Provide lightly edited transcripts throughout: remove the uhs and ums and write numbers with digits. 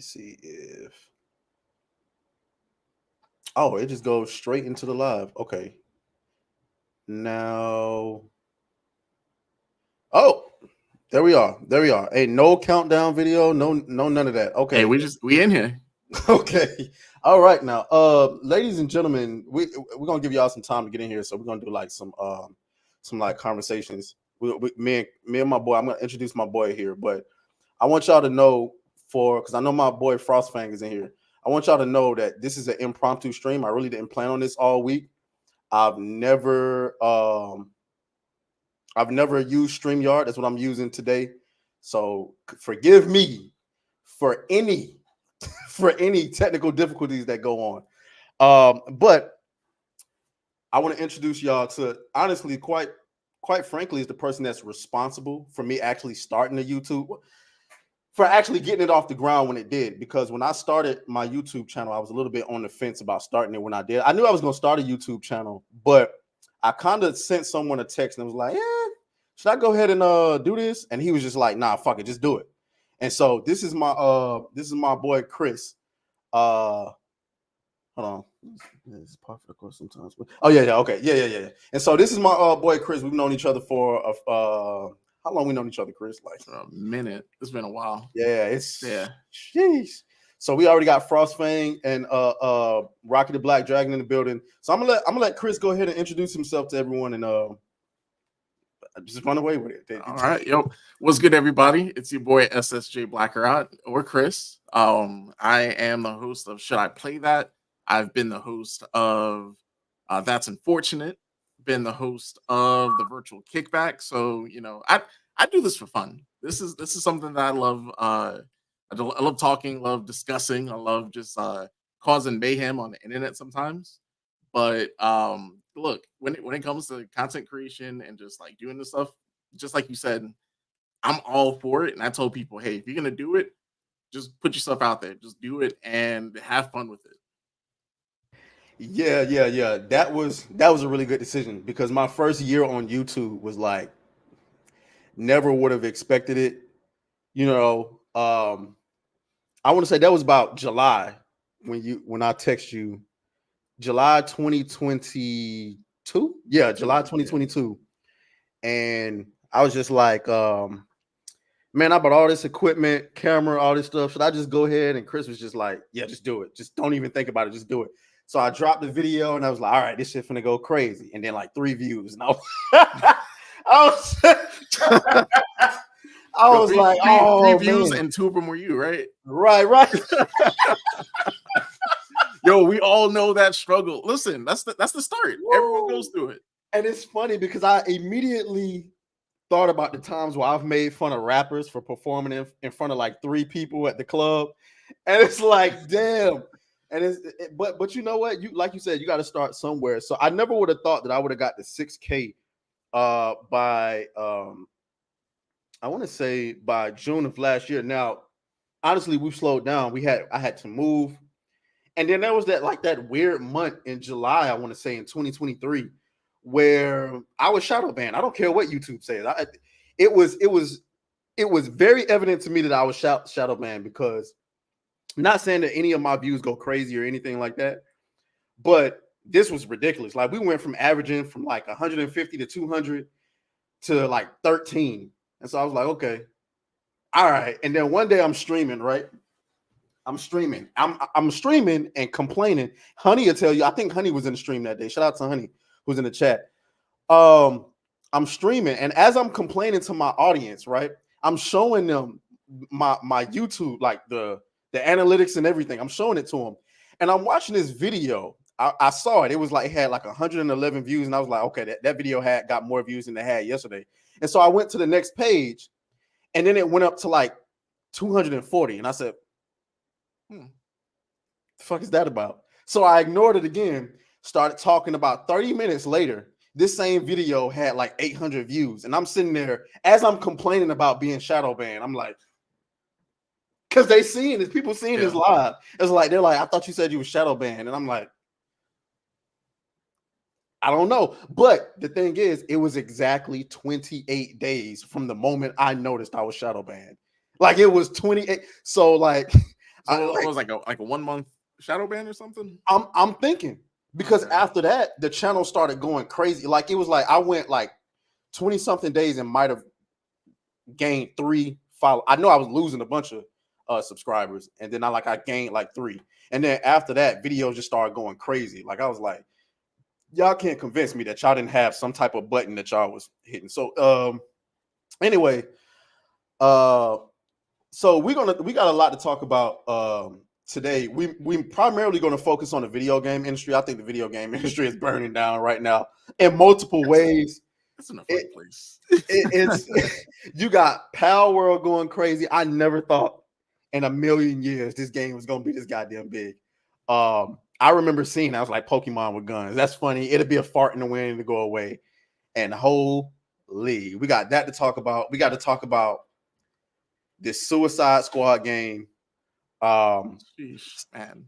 see if oh, it just goes straight into the live. Okay. Now oh, there we are. There we are. Hey, no countdown video, no none of that. Hey, Okay. we in here. Okay. All right now. Ladies and gentlemen, we're gonna give y'all some time to get in here. So we're gonna do like some like conversations. Me and my boy, I'm gonna introduce my boy here, but I want y'all to know because I know my boy Frostfang is in here. I want y'all to know that this is an impromptu stream. I really didn't plan on this all week. I've never used StreamYard. That's what I'm using today. So forgive me for any technical difficulties that go on. But I want to introduce y'all to honestly, quite frankly, is the person that's responsible for me actually starting the YouTube, for actually getting it off the ground when it did. Because when I started my YouTube channel, I was a little bit on the fence about starting it when I did. I knew I was going to start a YouTube channel, but I kind of sent someone a text and was like, should I go ahead and do this? And he was just like, nah, fuck it, just do it. And so this is my boy Chris. Hold on. It's part of the course sometimes. Oh yeah, okay, yeah. And so this is my boy Chris. We've known each other for how long we known each other, Chris? Like a minute. It's been a while. Yeah, Sheesh. So we already got Frostfang and Rocky the Black Dragon in the building. So I'm gonna let Chris go ahead and introduce himself to everyone and just run away with it. All right, yo, what's good, everybody? It's your boy SSJ Blackerot or Chris. I am the host of Should I Play That? I've been the host of That's Unfortunate. Been the host of the Virtual Kickback. So I do this for fun. This is something that I love. I love talking, love discussing. I love just causing mayhem on the internet sometimes. But look, when it comes to content creation and just like doing this stuff, just like you said, I'm all for it. And I told people, hey, if you're gonna do it, just put yourself out there, just do it and have fun with it. Yeah. That was a really good decision because my first year on YouTube was like never would have expected it. I want to say that was about July when I text you, July 2022. Yeah, July 2022. And I was just like, man, I bought all this equipment, camera, all this stuff. Should I just go ahead? And Chris was just like, yeah, just do it. Just don't even think about it. Just do it. So I dropped the video and I was like, all right, this shit finna go crazy. And then like 3 views. And I was like, oh, three views and 2 of them were you, right? Right. Yo, we all know that struggle. Listen, that's the start. Woo. Everyone goes through it. And it's funny because I immediately thought about the times where I've made fun of rappers for performing in front of like 3 people at the club. And it's like, damn. And but you know what? Like you said, you got to start somewhere. So I never would have thought that I would have got to 6K by I want to say by June of last year. Now, honestly, we've slowed down. I had to move. And then there was that weird month in July, I want to say in 2023, where I was shadow banned. I don't care what YouTube says. It was very evident to me that I was shadow banned because I'm not saying that any of my views go crazy or anything like that, but this was ridiculous. Like we went from averaging from like 150 to 200 to like 13. And so I was like, okay, all right. And then one day I'm streaming, right? I'm streaming and complaining. Honey will tell you, I think Honey was in the stream that day. Shout out to Honey who's in the chat. I'm streaming, and as I'm complaining to my audience, right, I'm showing them my YouTube, like the analytics and everything. I'm showing it to them, and I'm watching this video. I saw it. It was like it had like 111 views, and I was like, okay, that video got more views than it had yesterday. And so I went to the next page, and then it went up to like 240, and I said, the fuck is that about? So I ignored it again, started talking. About 30 minutes later, this same video had like 800 views. And I'm sitting there as I'm complaining about being shadow banned. I'm like, because they seeing this, people seeing this live. It's like, they're like, I thought you said you were shadow banned. And I'm like, I don't know. But the thing is, it was exactly 28 days from the moment I noticed I was shadow banned. Like it was 28. So like, So it was like a 1 month shadow ban or something. I'm thinking because after that the channel started going crazy. Like it was like I went like 20 something days and might have gained 3 follow. I know I was losing a bunch of subscribers, and then I gained like 3, and then after that videos just started going crazy. Like I was like, y'all can't convince me that y'all didn't have some type of button that y'all was hitting. So anyway, so we got a lot to talk about today. We primarily going to focus on the video game industry. I think the video game industry is burning down right now in multiple ways. It's in a funny place. It's you got Pal World going crazy. I never thought in a million years this game was going to be this goddamn big. I remember seeing, I was like, Pokemon with guns. That's funny. It'll be a fart in the wind to go away. And holy, we got that to talk about. We got to talk about this Suicide Squad game. Sheesh, man.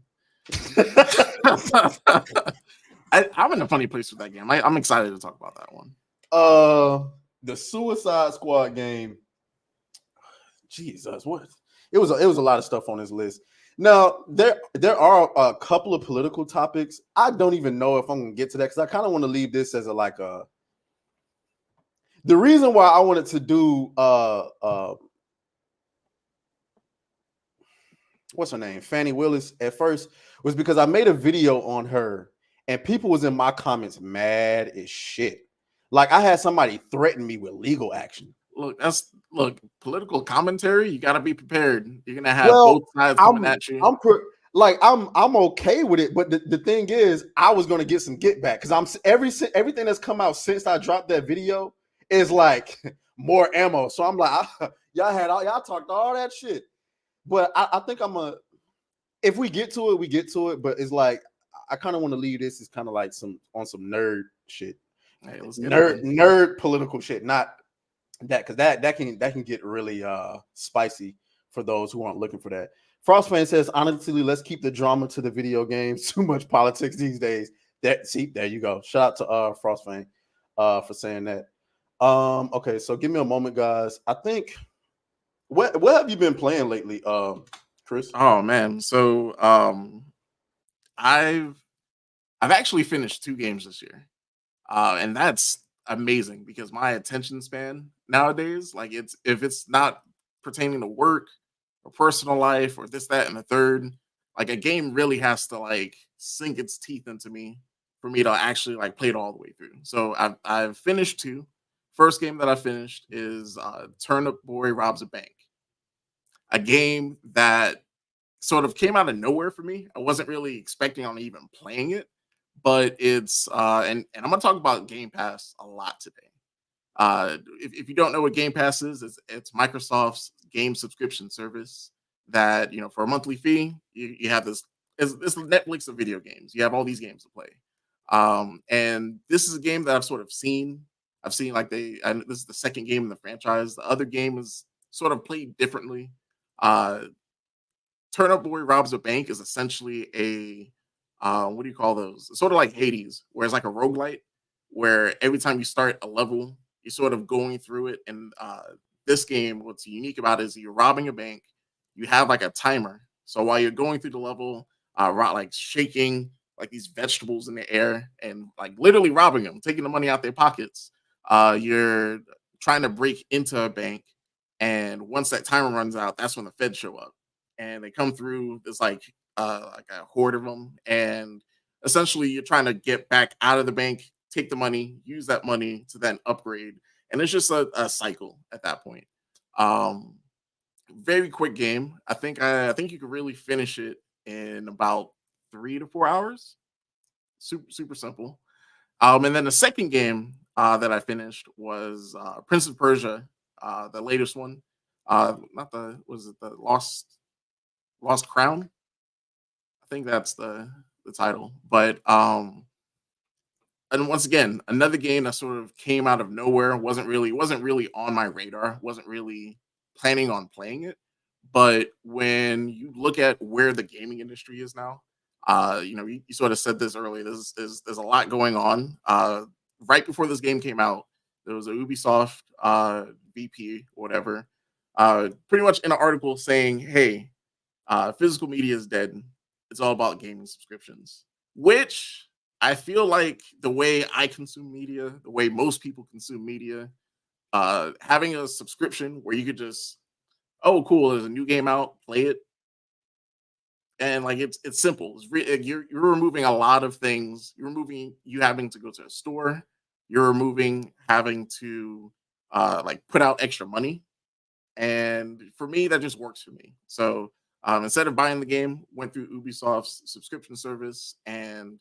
I'm in a funny place with that game. I'm excited to talk about that one. The Suicide Squad game. Jesus, what? It was a lot of stuff on this list. Now, there are a couple of political topics. I don't even know if I'm gonna get to that because I kind of want to leave this as the reason why I wanted to do what's her name? Fannie Willis at first was because I made a video on her and people was in my comments mad as shit. Like I had somebody threaten me with legal action. Look, political commentary, you got to be prepared. You're going to have both sides coming at you. I'm okay with it, but the thing is, I was going to get some get back because everything that's come out since I dropped that video is like more ammo. So I'm like, y'all talked all that shit, but I think if we get to it, we get to it. But it's like I kind of want to leave this as kind of like some nerd shit, nerd political shit, not that because that can get really spicy for those who aren't looking for that. Frostfan says, honestly, let's keep the drama to the video games. Too much politics these days. There you go. Shout out to Frostfan for saying that. Okay, so give me a moment, guys. I think what have you been playing lately, Chris? Oh man, so I've actually finished 2 games this year, and that's amazing because my attention span nowadays, like if it's not pertaining to work or personal life or this, that, and the third, like a game really has to like sink its teeth into me for me to actually like play it all the way through. So I've finished 2. First game that I finished is Turnip Boy Robs a Bank, a game that sort of came out of nowhere for me. I wasn't really expecting on even playing it, but it's and I'm gonna talk about Game Pass a lot today. If you don't know what Game Pass is, it's Microsoft's game subscription service that, for a monthly fee, you have this. It's the Netflix of video games. You have all these games to play. And this is a game that I've sort of seen. I've seen this is the second game in the franchise. The other game is sort of played differently. Turnip Boy Robs a Bank is essentially a what do you call those? It's sort of like Hades, where it's like a roguelite, where every time you start a level, you're sort of going through it. And this game, what's unique about it is you're robbing a bank. You have like a timer. So while you're going through the level, like shaking like these vegetables in the air and like literally robbing them, taking the money out their pockets, you're trying to break into a bank. And once that timer runs out, that's when the feds show up. And they come through. There's like a horde of them. And essentially, you're trying to get back out of the bank, take the money, use that money to then upgrade. And it's just a cycle at that point. Very quick game. I think you could really finish it in about 3 to 4 hours. Super simple. And then the second game that I finished was Prince of Persia, the latest one. Was it the Lost Crown? I think that's the title. But and once again, another game that sort of came out of nowhere, wasn't really on my radar, wasn't really planning on playing it. But when you look at where the gaming industry is now, you sort of said this earlier, there's a lot going on. Right before this game came out, there was a Ubisoft VP or whatever, pretty much in an article saying, hey, Physical media is dead. It's all about gaming subscriptions, which I feel like the way I consume media, the way most people consume media, having a subscription where you could just, oh, cool, there's a new game out, play it, and like it's simple. You're removing a lot of things. You're removing you having to go to a store. You're removing having to like put out extra money, and for me, that just works for me. So instead of buying the game, went through Ubisoft's subscription service and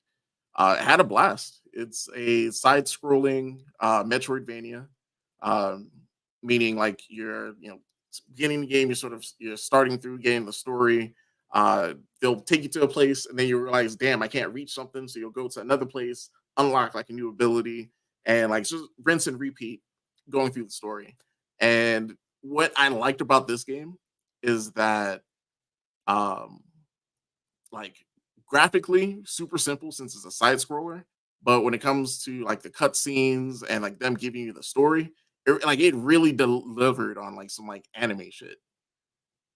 had a blast. It's a side-scrolling Metroidvania, um, meaning like you're beginning the game, you're starting through getting the story. They'll take you to a place, and then you realize, damn, I can't reach something, so you'll go to another place, unlock like a new ability, and like just rinse and repeat going through the story. And what I liked about this game is that um like graphically super simple since it's a side scroller, but when it comes to like the cutscenes and like them giving you the story, it really delivered on like some like anime shit.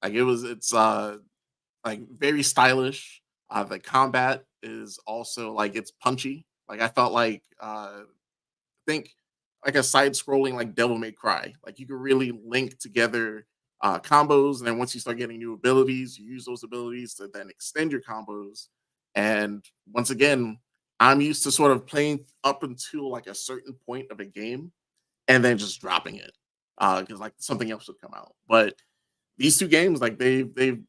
Like it's like very stylish. The combat is also like it's punchy. Like I felt like think like a side scrolling like Devil May Cry. Like you can really link together combos, and then once you start getting new abilities, you use those abilities to then extend your combos. And once again, I'm used to sort of playing up until like a certain point of a game and then just dropping it because like something else would come out. But these two games, like they've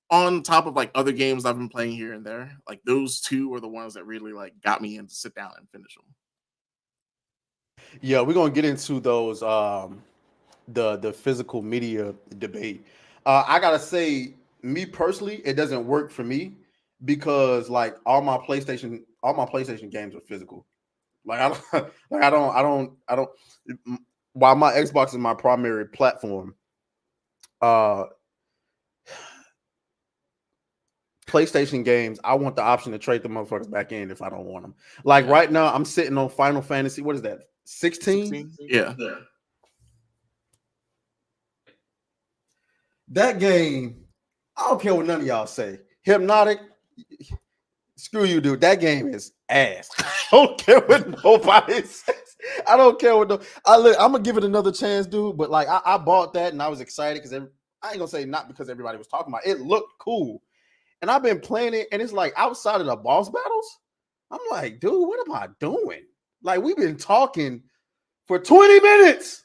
on top of like other games I've been playing here and there, like those two are the ones that really like got me in to sit down and finish them. Yeah, we're gonna get into those the physical media debate. I gotta say, me personally, it doesn't work for me because like all my PlayStation games are physical. Like I don't like I don't while my Xbox is my primary platform, uh PlayStation games, I want the option to trade the motherfuckers back in if I don't want them. Like Yeah. right now, I'm sitting on Final Fantasy. What is that? 16? 16? Yeah. That game, I don't care what none of y'all say. Hypnotic, screw you, dude. That game is ass. I don't care what nobody says. I don't care what I'm gonna give it another chance, dude. But like I bought that and I was excited because I ain't gonna say not because everybody was talking about it. It looked cool. And I've been playing it, and it's like outside of the boss battles, I'm like, dude, what am I doing? Like, we've been talking for 20 minutes.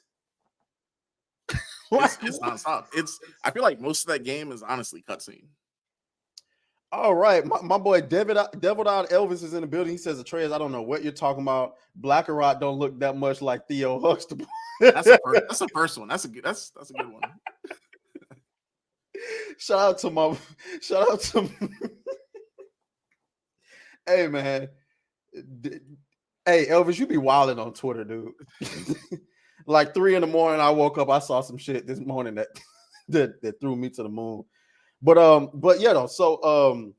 It's nonstop. I feel like most of that game is honestly cutscene. All right. My boy Devil Out Elvis is in the building. He says, aTraes, I don't know what you're talking about. Blackerot don't look that much like Theo Huxtable. That's the first one. That's a good one. Shout out to Hey man. Hey Elvis, you be wilding on Twitter, dude. Like 3 a.m, I woke up, I saw some shit this morning that threw me to the moon. But yeah, though. So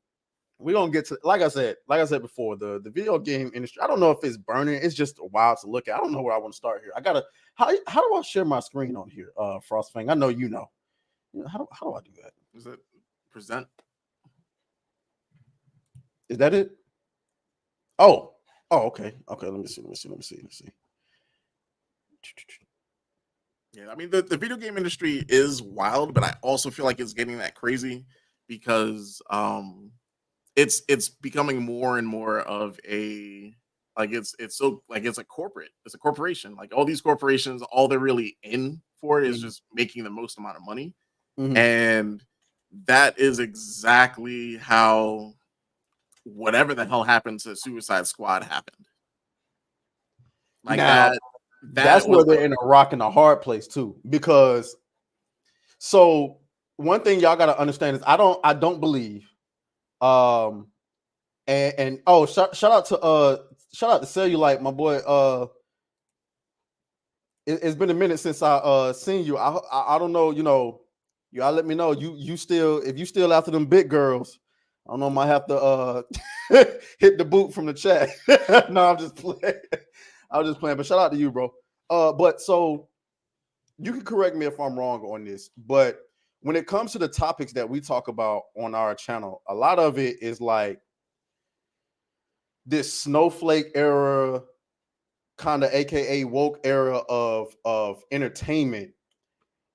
we're gonna get to like I said before, the video game industry. I don't know if it's burning, it's just wild to look at. I don't know where I want to start here. How do I share my screen on here? Frostfang. I know you know. How do I do that? Is it present? Is that it? Oh, okay. Let me see. Yeah, I mean the video game industry is wild, but I also feel like it's getting that crazy because it's becoming more and more of a like it's so like it's a corporation. Like all these corporations, all they're really in for is just making the most amount of money. Mm-hmm. And that is exactly how whatever the hell happened to Suicide Squad happened. Like now, that's where they're in a rock and a hard place too. Because so one thing y'all gotta understand is I don't believe and oh shout out to Cellulite, my boy. It's been a minute since I seen you. I don't know, y'all let me know. You still, if you still after them big girls, I don't know, I might have to hit the boot from the chat. No, I'm just playing. But shout out to you, bro. But so you can correct me if I'm wrong on this, but when it comes to the topics that we talk about on our channel, a lot of it is like this snowflake era, kind of AKA woke era of entertainment.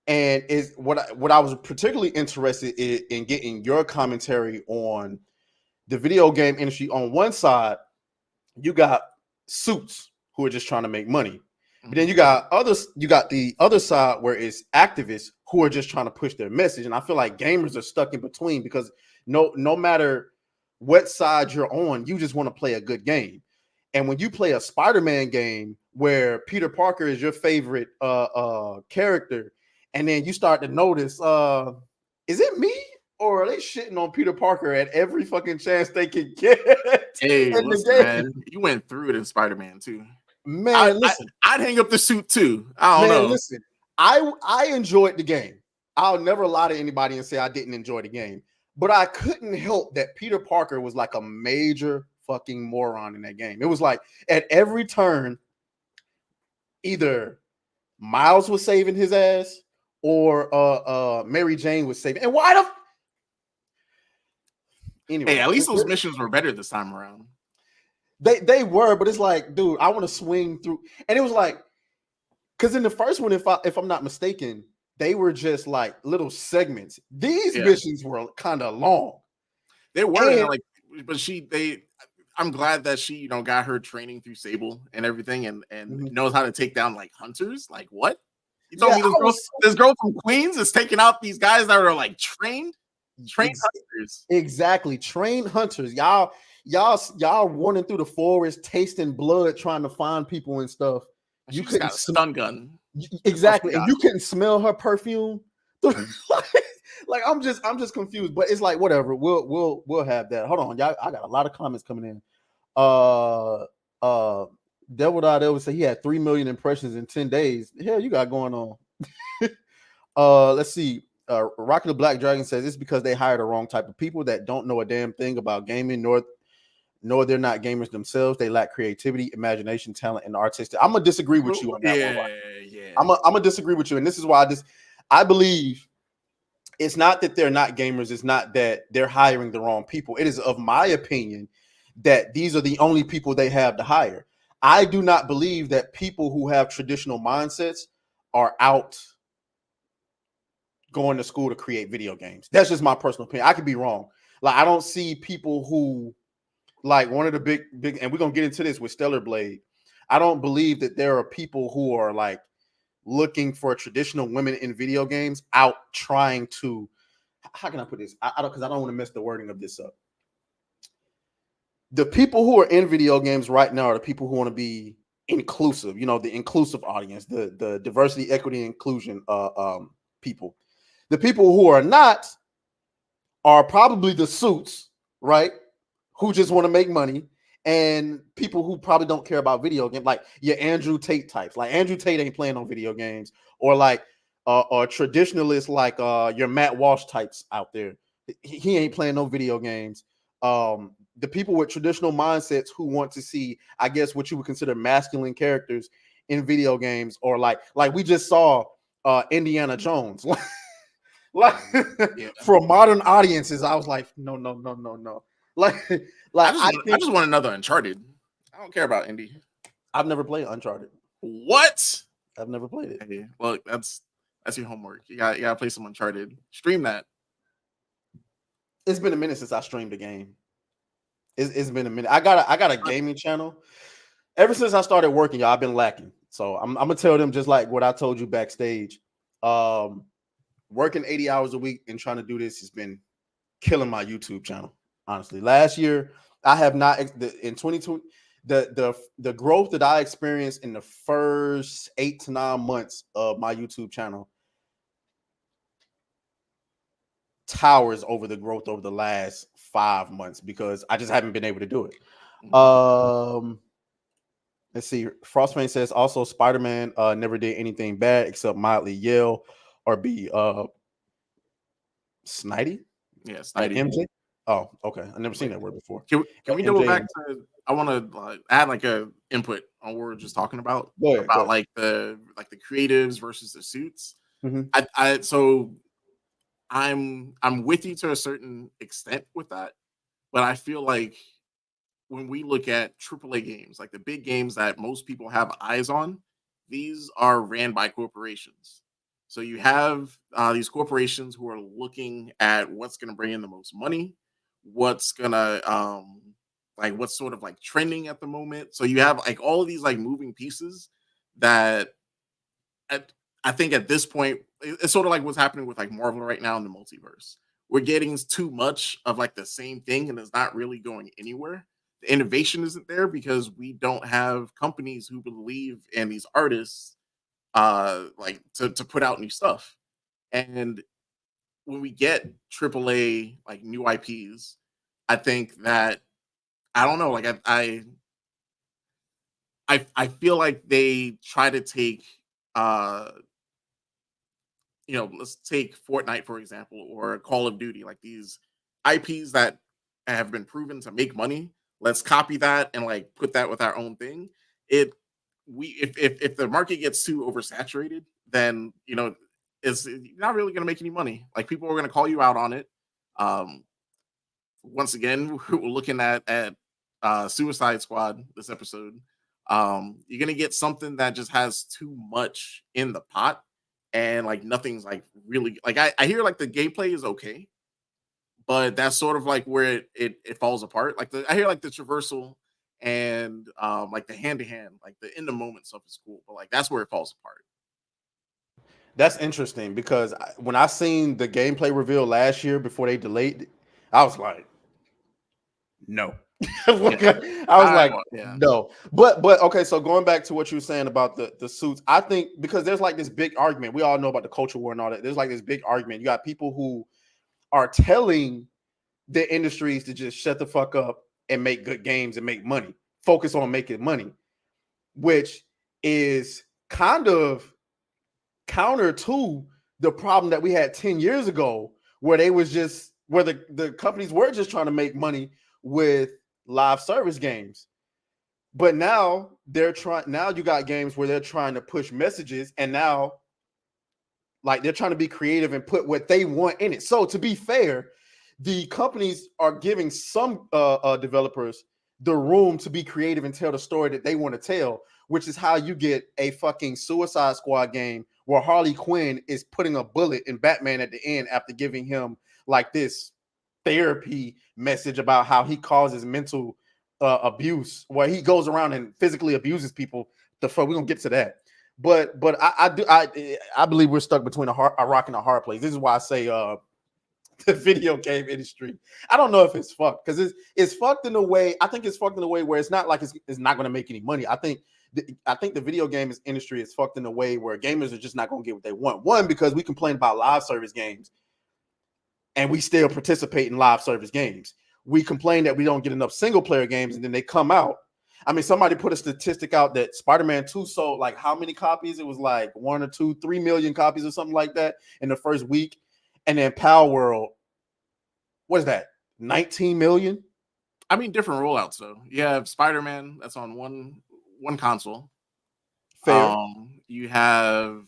And is what I was particularly interested in getting your commentary on the video game industry. On one side, you got suits who are just trying to make money. But then you got the other side where it's activists who are just trying to push their message. And I feel like gamers are stuck in between because no matter what side you're on, you just want to play a good game. And when you play a Spider-Man game where Peter Parker is your favorite character, and then you start to notice, is it me? Or are they shitting on Peter Parker at every fucking chance they can get? Hey, listen, man, you went through it in Spider-Man too. Man, listen, I'd hang up the suit too. I don't know. Listen, I enjoyed the game. I'll never lie to anybody and say I didn't enjoy the game, but I couldn't help that Peter Parker was like a major fucking moron in that game. It was like at every turn, either Miles was saving his ass or Mary Jane was saving. And why the anyway? Hey, at least those missions were better this time around. They were, but it's like, dude, I want to swing through. And it was like, because in the first one, if I'm not mistaken, they were just like little segments. These missions were kind of long. They were like, but I'm glad that she, got her training through Sable and everything, and knows how to take down like hunters. Like what? You told me this girl from Queens is taking out these guys that are like trained hunters. Exactly, trained hunters. Y'all running through the forest, tasting blood, trying to find people and stuff. You couldn't got a stun gun. Exactly, and you couldn't smell her perfume. Like I'm just confused, but it's like whatever. We'll have that. Hold on, y'all. I got a lot of comments coming in. Devil Dot would say he had 3 million impressions in 10 days. The hell you got going on? Let's see. Rocket the Black Dragon says it's because they hired the wrong type of people that don't know a damn thing about gaming, nor they're not gamers themselves. They lack creativity, imagination, talent, and artistic. I'm gonna disagree with you on that one. Yeah. I'm gonna disagree with you, and this is why I believe it's not that they're not gamers. It's not that they're hiring the wrong people. It is, of my opinion, that these are the only people they have to hire. I do not believe that people who have traditional mindsets are out going to school to create video games. That's just my personal opinion. I could be wrong. Like, I don't see people who, like, one of the big, and we're going to get into this with Stellar Blade. I don't believe that there are people who are like looking for traditional women in video games out trying to, how can I put this? Because I don't want to mess the wording of this up. The people who are in video games right now are the people who want to be inclusive, the inclusive audience, the diversity, equity, inclusion people. The people who are not are probably the suits, right? Who just want to make money, and people who probably don't care about video games, like your Andrew Tate types. Like Andrew Tate ain't playing on video games, or like or traditionalists like your Matt Walsh types out there. He ain't playing no video games. The people with traditional mindsets who want to see, I guess, what you would consider masculine characters in video games, or like we just saw Indiana Jones. For modern audiences, I was like, no. Like I just want another Uncharted. I don't care about Indy. I've never played Uncharted. What? I've never played it. Hey, well, that's your homework. You gotta play some Uncharted. Stream that. It's been a minute since I streamed a game. It's been a minute. I got a gaming channel. Ever since I started working, y'all, I've been lacking. So I'm gonna tell them just like what I told you backstage. Working 80 hours a week and trying to do this has been killing my YouTube channel. Honestly, last year I have not in 2020 the growth that I experienced in the first 8 to 9 months of my YouTube channel towers over the growth over the last 5 months because I just haven't been able to do it. Let's see. Frostfang says also Spider-Man never did anything bad except mildly yell or be snidey. Yeah, snidey. MJ. Oh, okay. I never seen that word before. Can we double back to? I want to add like a input on what we're just talking about about like the creatives versus the suits. Mm-hmm. So I'm with you to a certain extent with that, but I feel like when we look at AAA games, like the big games that most people have eyes on, these are ran by corporations. So you have these corporations who are looking at what's going to bring in the most money, what's gonna like what's sort of like trending at the moment. So you have like all of these like moving pieces that at, I think at this point it's sort of like what's happening with like Marvel right now in the multiverse. We're getting too much of like the same thing, and it's not really going anywhere. The innovation isn't there because we don't have companies who believe in these artists like to put out new stuff. And when we get AAA like new IPs, I think that I don't know, like I feel like they try to take uh let's take Fortnite for example, or Call of Duty, like these IPs that have been proven to make money. Let's copy that and like put that with our own thing. It we if the market gets too oversaturated, then it's not really going to make any money. Like people are going to call you out on it. Um, Once again, we're looking at Suicide Squad this episode. You're gonna get something that just has too much in the pot, and like nothing's like really like I hear like the gameplay is okay, but that's sort of like where it falls apart. Like I hear like the traversal and like the hand to hand, like the in the moment stuff is cool, but like that's where it falls apart. That's interesting because when I seen the gameplay reveal last year before they delayed it, I was like, no. I was like, Yeah. no. But okay, so going back to what you were saying about the suits, I think because there's like this big argument. We all know about the culture war and all that. There's like this big argument. You got people who are telling the industries to just shut the fuck up and make good games and make money. Focus on making money, which is kind of counter to the problem that we had 10 years ago where the companies were just trying to make money with live service games. But now you got games where they're trying to push messages, and now like they're trying to be creative and put what they want in it. So to be fair, the companies are giving some developers the room to be creative and tell the story that they want to tell, which is how you get a fucking Suicide Squad game where Harley Quinn is putting a bullet in Batman at the end after giving him like this therapy message about how he causes mental abuse, where he goes around and physically abuses people. We're gonna get to that. But I believe we're stuck between a rock and a hard place. This is why I say the video game industry. I don't know if it's fucked because it's fucked in a way. I think it's fucked in a way where it's not like it's not going to make any money. I think the video games industry is fucked in a way where gamers are just not going to get what they want. One, because we complain about live service games and we still participate in live service games. We complain that we don't get enough single player games, and then they come out. I mean, somebody put a statistic out that Spider-Man 2 sold like how many copies? It was like 1 or 2, 3 million copies or something like that in the first week. And then Power World, what is that? 19 million? I mean, different rollouts though. You have Spider-Man that's on one console. Fair. You have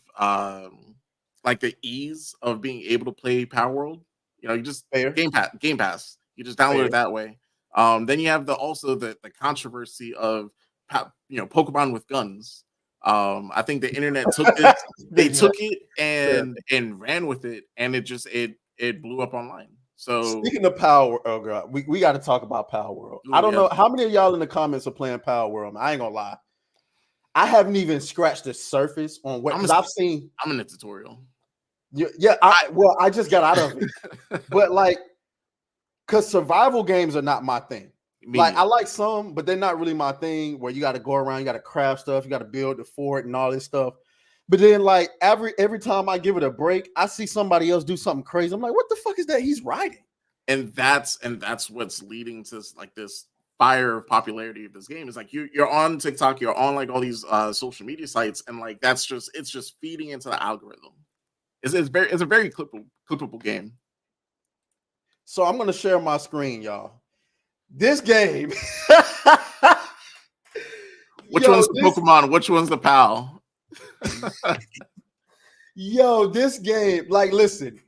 like the ease of being able to play Power World. You just Fair. Game Pass. You just download Fair. it that way. Then you have the controversy of Pokemon with guns. I think the internet took it. They took it and ran with it, and it blew up online. So speaking of Power, oh god, we got to talk about Power World. I don't know how many of y'all in the comments are playing Power World. I ain't gonna lie, I haven't even scratched the surface on what because I've seen. I'm in the tutorial. Yeah, I just got out of it, but like, because survival games are not my thing. I like some, but they're not really my thing. Where you got to go around, you got to craft stuff, you got to build the fort and all this stuff. But then, like every time I give it a break, I see somebody else do something crazy. I'm like, what the fuck is that he's riding? And that's what's leading to like this fire of popularity of this game. Is like you're on TikTok, you're on like all these social media sites, and like it's just feeding into the algorithm. It's a very clippable game. So I'm gonna share my screen, y'all. This game. Which one's the Pokemon? Which one's the PAL? Yo, this game, like, listen,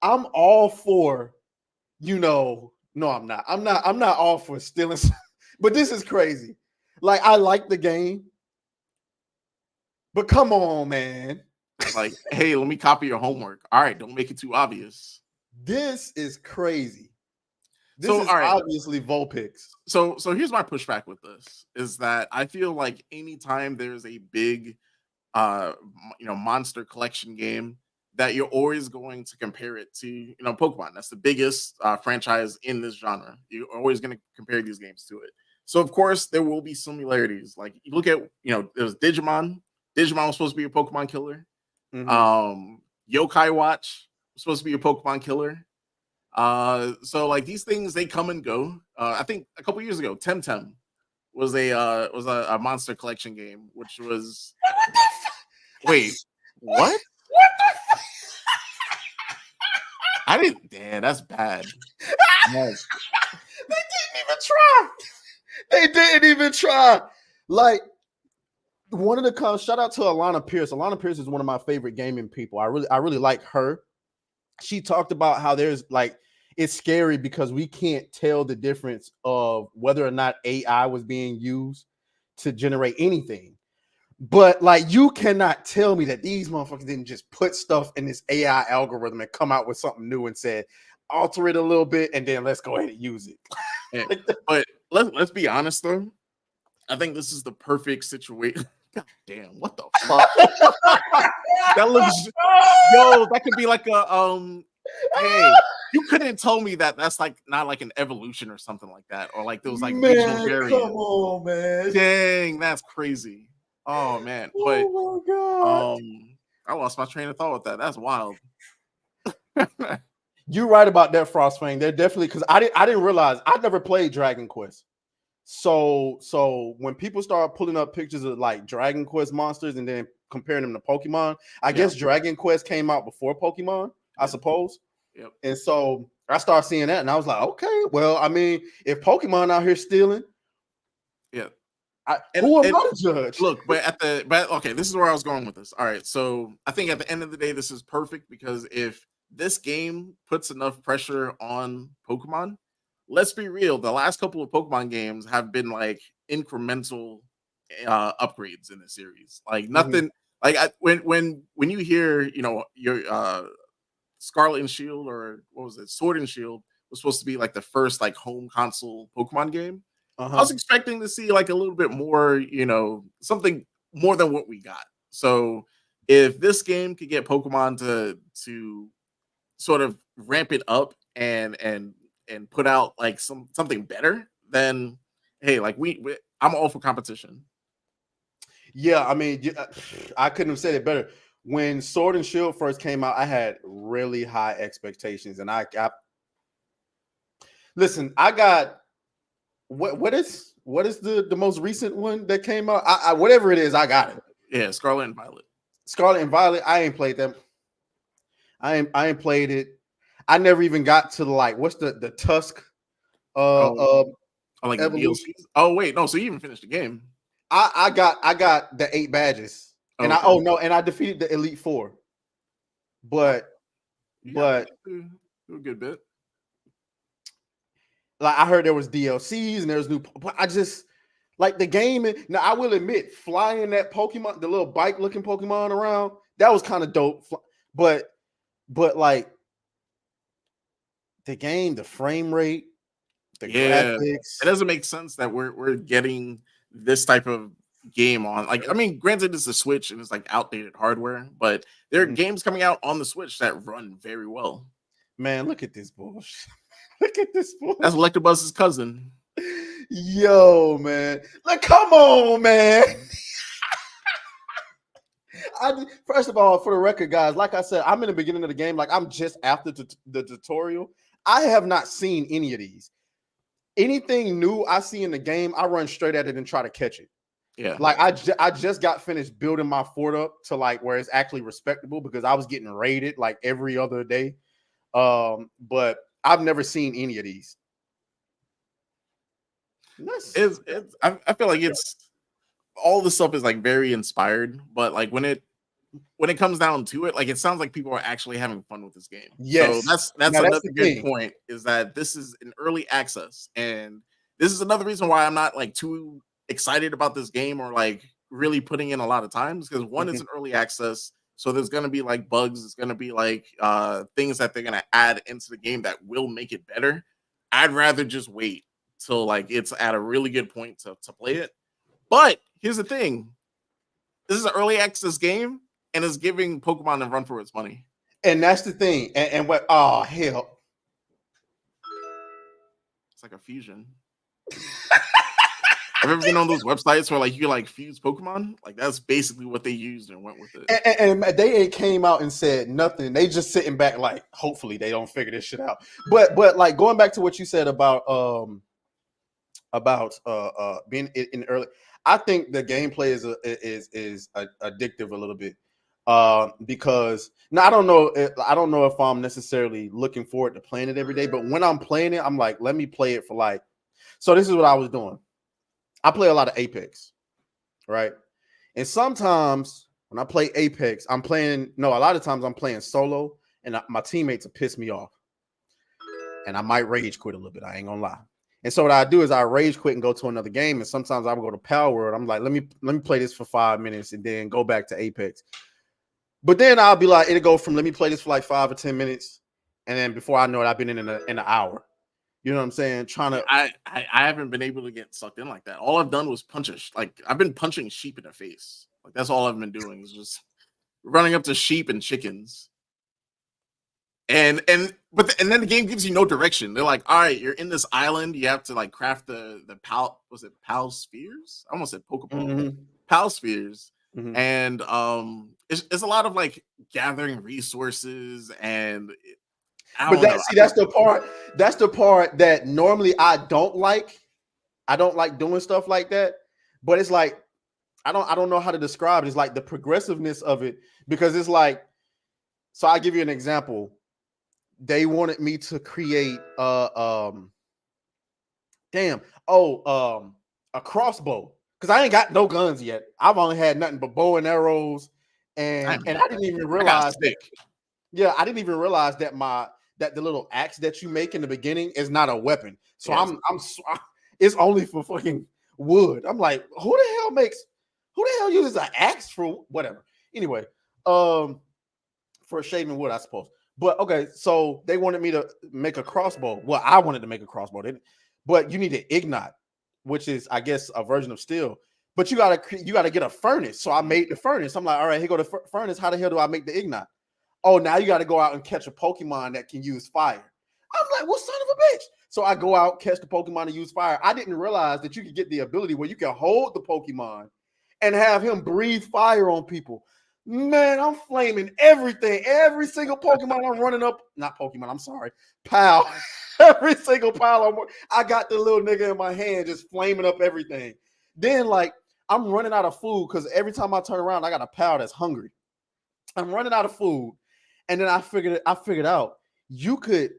I'm all for, no, I'm not. I'm not all for stealing, but this is crazy. Like, I like the game, but come on, man. It's like, hey, let me copy your homework. All right, don't make it too obvious. This is crazy. This So, is all right. obviously Vulpix. So here's my pushback with this is that I feel like anytime there's a big monster collection game, that you're always going to compare it to Pokemon. That's the biggest franchise in this genre. You're always going to compare these games to it. So of course there will be similarities. Like you look at there's Digimon. Digimon was supposed to be a Pokemon killer. Yokai Watch was supposed to be a Pokemon killer. So like these things, they come and go. I think a couple years ago, Temtem was a monster collection game, which was wait, what? What the? I didn't. Damn, that's bad. Yes. They didn't even try. Like, one of the shout out to Alana Pierce. Alana Pierce is one of my favorite gaming people. I really like her. She talked about how there's like, it's scary because we can't tell the difference of whether or not AI was being used to generate anything. But like, you cannot tell me that these motherfuckers didn't just put stuff in this AI algorithm and come out with something new and said, alter it a little bit and then let's go ahead and use it. Yeah. But let's be honest though. I think this is the perfect situation. God damn, what the fuck? That looks that could be like a hey, you couldn't tell me that that's like not like an evolution or something like that, or like there was like regional variants. Come on, man. Dang, that's crazy. Oh man. But oh my god. I lost my train of thought with that. That's wild. You're right about that, Frostfang. They're definitely, because I didn't realize I never played Dragon Quest. So when people start pulling up pictures of like Dragon Quest monsters and then comparing them to Pokemon, I guess Dragon Quest came out before Pokemon, I suppose. Yep. And so I started seeing that and I was like, okay, well, I mean, if Pokemon out here stealing, who am I to judge? Look, but okay, this is where I was going with this. All right, so I think at the end of the day, this is perfect because if this game puts enough pressure on Pokemon, let's be real, the last couple of Pokemon games have been like incremental upgrades in the series. Like nothing. Like when you hear your Scarlet and Shield, or what was it, Sword and Shield, was supposed to be like the first like home console Pokemon game. I was expecting to see like a little bit more, something more than what we got. So if this game could get Pokemon to sort of ramp it up and put out like something better, then hey, like I'm all for competition. Yeah, I mean, I couldn't have said it better. When Sword and Shield first came out, I had really high expectations, and I got what is the most recent one that came out? I whatever it is, I got it. Yeah, Scarlet and Violet. Scarlet and Violet. I ain't played them. I ain't played it. I never even got to like what's the Tusk like evolution. Oh wait, no, so you even finished the game. I got the 8 badges. And I defeated the Elite Four. But do a good bit. Like I heard there was DLCs and there's new, but I just like the game. Now I will admit, flying that Pokemon, the little bike looking Pokemon around, that was kind of dope. But like the game, the frame rate, the graphics, it doesn't make sense that we're getting this type of game on. Like, I mean, granted, it's a Switch and it's like outdated hardware, but there are games coming out on the Switch that run very well. Man, look at this bullshit. Look at this bullshit. That's Electabuzz' cousin. Yo, man. Like, come on, man. First of all, for the record, guys, like I said, I'm in the beginning of the game. Like, I'm just after the tutorial. I have not seen any of these. Anything new I see in the game, I run straight at it and try to catch it. Yeah. Like, I just got finished building my fort up to like where it's actually respectable because I was getting raided like every other day. But I've never seen any of these. I feel like it's all the stuff is like very inspired, but like when it when it comes down to it, like it sounds like people are actually having fun with this game. Yes. So that's Now, another the good thing. point, is that this is an early access, and this is another reason why I'm not like too excited about this game or like really putting in a lot of time, because one, it's Mhm. an early access, so there's gonna be like bugs, there's gonna be like things that they're gonna add into the game that will make it better. I'd rather just wait till like it's at a really good point to play it. But here's the thing: this is an early access game, and it's giving Pokemon a run for its money. And that's the thing. And what? Oh hell. It's like a fusion. Have you ever been on those websites where like you like fuse Pokemon? Like that's basically what they used and went with it. And they ain't came out and said nothing. They just sitting back like, hopefully they don't figure this shit out. But like going back to what you said about being in early, I think the gameplay is addictive a little bit. Because now I don't know if I'm necessarily looking forward to playing it every day, but when I'm playing it, I'm like, let me play it for like. So this is what I was doing. I play a lot of Apex, right? And sometimes when I play Apex, a lot of times I'm playing solo, and my teammates will piss me off, and I might rage quit a little bit. I ain't gonna lie. And so what I do is I rage quit and go to another game. And sometimes I will go to Power World. I'm like, let me play this for 5 minutes and then go back to Apex. But then I'll be like, it'll go from let me play this for like 5 or 10 minutes, and then before I know it, I've been in an hour. You know what I'm saying? Trying to. I haven't been able to get sucked in like that. All I've done was like I've been punching sheep in the face. Like that's all I've been doing, is just running up to sheep and chickens. And then the game gives you no direction. They're like, all right, you're in this island. You have to like craft the pal spheres? I almost said Pokeball. Mm-hmm. Pal spheres. Mm-hmm. And it's a lot of like gathering resources, and I don't know. That's the part that normally I don't like. I don't like doing stuff like that. But it's like I don't know how to describe it. It's like the progressiveness of it, because it's like, so I'll give you an example. They wanted me to create a crossbow, because I ain't got no guns yet. I've only had nothing but bow and arrows, and I didn't even realize that. Yeah, I didn't even realize that the little axe that you make in the beginning is not a weapon. So yes. It's only for fucking wood. I'm like, who the hell uses an axe for whatever? Anyway, for shaving wood, I suppose. But okay, so they wanted me to make a crossbow. Well, I wanted to make a crossbow, but you need an ignite, which is, I guess, a version of steel. But you gotta get a furnace. So I made the furnace. I'm like, all right, here go the furnace. How the hell do I make the ignite? Oh, now you got to go out and catch a Pokemon that can use fire. I'm like, well, son of a bitch. So I go out, catch the Pokemon to use fire. I didn't realize that you could get the ability where you can hold the Pokemon and have him breathe fire on people. Man, I'm flaming everything. Every single Pokemon I'm running up. Not Pokemon, I'm sorry. Pal. Every single pile. I got the little nigga in my hand just flaming up everything. Then, like, I'm running out of food because every time I turn around, I got a pal that's hungry. I'm running out of food. And then I figured out you could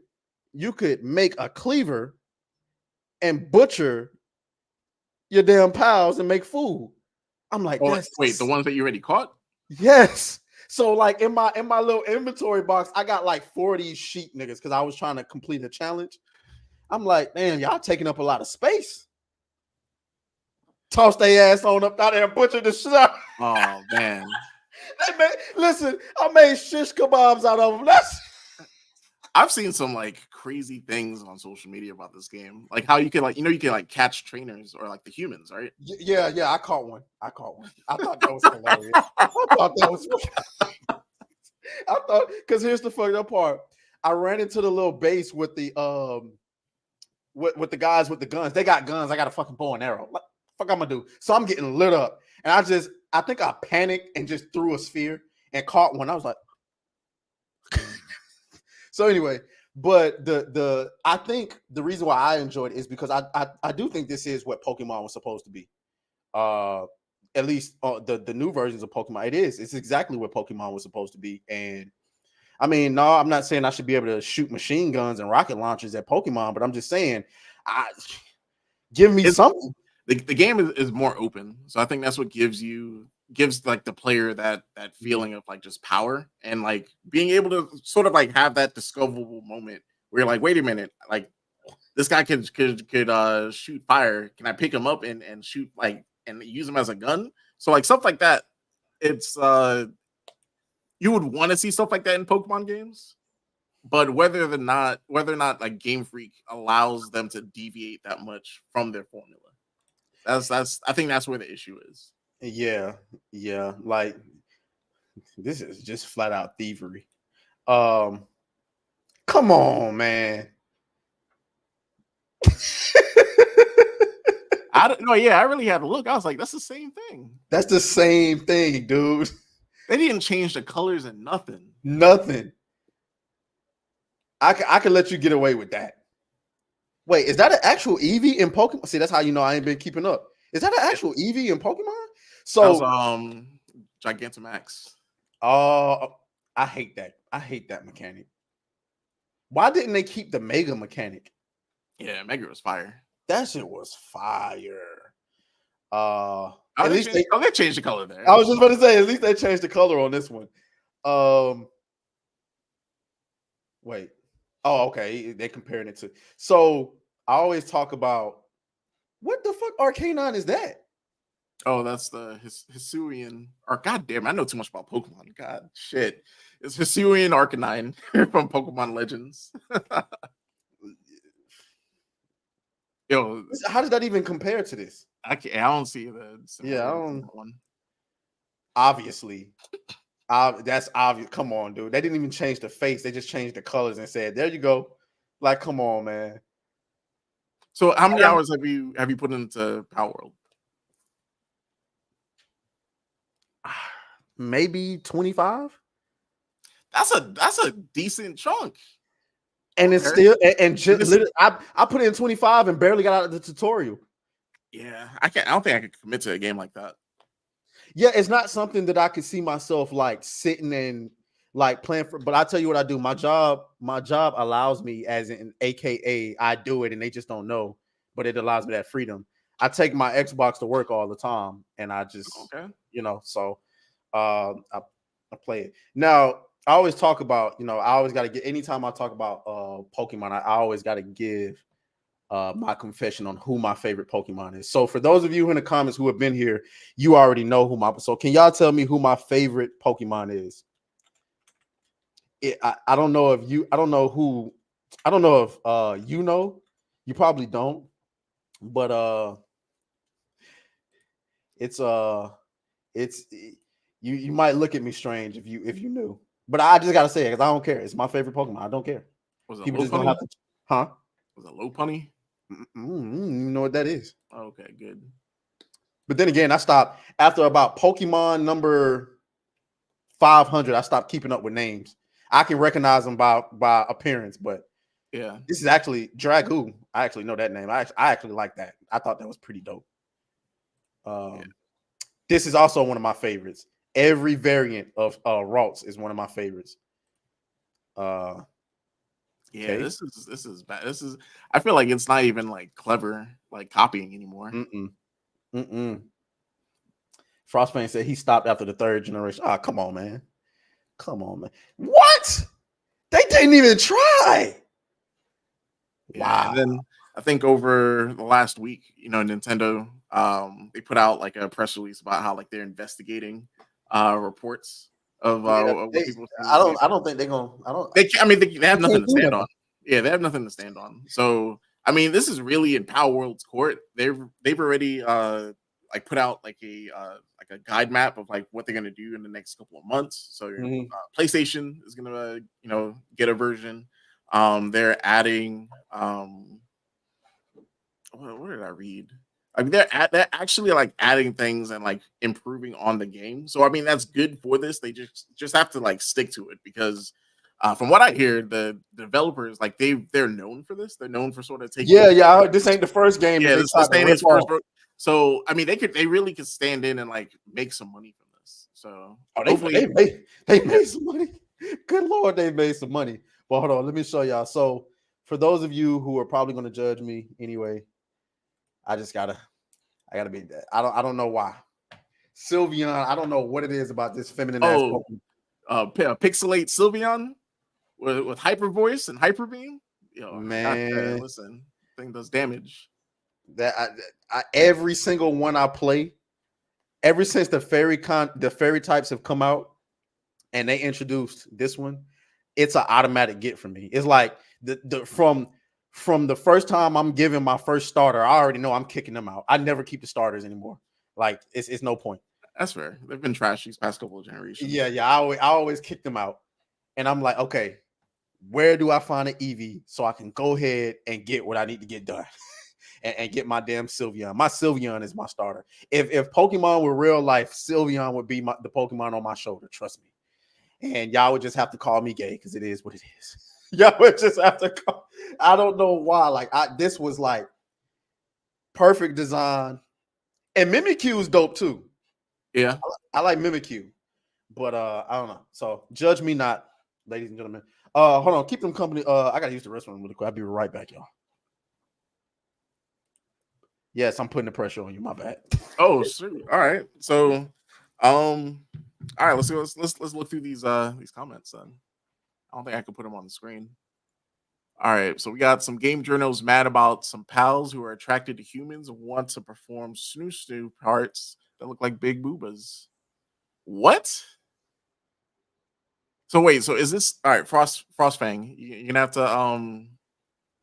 make a cleaver and butcher your damn pals and make food. I'm like, wait, the ones that you already caught? Yes. So like in my little inventory box, I got like 40 sheep niggas because I was trying to complete a challenge. I'm like, man, y'all taking up a lot of space. Toss their ass on up out there and butcher the shit out. Oh man. Listen, I made shish kebabs out of them. I've seen some like crazy things on social media about this game, like how you can catch trainers or like the humans, right? Yeah, I caught one. I thought that was hilarious. I thought, because here's the fucked up part. I ran into the little base with the with the guys with the guns. They got guns. I got a fucking bow and arrow. What the fuck I'm gonna do? So I'm getting lit up, and I think I panicked and just threw a sphere and caught one. I was like, so anyway, but I think the reason why I enjoyed it is because I do think this is what Pokemon was supposed to be. At least the new versions of Pokemon, it's exactly what Pokemon was supposed to be. And I mean, no, I'm not saying I should be able to shoot machine guns and rocket launchers at Pokemon, but I'm just saying, give me something. The game is more open, so I think that's what gives you gives like the player that feeling of like just power and like being able to sort of like have that discoverable moment where you're like, wait a minute, like this guy could shoot fire. Can I pick him up and shoot like and use him as a gun? So like stuff like that. It's you would want to see stuff like that in Pokemon games, but whether or not like Game Freak allows them to deviate that much from their formula, that's I think that's where the issue is. Yeah, like this is just flat out thievery. Come on, man. I don't know. Yeah, I really had to look. I was like, that's the same thing. That's the same thing, dude. They didn't change the colors and nothing. Nothing. I can let you get away with that. Wait, is that an actual Eevee in Pokemon? See, that's how you know I ain't been keeping up. Is that an actual Eevee in Pokemon? So, Gigantamax. I hate that. I hate that mechanic. Why didn't they keep the Mega mechanic? Yeah, Mega was fire. That shit was fire. At least they changed the color there. I was just about to say, at least they changed the color on this one. Wait. Oh, okay. They comparing it to. So I always talk about what the fuck Arcanine is that? Oh, that's the Hisuian. Or goddamn, I know too much about Pokemon. God shit, it's Hisuian Arcanine from Pokemon Legends. Yo, how does that even compare to this? I don't see the. Yeah, I don't. One. Obviously, that's obvious. Come on, dude. They didn't even change the face. They just changed the colors and said, "There you go." Like, come on, man. So, how many hours have you put into Power World? Maybe 25. That's a decent chunk. And it's still and just literally, I put in 25 and barely got out of the tutorial. Yeah, I don't think I could commit to a game like that. Yeah, it's not something that I could see myself like sitting and like playing for. But I tell you what I do. My job allows me, as in AKA I do it and they just don't know, but it allows me that freedom. I take my Xbox to work all the time and I just so I play it. Now, I always talk about, I always got to get, anytime I talk about Pokemon, I always got to give my confession on who my favorite Pokemon is. So for those of you in the comments who have been here, you already know so can y'all tell me who my favorite Pokemon is? I don't know if you, I don't know if you know, you probably don't, but it's you might look at me strange if you knew. But I just gotta say it because I don't care. It's my favorite Pokemon. I don't care. Was it people just don't have to, huh? Was it Lopunny? You know what that is? Okay, good. But then again, I stopped after about Pokemon number 500. I stopped keeping up with names. I can recognize them by appearance, but yeah, this is actually Dragoo. I actually know that name. I actually like that. I thought that was pretty dope. This is also one of my favorites. Every variant of Ralts is one of my favorites. Yeah, okay. This is bad. I feel like it's not even like clever, like copying anymore. Frostbane said he stopped after the 3rd generation. Oh, come on, man. What? They didn't even try. Yeah, wow. And then I think over the last week, Nintendo, they put out like a press release about how like they're investigating reports of what people. I don't think they're gonna. They have nothing to stand on. Yeah, they have nothing to stand on. So I mean, this is really in Power World's court. They've already like put out like a guide map of like what they're gonna do in the next couple of months. So PlayStation is gonna get a version. They're adding what did I read? I mean, they're actually like adding things and like improving on the game. So I mean, that's good for this. They just have to like stick to it because from what I hear, the developers like they're known for this. They're known for sort of taking. Yeah. I heard this ain't the first game. Yeah, this ain't his first. So I mean, they really could stand in and like make some money from this. So they made some money. Good Lord, they made some money. But hold on, let me show y'all. So for those of you who are probably going to judge me anyway, I gotta be that. I don't know why. Sylveon. I don't know what it is about this feminine ass Oh, Pixelate Sylveon with hyper voice and hyper beam. man. Listen, thing does damage. That every single one I play, ever since the fairy types have come out and they introduced this one, it's an automatic get for me. It's like from the first time I'm giving my first starter, I already know I'm kicking them out. I never keep the starters anymore. Like it's no point. That's fair. They've been trash these past couple of generations. Yeah. I always kick them out, and I'm like, okay, where do I find an Eevee so I can go ahead and get what I need to get done? And get my damn Sylveon. My Sylveon is my starter. If Pokemon were real life, Sylveon would be the Pokemon on my shoulder. Trust me. And y'all would just have to call me gay because it is what it is. Y'all would just have to call. I don't know why. Like this was like perfect design, and Mimikyu is dope too. Yeah, I like Mimikyu, but I don't know. So judge me not, ladies and gentlemen. Hold on, keep them company. I gotta use the restroom really quick. I'll be right back, y'all. Yes, I'm putting the pressure on you. My bad. Oh, shoot. All right. So, all right. Let's look through these comments. Then I don't think I can put them on the screen. All right. So we got some game journals mad about some pals who are attracted to humans and want to perform snoo parts that look like big boobas. What? So wait. So is this all right? Frostfang, you're gonna have to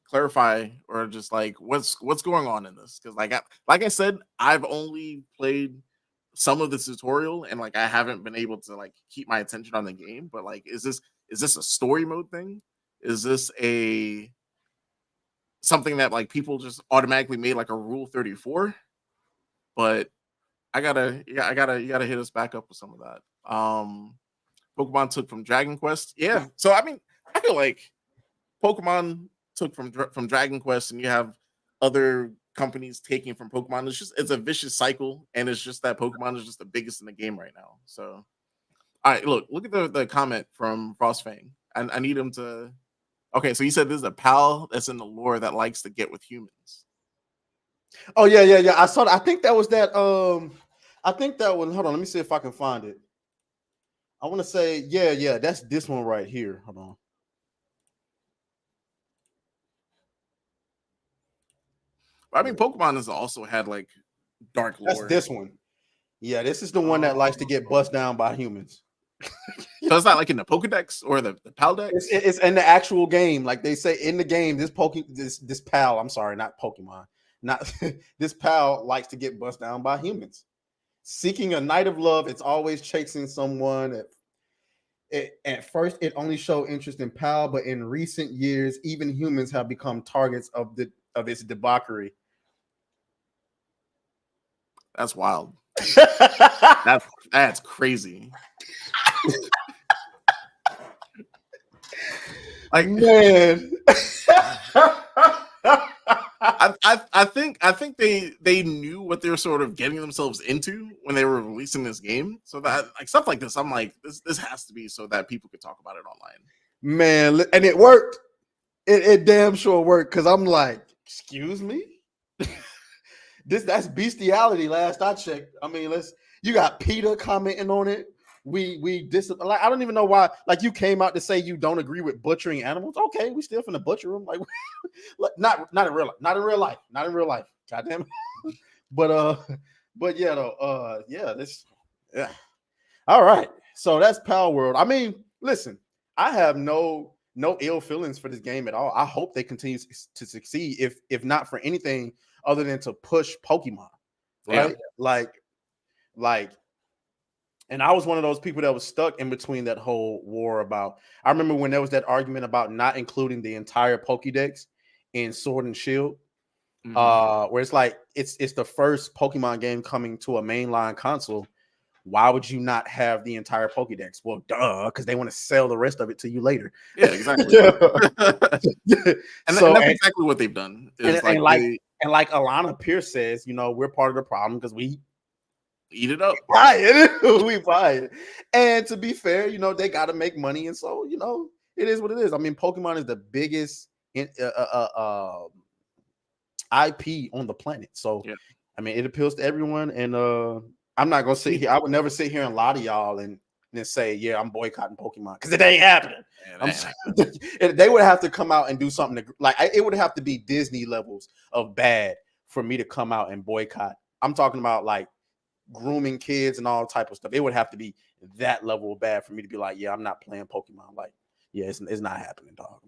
clarify or just like what's going on in this, because like I said, I've only played some of the tutorial and like I haven't been able to like keep my attention on the game. But like, is this a story mode thing? Is this something that like people just automatically made like a rule 34? But you gotta hit us back up with some of that. Pokemon took from Dragon Quest. Yeah. So I mean, I feel like Pokemon took from Dragon Quest, and you have other companies taking from Pokemon. It's a vicious cycle, and it's just that Pokemon is just the biggest in the game right now. So, all right, look at the comment from Frostfang. I need him to. Okay, so he said this is a pal that's in the lore that likes to get with humans. Oh yeah. I saw that. I think that was that. I think that one. Hold on, let me see if I can find it. I want to say yeah. That's this one right here. Hold on. I mean, Pokemon has also had like dark lore. That's this one. Yeah, this is the one that likes to get bust down by humans. So it's not like in the Pokedex or the Pal Dex? It's in the actual game. Like they say in the game, this pal, I'm sorry, not Pokemon. Not this pal likes to get bust down by humans. Seeking a night of love, it's always chasing someone. At first, it only showed interest in pal, but in recent years, even humans have become targets of its debauchery. That's wild. That's crazy. Like, man. I think they knew what they were sort of getting themselves into when they were releasing this game. So that like stuff like this, I'm like, this has to be so that people could talk about it online. Man, and it worked. It damn sure worked, because I'm like, excuse me? That's bestiality. Last I checked. I mean, you got Peter commenting on it. I don't even know why. Like, you came out to say you don't agree with butchering animals. Okay, we still finna butcher them. Like, not in real life. Not in real life. Goddamn. But yeah though. Yeah. All right. So that's Pal World. I mean, listen, I have no ill feelings for this game at all. I hope they continue to succeed, if not for anything other than to push Pokemon, right? Yeah. Like, and I was one of those people that was stuck in between that whole war about. I remember when there was that argument about not including the entire Pokédex in Sword and Shield, where it's like it's the first Pokemon game coming to a mainline console. Why would you not have the entire Pokédex? Well, duh, because they want to sell the rest of it to you later. Yeah, exactly. and that's exactly what they've done. And like Alana Pierce says, we're part of the problem because we eat it up. We buy it. And to be fair, they got to make money. And so, it is what it is. I mean, Pokemon is the biggest IP on the planet. So, yeah. I mean, it appeals to everyone. And I'm not gonna sit here. I would never sit here and lie to y'all and then say, yeah, I'm boycotting Pokemon because it ain't happening. They would have to come out and do something it would have to be Disney levels of bad for me to come out and boycott. I'm talking about like grooming kids and all type of stuff. It would have to be that level of bad for me to be like, yeah, I'm not playing Pokemon. Like, yeah, it's not happening, dog.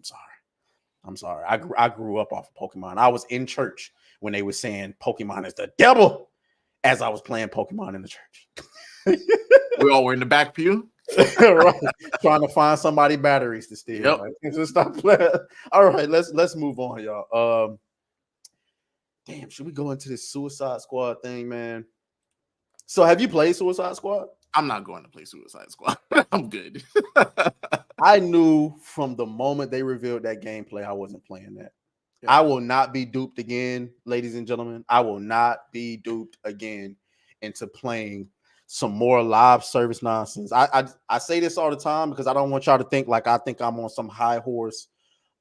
I'm sorry. I grew up off of Pokemon. I was in church when they were saying Pokemon is the devil as I was playing Pokemon in the church. We all were in the back pew. Right. Trying to find somebody batteries to steal. Yep. Like, just stop playing. All right, let's move on, y'all. Damn, should we go into this Suicide Squad thing, man? So have you played Suicide Squad? I'm not going to play Suicide Squad. I'm good. I knew from the moment they revealed that gameplay, I wasn't playing that. Yeah. I will not be duped again, ladies and gentlemen. I will not be duped again into playing some more live service nonsense. I say this all the time because I don't want y'all to think like I think I'm on some high horse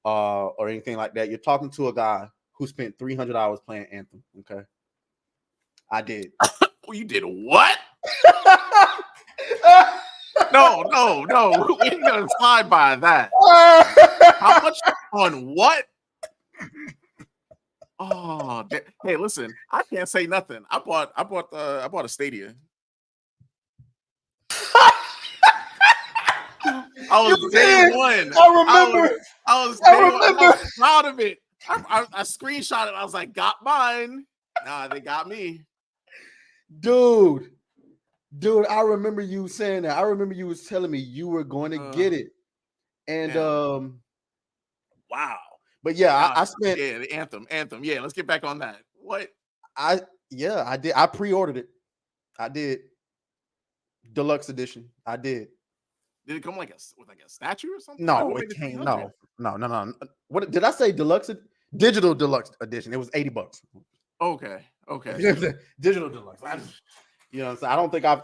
or anything like that. You're talking to a guy who spent 300 hours playing Anthem. Okay, I did. Well, you did what? No. We ain't gonna slide by that. How much on what? Oh, hey, listen, I can't say nothing. I bought a Stadia. I was day one. I remember. I was day one. I was proud of it. I screenshot it. I was like, got mine. Nah, they got me. Dude, I remember you saying that. I remember you was telling me you were going to get it. And wow. But yeah, I spent the Anthem. Yeah, let's get back on that. What? I did. I pre-ordered it. I did. Deluxe edition. I did. Did it come with a statue or something? No, it came. No. What did I say? Deluxe, digital deluxe edition. It was $80. Okay. Digital deluxe. You know what I'm saying? I don't think I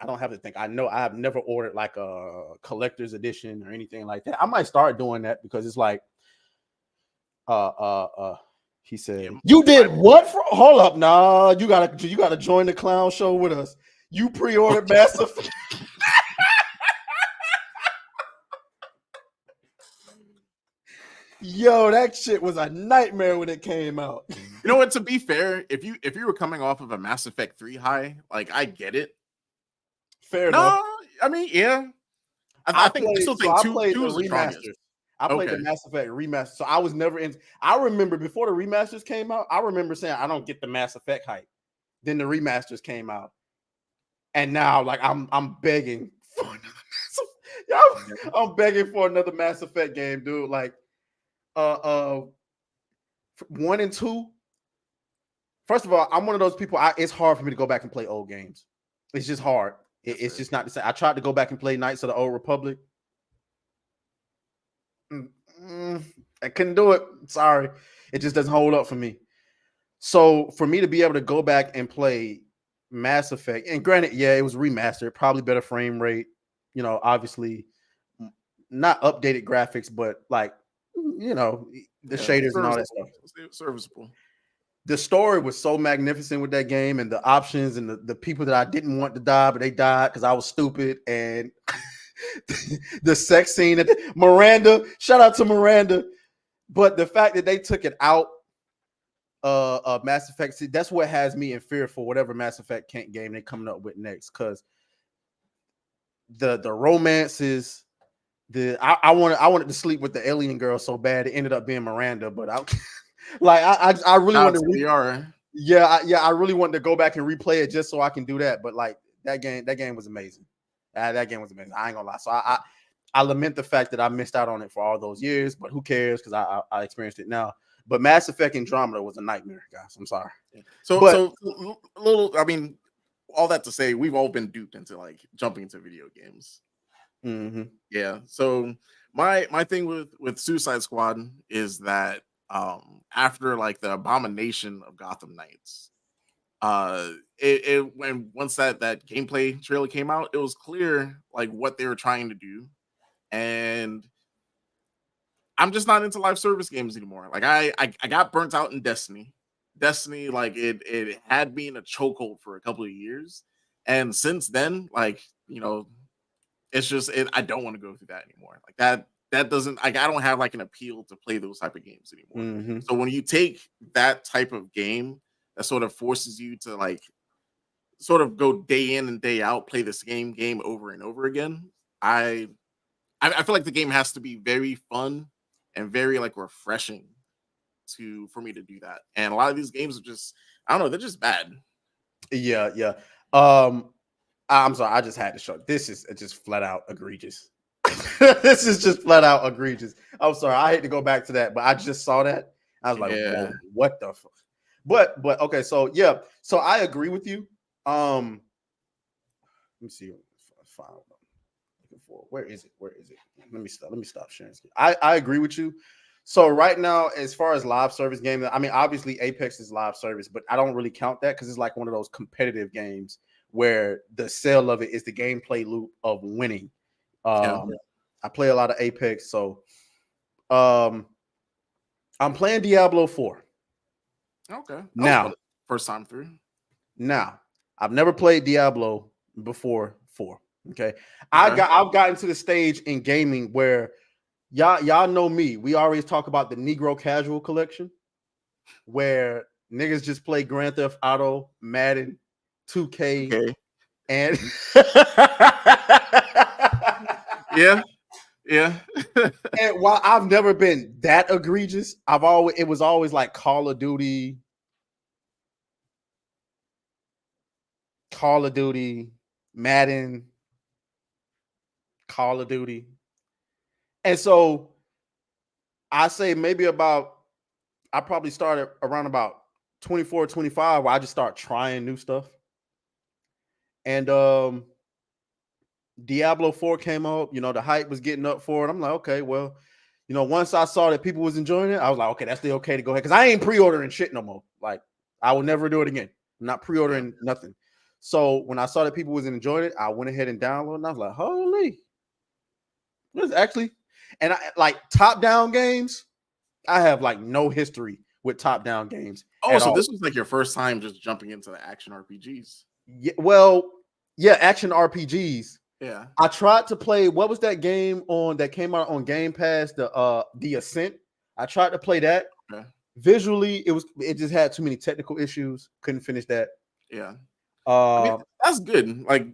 don't have to think. I know I have never ordered like a collector's edition or anything like that. I might start doing that because it's like, he said, you did what? Hold up, nah. You gotta join the clown show with us. You pre-ordered Mass Effect. Yo, that shit was a nightmare when it came out. You know what? To be fair, if you were coming off of a Mass Effect 3 high, like I get it. Fair enough. I mean, yeah. I think two is the strongest. I played the Mass Effect remaster, so I was never in. I remember before the remasters came out, I remember saying I don't get the Mass Effect hype. Then the remasters came out, and now like I'm begging for another Mass Effect. I'm begging for another Mass Effect game, dude. Like, 1 and 2. First of all, I'm one of those people. It's hard for me to go back and play old games. It's just hard. It's just not the same. I tried to go back and play Knights of the Old Republic. I couldn't do it. Sorry. It just doesn't hold up for me. So for me to be able to go back and play Mass Effect, and granted, yeah, it was remastered, probably better frame rate, you know, obviously not updated graphics, but like, you know, the shaders and all that stuff. Serviceable. The story was so magnificent with that game, and the options and the people that I didn't want to die, but they died because I was stupid. And the sex scene at Miranda, shout out to Miranda. But the fact that they took it out of Mass Effect, see, that's what has me in fear for whatever Mass Effect game they're coming up with next. Because the romances, I wanted to sleep with the alien girl so bad it ended up being Miranda, but I really wanted to. I really wanted to go back and replay it just so I can do that. But like that game was amazing. That game was amazing. I ain't gonna lie. So I lament the fact that I missed out on it for all those years, but who cares? Because I experienced it now. But Mass Effect Andromeda was a nightmare, guys. I'm sorry. So a little. I mean, all that to say, we've all been duped into like jumping into video games. Mm-hmm. Yeah. So my thing with Suicide Squad is that after like the abomination of Gotham Knights, when once that gameplay trailer came out, it was clear like what they were trying to do, and I'm just not into live service games anymore. Like I got burnt out in Destiny, like it had me in a chokehold for a couple of years, And since then, like, it's just I don't want to go through that anymore. Like that doesn't like I don't have like an appeal to play those type of games anymore. Mm-hmm. So when you take that type of game that sort of forces you to like sort of go day in and day out, play the same game over and over again, I feel like the game has to be very fun and very like refreshing for me to do that. And a lot of these games are just I don't know, they're just bad. Yeah, yeah. I'm sorry, I just had to show. This is just flat out egregious. This is just flat out egregious. I'm sorry, I hate to go back to that, but I just saw that. I was like, whoa, what the fuck? But okay, so yeah, so I agree with you. Let me see. File. Looking for where is it? Where is it? Let me stop sharing. I agree with you. So right now, as far as live service games, I mean, obviously Apex is live service, but I don't really count that because it's like one of those competitive games where the sale of it is the gameplay loop of winning. I play a lot of Apex, so I'm playing Diablo 4. Okay. Now, first time through. Now, I've never played Diablo before 4. Okay. I've gotten to the stage in gaming where y'all know me. We always talk about the Negro Casual Collection, where niggas just play Grand Theft Auto, Madden, 2K, and yeah. And while I've never been that egregious, it was always like Call of Duty, Madden, Call of Duty. And so I say maybe I probably started around about 24, 25, where I just start trying new stuff. And Diablo 4 came up, the hype was getting up for it. I'm like, okay, well, once I saw that people was enjoying it, I was like, okay, that's still okay to go ahead. Because I ain't pre-ordering shit no more. Like, I will never do it again. I'm not pre-ordering nothing. So when I saw that people was enjoying it, I went ahead and downloaded, and I was like, holy, this actually, and I like top-down games. I have like no history with top-down games. Oh, so this was like your first time just jumping into the action RPGs? Yeah, well, yeah, action RPGs. Yeah, I tried to play. What was that game that came out on Game Pass? The Ascent. I tried to play that. Okay. Visually, it just had too many technical issues. Couldn't finish that. Yeah, I mean, that's good. Like,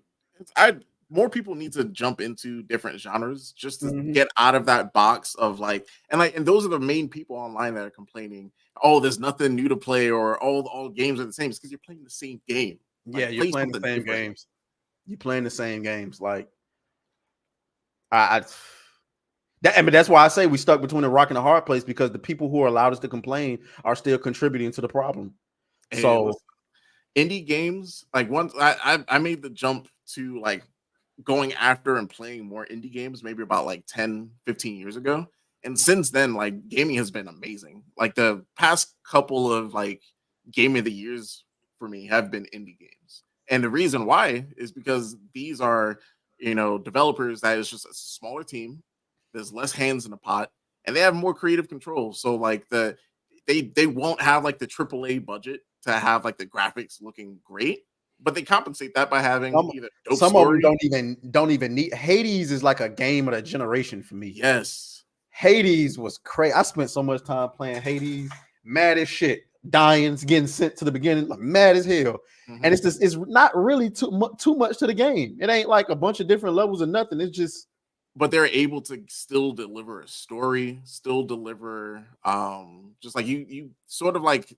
more people need to jump into different genres just to get out of that box of like, and those are the main people online that are complaining. Oh, there's nothing new to play, or all games are the same. It's because you're playing the same game. Yeah, you're playing the same games. You're playing the same games. Like, that's why I say we stuck between a rock and a hard place, because the people who are allowed us to complain are still contributing to the problem. So, indie games, like once I made the jump to like going after and playing more indie games maybe about like 10 15 years ago, and since then like gaming has been amazing. Like the past couple of like game of the years for me have been indie games, and the reason why is because these are developers that is just a smaller team, there's less hands in the pot, and they have more creative control. So like they won't have like the AAA budget to have like the graphics looking great, but they compensate that by having either dope some story. of them don't even need. Hades is like a game of the generation for me. Yes, Hades was crazy. I spent so much time playing Hades, mad as shit, dying, getting sent to the beginning, like mad as hell. And it's not really too much to the game. It ain't like a bunch of different levels or nothing. It's just, but they're able to still deliver a story, still deliver just like you sort of like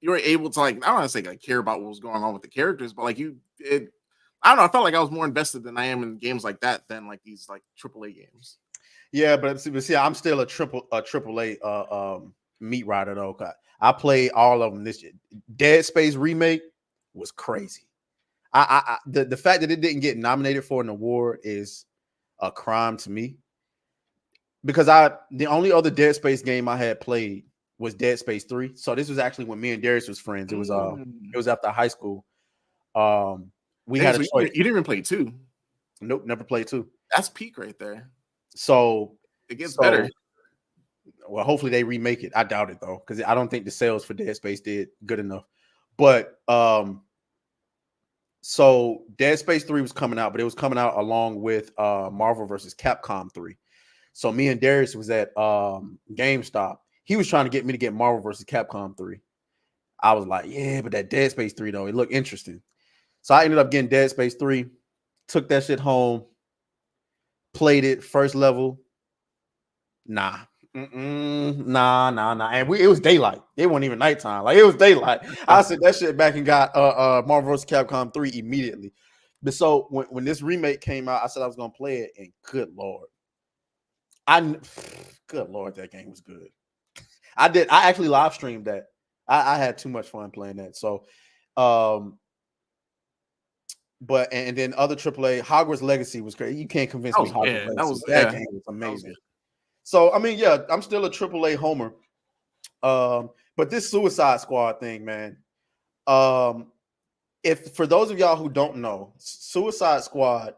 you're able to like, I don't want to say like care about what was going on with the characters, but like I don't know, I felt like I was more invested than I am in games like that than like these like AAA games. Yeah, but see, I'm still a AAA meat rider though. I played all of them this year. Dead Space remake was crazy. The fact that it didn't get nominated for an award is a crime to me, because the only other Dead Space game I had played was Dead Space 3. So this was actually when me and Darius was friends. It was after high school. We had a choice. You didn't even play 2. Nope, never played 2. That's peak right there. So it gets better. Well, hopefully they remake it. I doubt it though, because I don't think the sales for Dead Space did good enough. But So Dead Space 3 was coming out, but it was coming out along with Marvel versus Capcom 3. So me and Darius was at GameStop. He was trying to get me to get Marvel versus Capcom 3. I was like, yeah, but that Dead Space 3 though, it looked interesting. So I ended up getting Dead Space 3, took that shit home, played it first level. Nah. Nah. And it was daylight. It wasn't even nighttime. Like, it was daylight. I sent that shit back and got Marvel vs. Capcom 3 immediately. But so when this remake came out, I said I was gonna play it, and good lord, good lord, that game was good. I actually live streamed that. I had too much fun playing that. So but and then other AAA, Hogwarts Legacy was crazy. You can't convince me Hogwarts Legacy. That game was amazing. So I mean, yeah, I'm still a AAA homer. But this Suicide Squad thing, man. If for those of y'all who don't know, Suicide Squad,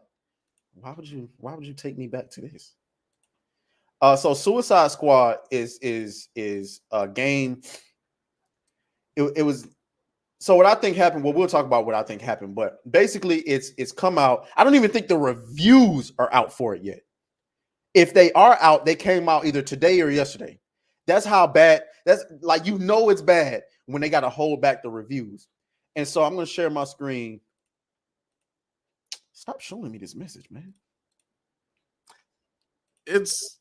why would you take me back to this? So Suicide Squad is a game. It was. So what I think happened, well, we'll talk about what I think happened, but basically it's come out. I don't even think the reviews are out for it yet. If they are out, they came out either today or yesterday. That's how bad. That's like, it's bad when they got to hold back the reviews. And so I'm going to share my screen. Stop showing me this message, man. It's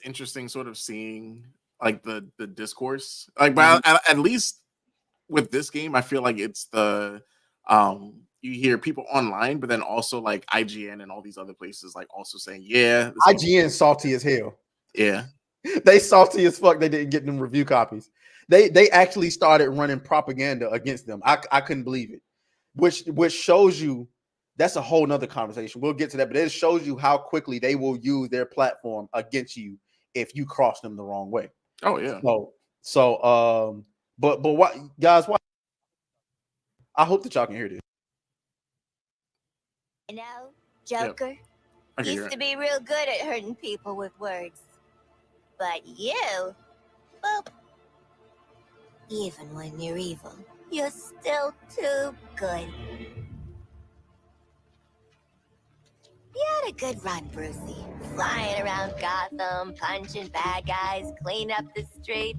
interesting sort of seeing like the discourse. Like, but at least with this game, I feel like it's the you hear people online, but then also like IGN and all these other places like also saying, yeah, IGN salty as hell. Yeah. They salty as fuck. They didn't get them review copies. They actually started running propaganda against them. I couldn't believe it. Which shows you that's a whole nother conversation. We'll get to that, but it shows you how quickly they will use their platform against you if you cross them the wrong way. Oh yeah. So but what guys, what I hope that y'all can hear this. You know, Joker used to be real good at hurting people with words. But you, boop. Even when you're evil, you're still too good. You had a good run, Brucey. Flying around Gotham, punching bad guys, clean up the street.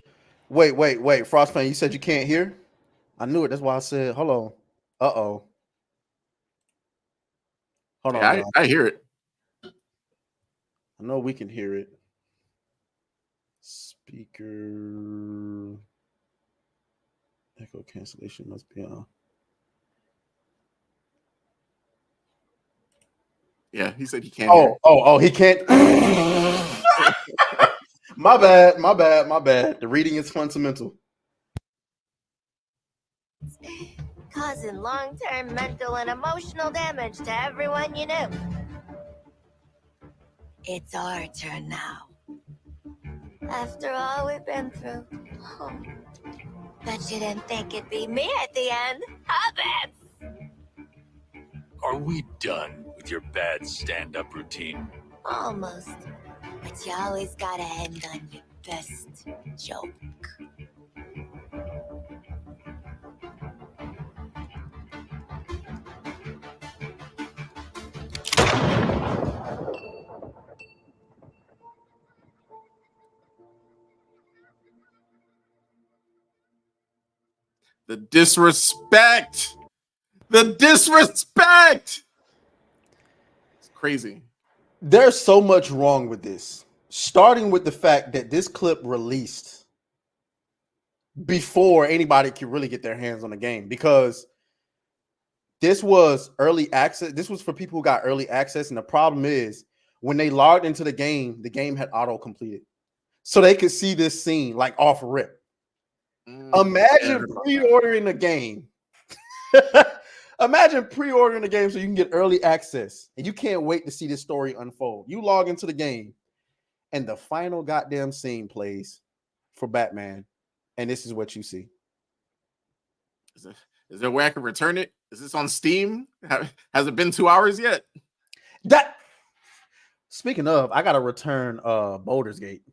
Wait, Frostfang, you said you can't hear? I knew it. That's why I said, hold on. Uh-oh. Hold on. I hear it. I know we can hear it. Speaker echo cancellation must be on. Yeah, he said he can't. He can't. My bad. The reading is fundamental. Causing long-term mental and emotional damage to everyone you knew. It's our turn now. After all we've been through. Oh, bet you didn't think it'd be me at the end, huh, Vince? Are we done with your bad stand-up routine? Almost. But you always gotta end on your best joke. The disrespect. It's crazy. There's so much wrong with this. Starting with the fact that this clip released before anybody could really get their hands on the game, because this was early access. This was for people who got early access. And the problem is when they logged into the game had auto completed. So they could see this scene like off rip. Imagine pre-ordering the game. Imagine pre-ordering the game so you can get early access and you can't wait to see this story unfold. You log into the game and the final goddamn scene plays for Batman, and this is what you see. Is there a way I can return it? Is this on Steam? Has it been 2 hours yet? Speaking of, I gotta return Baldur's Gate.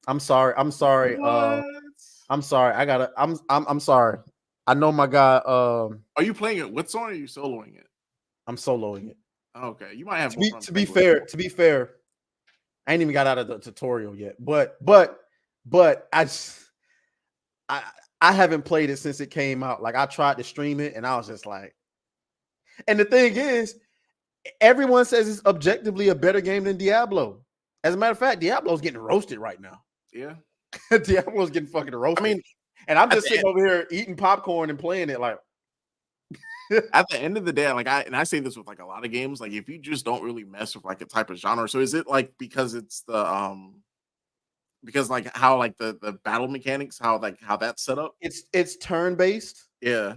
I'm sorry. I'm sorry. I'm sorry. I know my guy. Are you playing it with someone or are you soloing it? I'm soloing it. Okay, you might have To be fair, I ain't even got out of the tutorial yet. But I I haven't played it since it came out. Like I tried to stream it and I was just like, and the thing is, everyone says it's objectively a better game than Diablo. As a matter of fact, Diablo's getting roasted right now. Yeah. Diablo's getting fucking roasted. I mean, and I'm just sitting over here eating popcorn and playing it like at the end of the day, like I say this with like a lot of games, like if you just don't really mess with like a type of genre, so is it like because it's the because like how like the battle mechanics, how that's set up? It's turn-based. Yeah.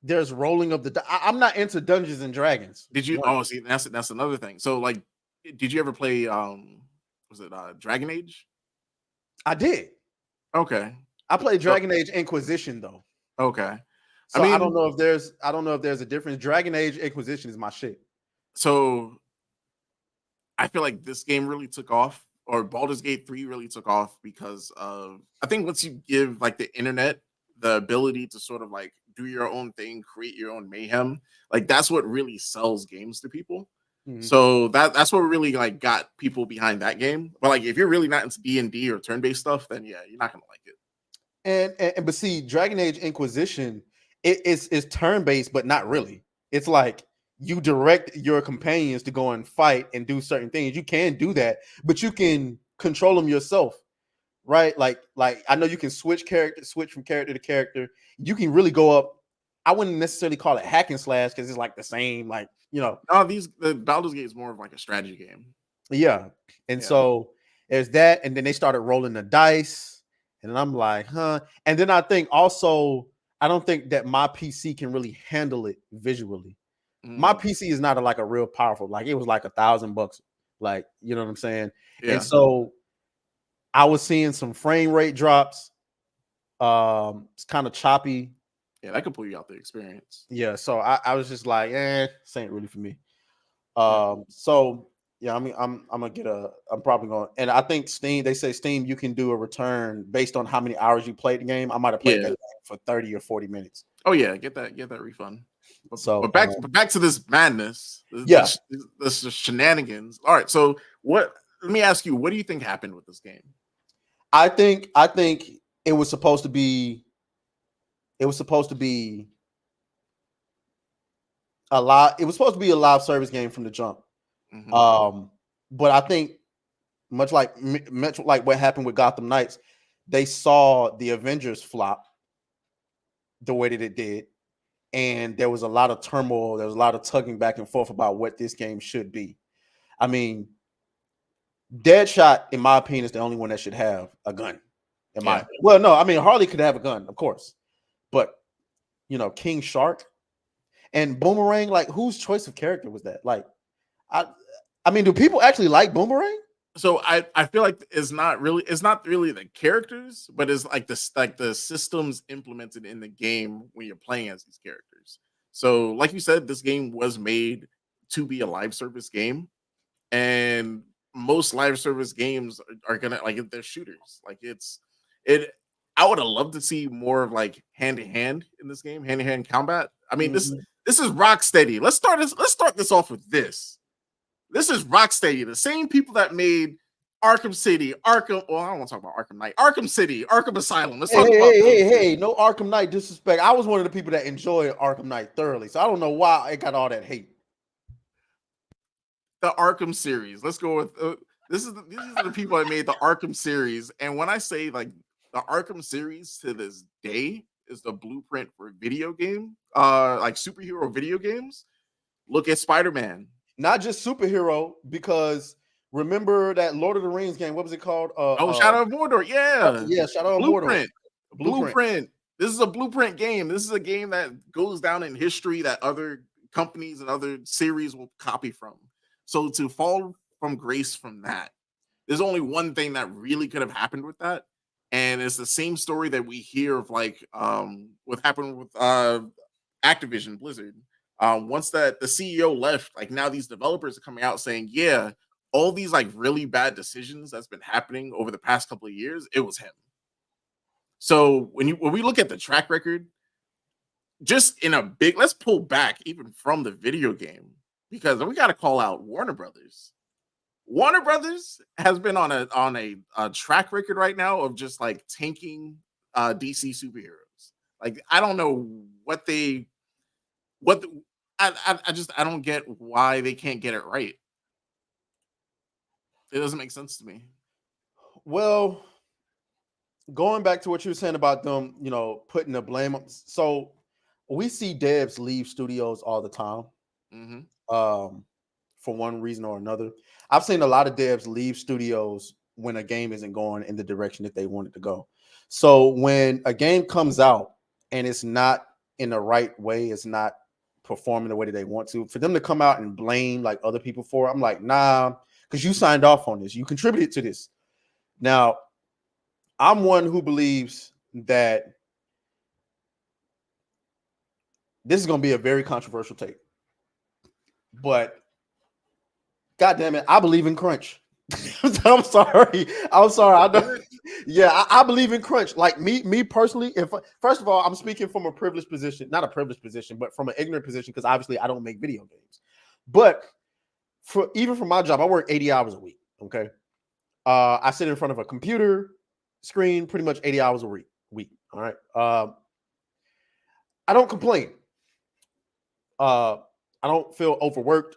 There's rolling of the I'm not into Dungeons and Dragons. Did you see that's another thing. So like did you ever play was it Dragon Age? I did. Okay. I played Dragon Age Inquisition though. Okay. So I don't know if there's a difference. Dragon Age Inquisition is my shit. So I feel like this game really took off, or Baldur's Gate 3 really took off because of, I think once you give like the internet the ability to sort of like do your own thing, create your own mayhem, like that's what really sells games to people. Mm-hmm. So that's what really like got people behind that game. But like if you're really not into D&D or turn-based stuff, then yeah, you're not gonna like it. And but see, Dragon Age Inquisition, it's turn-based, but not really. It's like you direct your companions to go and fight and do certain things. You can do that, but you can control them yourself, right? Like I know you can switch from character to character. You can really go up. I wouldn't necessarily call it hack and slash because it's like the same, like No, the Baldur's Gate is more of like a strategy game. Yeah, and so there's that, and then they started rolling the dice, and I'm like, huh. And then I think also, I don't think that my PC can really handle it visually. My PC is not like a real powerful, like it was like $1,000, like, you know what I'm saying? Yeah. And so I was seeing some frame rate drops. It's kind of choppy. Yeah, that could pull you out the experience. Yeah, so I was just like, this ain't really for me. So yeah, I mean, I'm probably going, and I think Steam, they say Steam, you can do a return based on how many hours you played the game. I might have played that game for 30 or 40 minutes. Oh yeah, get that refund. But back to this madness. This shenanigans. All right, so let me ask you, what do you think happened with this game? I think it was supposed to be a live service game from the jump. Mm-hmm. But I think much like what happened with Gotham Knights, they saw the Avengers flop the way that it did, and there was a lot of turmoil. There was a lot of tugging back and forth about what this game should be. I mean, Deadshot, in my opinion, is the only one that should have a gun. Harley could have a gun, of course, but King Shark and Boomerang, like whose choice of character was that? Like, I mean, do people actually like Boomerang? So I feel like it's not really the characters, but it's like the systems implemented in the game when you're playing as these characters. So like you said, this game was made to be a live service game, and most live service games are gonna, like, they're shooters. Like I would have loved to see more of like hand-to-hand in this game, hand-to-hand combat. I mean, this is Rocksteady. Let's start this off with this. This is Rocksteady, the same people that made Arkham City, Arkham. Well, I don't want to talk about Arkham Knight, Arkham City, Arkham Asylum. Let's talk about. Hey, no Arkham Knight disrespect. I was one of the people that enjoyed Arkham Knight thoroughly, so I don't know why it got all that hate. The Arkham series. Let's go with these are the people that made the Arkham series, and when I say like the Arkham series to this day is the blueprint for video game, like superhero video games. Look at Spider-Man. Not just superhero, because remember that Lord of the Rings game? What was it called? Shadow of Mordor. Yeah, Shadow of Mordor. Blueprint. This is a blueprint game. This is a game that goes down in history that other companies and other series will copy from. So to fall from grace from that, there's only one thing that really could have happened with that, and it's the same story that we hear of, like what happened with Activision Blizzard. Once that the CEO left, like now these developers are coming out saying, yeah, all these like really bad decisions that's been happening over the past couple of years, it was him. So when we look at the track record, just in a big, let's pull back even from the video game, because we got to call out Warner Brothers. Warner Brothers has been on a track record right now of just like tanking DC superheroes. Like, I don't know what they what the, I don't get why they can't get it right. It doesn't make sense to me. Well, going back to what you were saying about them, putting the blame on. So we see devs leave studios all the time. For one reason or another. I've seen a lot of devs leave studios when a game isn't going in the direction that they want it to go. So when a game comes out and it's not in the right way, it's not performing the way that they want to, for them to come out and blame like other people for it, I'm like, nah, because you signed off on this, you contributed to this. Now, I'm one who believes that this is going to be a very controversial take, but God damn it, I believe in crunch. I'm sorry. I believe in crunch. Like me personally, if first of all, I'm speaking from a privileged position, not a privileged position, but from an ignorant position, because obviously I don't make video games. But even for my job, I work 80 hours a week. Okay. I sit in front of a computer screen pretty much 80 hours a week. All right. I don't complain. I don't feel overworked.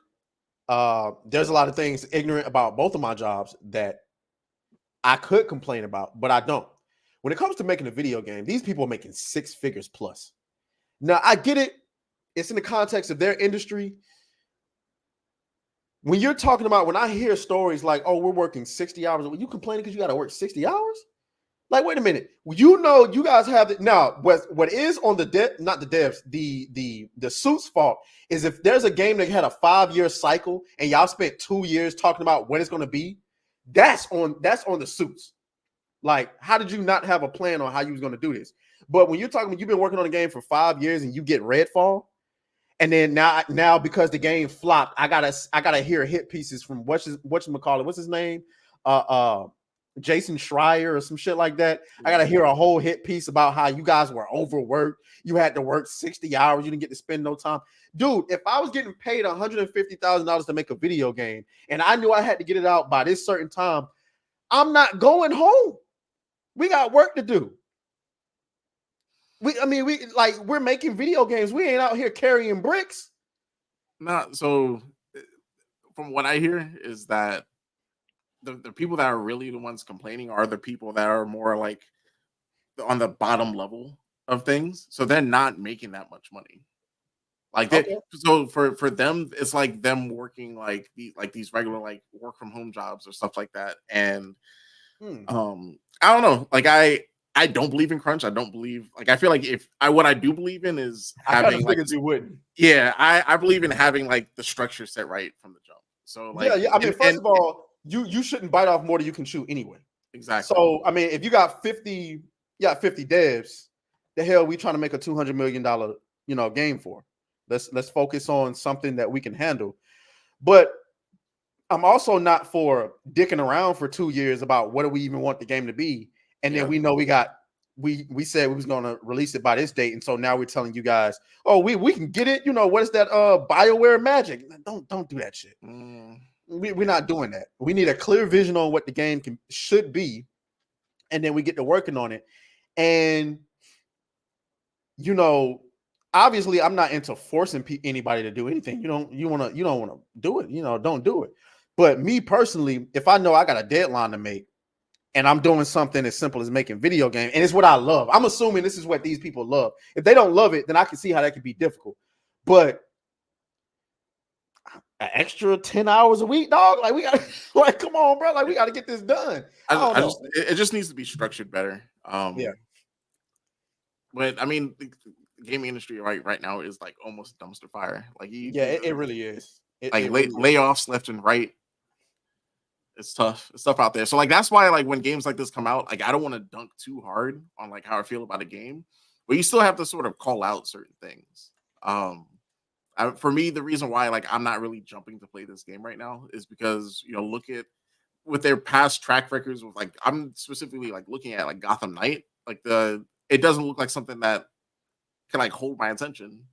There's a lot of things ignorant about both of my jobs that I could complain about, but I don't. When it comes to making a video game, these people are making 6 figures plus. Now, I get it. It's in the context of their industry. When you're talking about, when I hear stories like, oh, we're working 60 hours, you complaining because you got to work 60 hours? Like, wait a minute. You guys have it now. What is on not the devs, the suit's fault is if there's a game that had a 5-year cycle and y'all spent 2 years talking about what it's going to be, that's on the suits. Like, how did you not have a plan on how you was going to do this? But when you're talking, you've been working on a game for 5 years and you get Redfall, and then now because the game flopped, I gotta hear hit pieces from whatchamacallit, what's his name? Jason Schreier or some shit like that. I gotta hear a whole hit piece about how you guys were overworked. You had to work 60 hours. You didn't get to spend no time. Dude, if I was getting paid $150,000 to make a video game and I knew I had to get it out by this certain time, I'm not going home. We got work to do. We're making video games. We ain't out here carrying bricks. So from what I hear is that the people that are really the ones complaining are the people that are more like on the bottom level of things. So they're not making that much money. Like so for them, it's like them working like these regular like work from home jobs or stuff like that. And I don't know. Like I don't believe in crunch. I don't believe, like, I feel like what I do believe in is having, like, you wouldn't. Yeah, I believe in having like the structure set right from the jump. So like, yeah. I mean, first of all, you shouldn't bite off more than you can chew anyway. Exactly. So I mean, if you got 50 devs, the hell we trying to make a $200 million game for? Let's focus on something that we can handle. But I'm also not for dicking around for 2 years about what do we even want the game to be. And then we know we said we was going to release it by this date. And so now we're telling you guys, oh, we can get it. What is that? BioWare magic. Don't do that shit. We're not doing that. We need a clear vision on what the game should be. And then we get to working on it. And, obviously I'm not into forcing anybody to do anything. You don't want to do it. Don't do it. But me personally, if I know I got a deadline to make, and I'm doing something as simple as making video game, and it's what I love. I'm assuming this is what these people love. If they don't love it, then I can see how that could be difficult. But an extra 10 hours a week, dog. Like, we got like, come on, bro. Like, we got to get this done. It just needs to be structured better. Yeah. But I mean, the gaming industry right now is like almost dumpster fire. Like, it really is. Layoffs left and right. It's tough. It's tough out there. So like that's why like when games like this come out, like I don't want to dunk too hard on like how I feel about a game, but you still have to sort of call out certain things. For me, the reason why like I'm not really jumping to play this game right now is because look at with their past track records with like I'm specifically like looking at like Gotham Knight, like it doesn't look like something that can like hold my attention.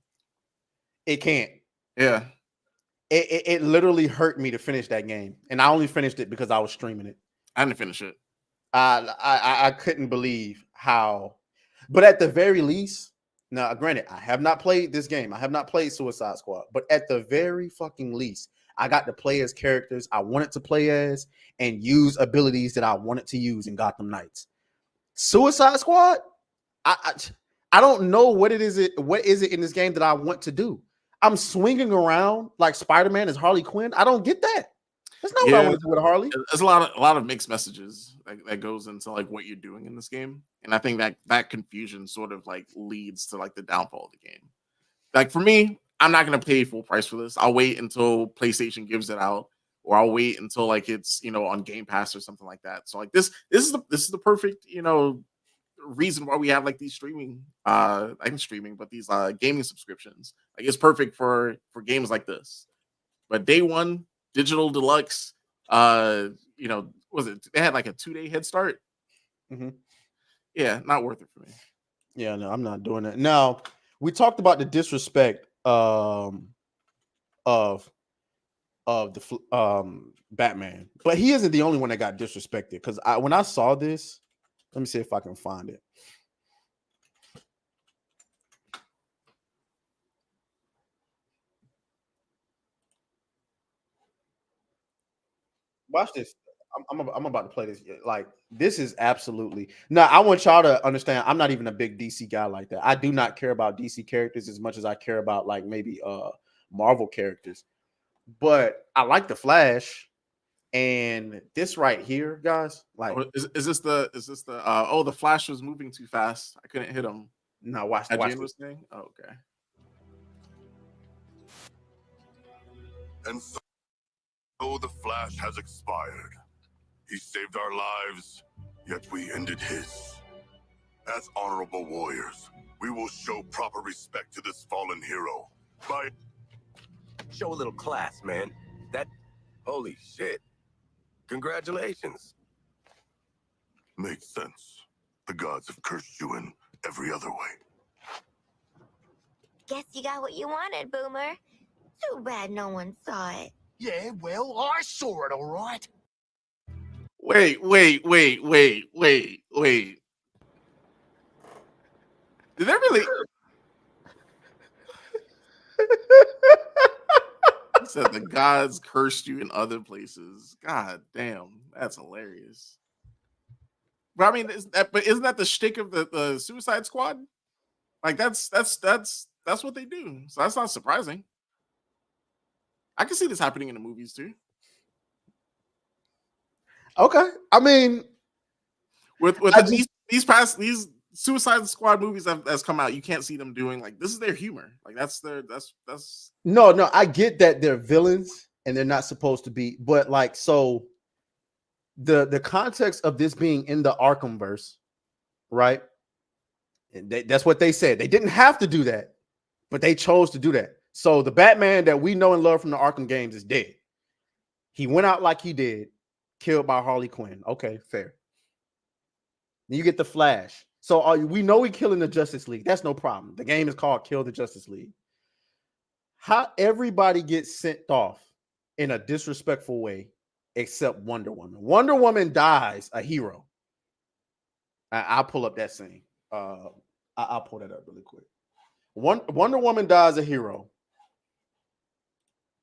It can't. Yeah. It literally hurt me to finish that game, and I only finished it because I was streaming it. I didn't finish it. I couldn't believe how, but at the very least, now granted, I have not played this game. I have not played Suicide Squad, but at the very fucking least, I got to play as characters I wanted to play as and use abilities that I wanted to use in Gotham Knights. Suicide Squad, I don't know what it is. What is it in this game that I want to do? I'm swinging around like Spider-Man as Harley Quinn. I don't get that. That's not what I want to do with Harley. There's a lot of mixed messages that goes into like what you're doing in this game, and I think that confusion sort of like leads to like the downfall of the game. Like for me, I'm not gonna pay full price for this. I'll wait until PlayStation gives it out, or I'll wait until like it's on Game Pass or something like that. So like this is the perfect reason why we have like these streaming but these gaming subscriptions. Like it's perfect for games like this. But day one, digital deluxe, was it they had like a 2-day head start? Mm-hmm. Yeah, not worth it for me. Yeah, no, I'm not doing that. Now, we talked about the disrespect of the Batman, but he isn't the only one that got disrespected. Because when I saw this, let me see if I can find it. Watch this. I'm about to play this. Like, this is absolutely now. I want y'all to understand. I'm not even a big DC guy like that. I do not care about DC characters as much as I care about like maybe Marvel characters. But I like the Flash, and this right here, guys. Like, is this the the Flash was moving too fast. I couldn't hit him. No, watch this thing. Oh, okay. And so the Flash has expired. He saved our lives, yet we ended his. As honorable warriors, we will show proper respect to this fallen hero by... Show a little class, man. Holy shit. Congratulations. Makes sense. The gods have cursed you in every other way. Guess you got what you wanted, Boomer. Too bad no one saw it. Yeah, well, I saw it, all right. Wait. Did that really? He said the gods cursed you in other places. God damn, that's hilarious. But I mean, isn't that the shtick of the Suicide Squad? Like that's what they do. So that's not surprising. I can see this happening in the movies too. Okay, I mean, with these Suicide Squad movies that's come out, you can't see them doing like this is their humor. Like that's no. I get that they're villains and they're not supposed to be, but like so. The context of this being in the Arkhamverse, right? And that's what they said. They didn't have to do that, but they chose to do that. So the Batman that we know and love from the Arkham games is dead. He went out like he did, killed by Harley Quinn. Okay, fair. Then you get the Flash. So we know he's killing the Justice League. That's no problem. The game is called Kill the Justice League. How everybody gets sent off in a disrespectful way except Wonder Woman. Wonder Woman dies a hero. I'll pull up that scene. I'll pull that up really quick. Wonder Woman dies a hero.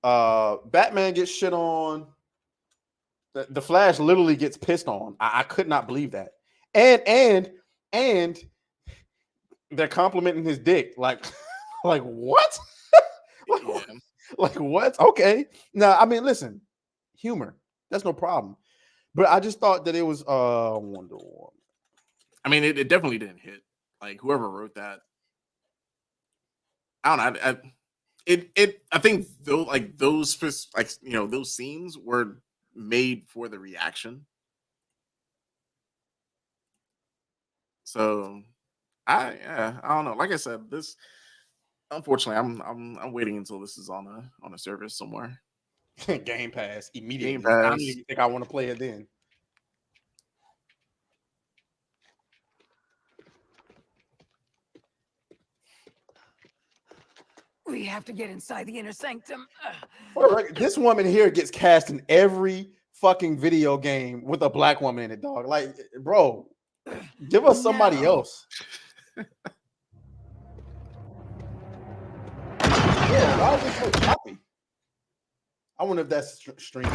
Batman gets shit on. The Flash literally gets pissed on. I could not believe that. And they're complimenting his dick. Like what? like what? Okay. Now, I mean, listen, humor. That's no problem. But I just thought that it was Wonder Woman. I mean, it definitely didn't hit. Like whoever wrote that, I don't know. I think those scenes were made for the reaction. So I don't know. Like I said, this unfortunately I'm waiting until this is on a service somewhere. Game Pass immediately. Game Pass. I don't even think I want to play it then. We have to get inside the inner sanctum. For the record, this woman here gets cast in every fucking video game with a black woman in it, dog. Like, bro, give us somebody else. Yeah, why is it so choppy? I wonder if that's streaming.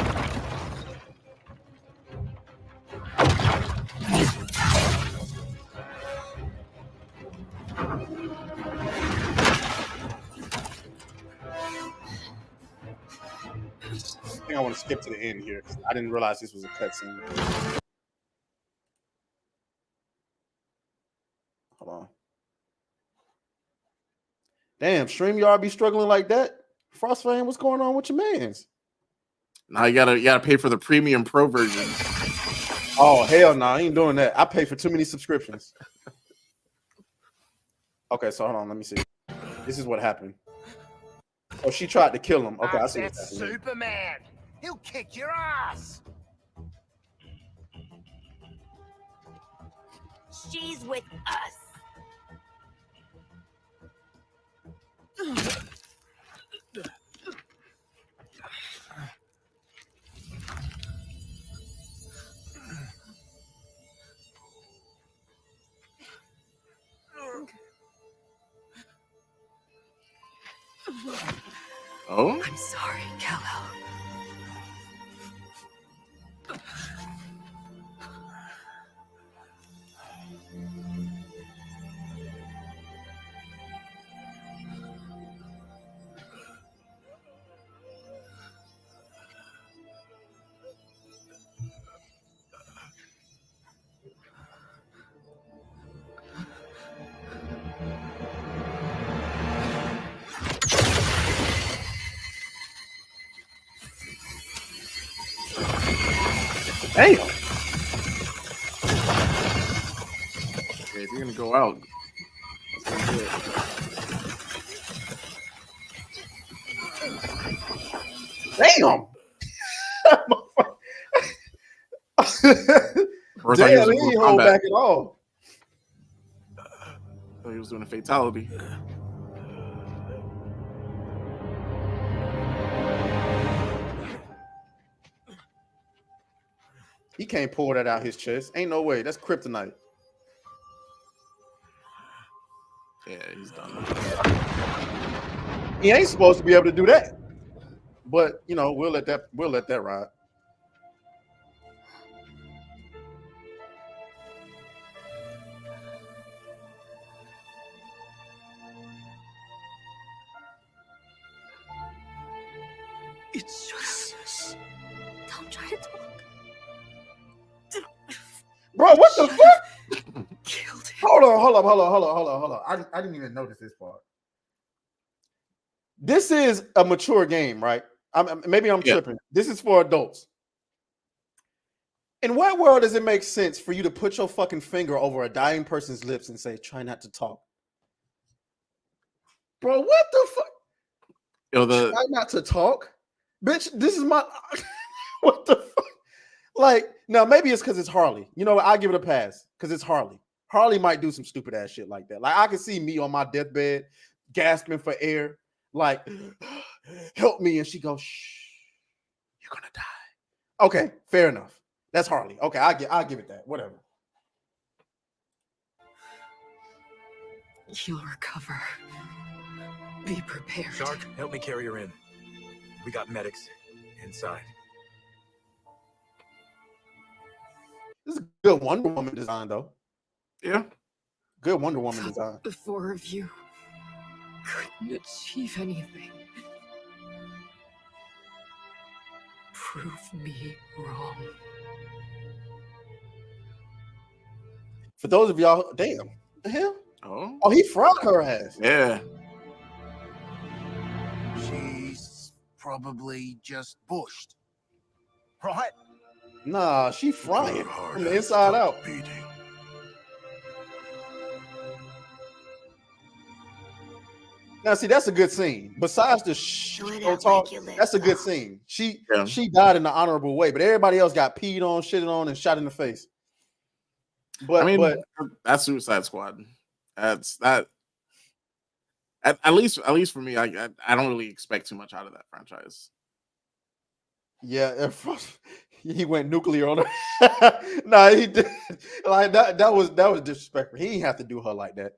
I think I want to skip to the end here because I didn't realize this was a cutscene. Hold on. Damn, StreamYard be struggling like that. Frostfang, what's going on with your mans? Now you gotta pay for the premium pro version. Oh hell no, I ain't doing that. I pay for too many subscriptions. Okay, so hold on, let me see. This is what happened. Oh, she tried to kill him. Okay, I see. That's Superman. He'll kick your ass. She's with us. Oh, I'm sorry, Kal-El. Damn. okay, if you're gonna go out, let's go do it. Damn. Or I thought he was Damn, he in ain't hold combat. back at all. I thought he was doing a fatality. He can't pull that out his chest. Ain't no way. That's kryptonite. Yeah, he's done. He ain't supposed to be able to do that. But you know, we'll let that ride. It's just... Don't try to talk. Bro, what the fuck? Killed him. Hold on. I didn't even notice this part. This is a mature game, right? Maybe I'm tripping. This is for adults. In what world does it make sense for you to put your fucking finger over a dying person's lips and say, try not to talk? Bro, what the fuck? Yo, Try not to talk? Bitch, this is my... What the fuck? Like, now maybe it's because it's Harley. You know what? I'll give it a pass because it's Harley. Harley might do some stupid ass shit like that. Like, I can see me on my deathbed gasping for air, like, help me. And she goes, shh, you're gonna die. Okay, fair enough. That's Harley. Okay, I'll give it that. Whatever. You'll recover. Be prepared. Shark, help me carry her in. We got medics inside. This is a good Wonder Woman design, though. yeah. Good Wonder Woman design. The four of you couldn't achieve anything. Prove me wrong. For those of y'all, damn, what the hell? Oh, He fried her ass. yeah. She's probably just bushed. Right? Nah, she frying Her heart from the has inside stopped out. beating. Now, see, that's a good scene. Besides the Shut don't up, talk, like your lips that's a good off. scene. She Yeah. died in an honorable way, but everybody else got peed on, shitted on, and shot in the face. But I mean, but that's Suicide Squad. That's At least for me, I don't really expect too much out of that franchise. Yeah, he went nuclear on her. No, he did like that. That was disrespectful. He didn't have to do her like that.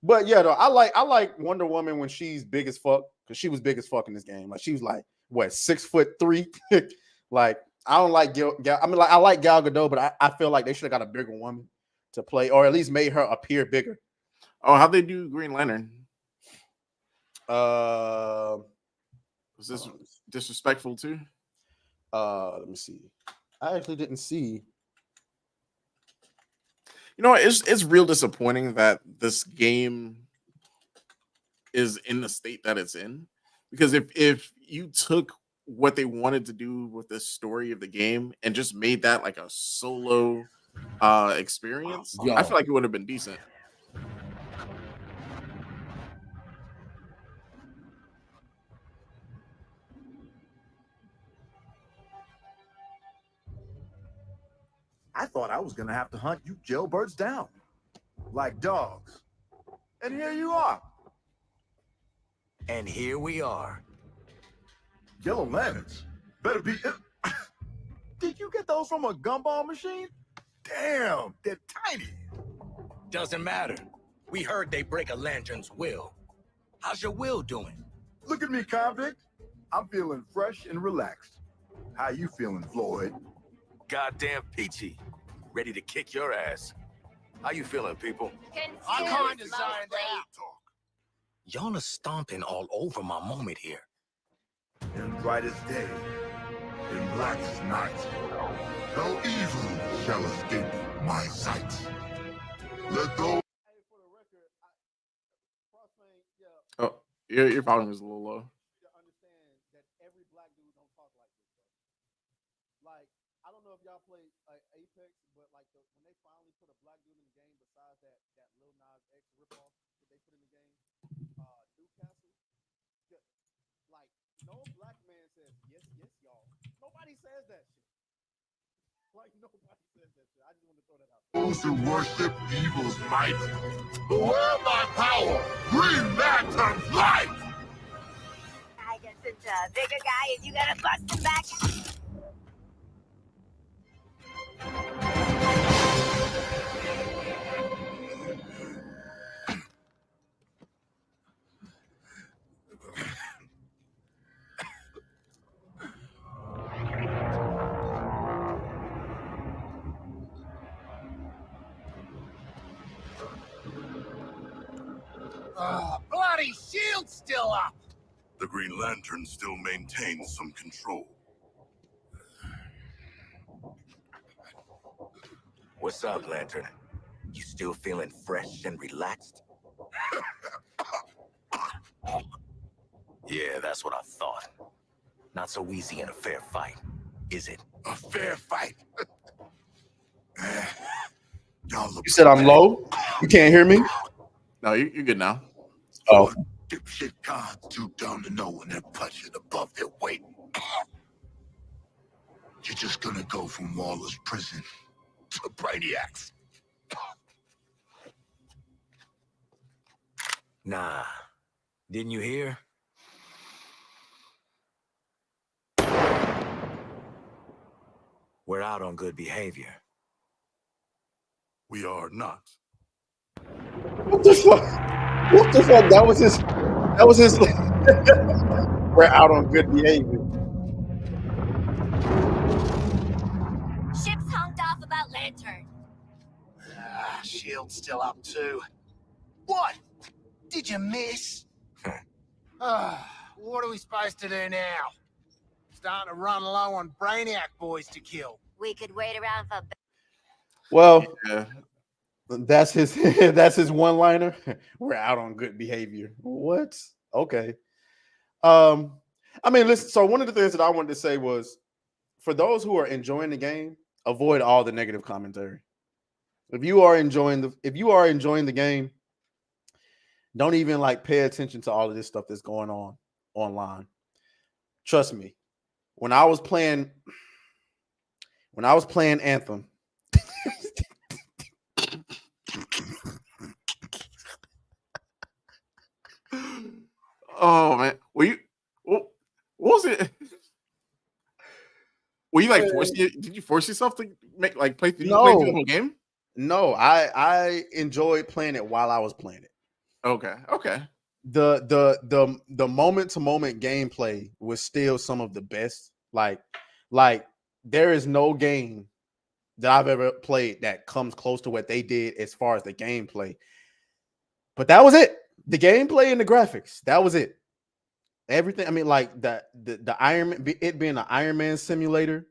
But yeah, though, I like Wonder Woman when she's big as fuck, because she was big as fuck in this game. Like she was like what 6'3". Like I don't like I like Gal Gadot, but I feel like they should have got a bigger woman to play, or at least made her appear bigger. Oh, how'd they do Green Lantern? Was this disrespectful too? Let me see. I actually didn't see. You know, it's real disappointing that this game is in the state that it's in, because if you took what they wanted to do with the story of the game and just made that like a solo experience, I feel like it would have been decent. I thought I was gonna have to hunt you jailbirds down like dogs. And here you are. And here we are. Yellow lanterns. Better be. Did you get those from a gumball machine? Damn, they're tiny. Doesn't matter. We heard they break a lantern's will. How's your will doing? Look at me, convict. I'm feeling fresh and relaxed. How you feeling, Floyd? Goddamn peachy. Ready to kick your ass. How you feeling, people? I'm kind of signed out. Y'all are stomping all over my moment here. In brightest day, in blackest night, no evil shall escape my sight. Let those. Oh, your volume is a little low. Understand that every black dude don't talk like this, bro. Like, I don't know if y'all play Apex, but like when they finally put a black dude in the game, besides that Lil Nas X ripoff that they put in the game, Newcastle, like no black man says yes, y'all. Nobody says that shit. Like nobody says that shit. I just want to throw that out. Those who worship evil's might, beware my power, Green Lantern's light. I guess it's a bigger guy and you gotta bust him back. Bloody shield's still up. The Green Lantern still maintains some control. What's up, Lantern? You still feeling fresh and relaxed? Yeah, that's what I thought. Not so easy in a fair fight, is it? A fair fight. Y'all look. You said I'm low. You can't hear me. No, you're good now. Oh, Dipshit cons too dumb to know when they're punching above their weight. You're just gonna go from Waller's prison to Brainiac's. Nah. Didn't you hear? We're out on good behavior. We are not. what the fuck? What the fuck? That was his. We're out on good behavior. Ship's honked off about Lantern. Shield's still up too. What? Did you miss? What are we supposed to do now? Starting to run low on Brainiac boys to kill. We could wait around for. Well, Yeah. that's his one-liner. We're out on good behavior. What? Okay. I mean, listen. So one of the things that I wanted to say was, for those who are enjoying the game, avoid all the negative commentary. If you are enjoying the game, don't even like pay attention to all of this stuff that's going on online. Trust me. When I was playing Anthem, Oh man, what was it? Were you like did you force yourself to play? Did you play through the whole game? No, I enjoyed playing it while I was playing it. Okay. The moment to moment gameplay was still some of the best. Like there is no game that I've ever played that comes close to what they did as far as the gameplay. But that was it. The gameplay and the graphics. That was it. Everything. I mean, like the Iron Man, it being an Iron Man simulator.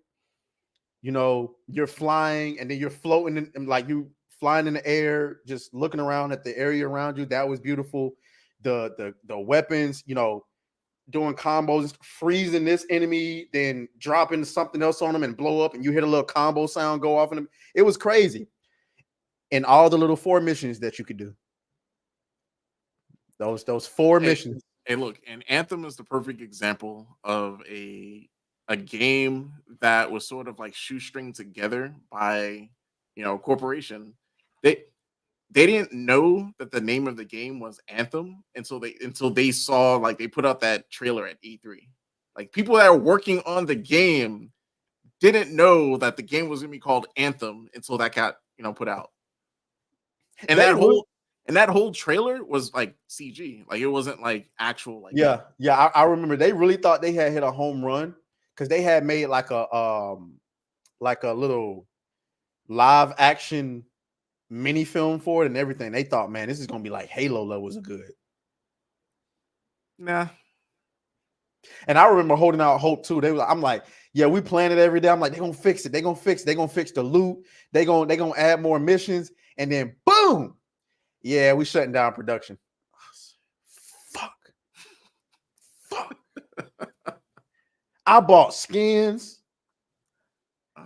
You know, you're flying and then you're floating and like you flying in the air, just looking around at the area around you. That was beautiful. The weapons, you know, doing combos, freezing this enemy, then dropping something else on them and blow up, and you hear a little combo sound go off in them. It was crazy. And all the little 4 missions that you could do. Those 4 missions. Hey, look, and Anthem is the perfect example of a game that was sort of like shoestringed together by, you know, a corporation. They didn't know that the name of the game was Anthem until they saw, like, they put out that trailer at E3. Like, people that are working on the game didn't know that the game was gonna be called Anthem until that got, you know, put out. And that whole trailer was like CG. Like, it wasn't like actual. Like, yeah. I remember they really thought they had hit a home run because they had made like a little live action mini film for it and everything. They thought, man, this is gonna be like Halo levels of good. Nah. And I remember holding out hope too. I'm like, yeah, we plan it every day. I'm like, they're gonna fix it. They're gonna fix the loot. They're gonna add more missions, and then boom. Yeah, we shutting down production. Fuck. I bought skins,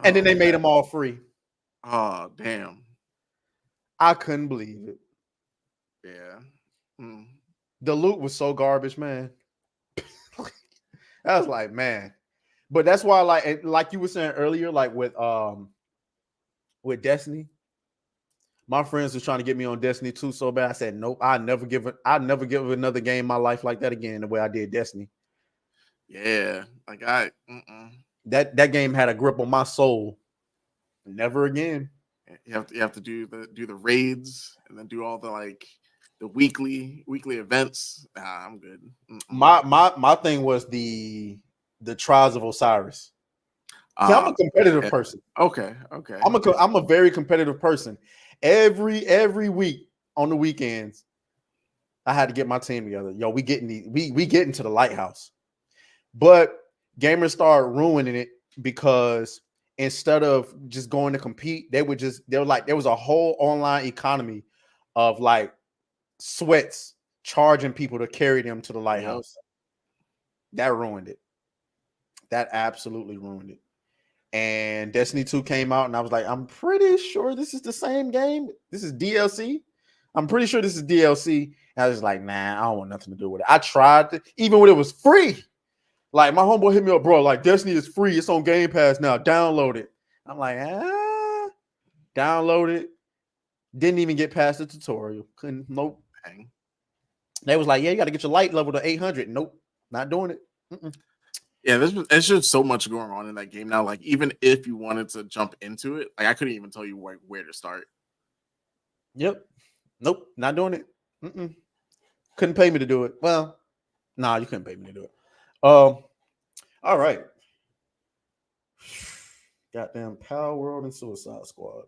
and then they made them all free. Oh, damn. I couldn't believe it. Yeah. The loot was so garbage, man. I was like, man. But that's why, like you were saying earlier, like with Destiny, my friends was trying to get me on Destiny 2 so bad. I said, nope, I'd never give another game in my life like that again the way I did Destiny. Yeah. Like that game had a grip on my soul. Never again. You have to do the raids and then do all the weekly events. Nah, I'm good. My thing was the Trials of Osiris. I'm a competitive person. Okay. I'm a very competitive person. Every week on the weekends, I had to get my team together. Yo, we get into the lighthouse. But gamers started ruining it because instead of just going to compete, they were like, there was a whole online economy of like sweats charging people to carry them to the lighthouse. That ruined it. That absolutely ruined it. And Destiny 2 came out, and I was like, I'm pretty sure this is the same game. This is DLC. I'm pretty sure this is DLC. And I was like, nah, I don't want nothing to do with it. I tried to, even when it was free. Like, my homeboy hit me up, bro. Like, Destiny is free. It's on Game Pass now. Download it. I'm like, download it. Didn't even get past the tutorial. Couldn't. Nope. Dang. They was like, yeah, you got to get your light level to 800. Nope. Not doing it. Yeah, there's just so much going on in that game now. Like, even if you wanted to jump into it, like, I couldn't even tell you where to start. Yep. Nope. Not doing it. Couldn't pay me to do it. Well, nah, you couldn't pay me to do it. All right. Goddamn Power World and Suicide Squad.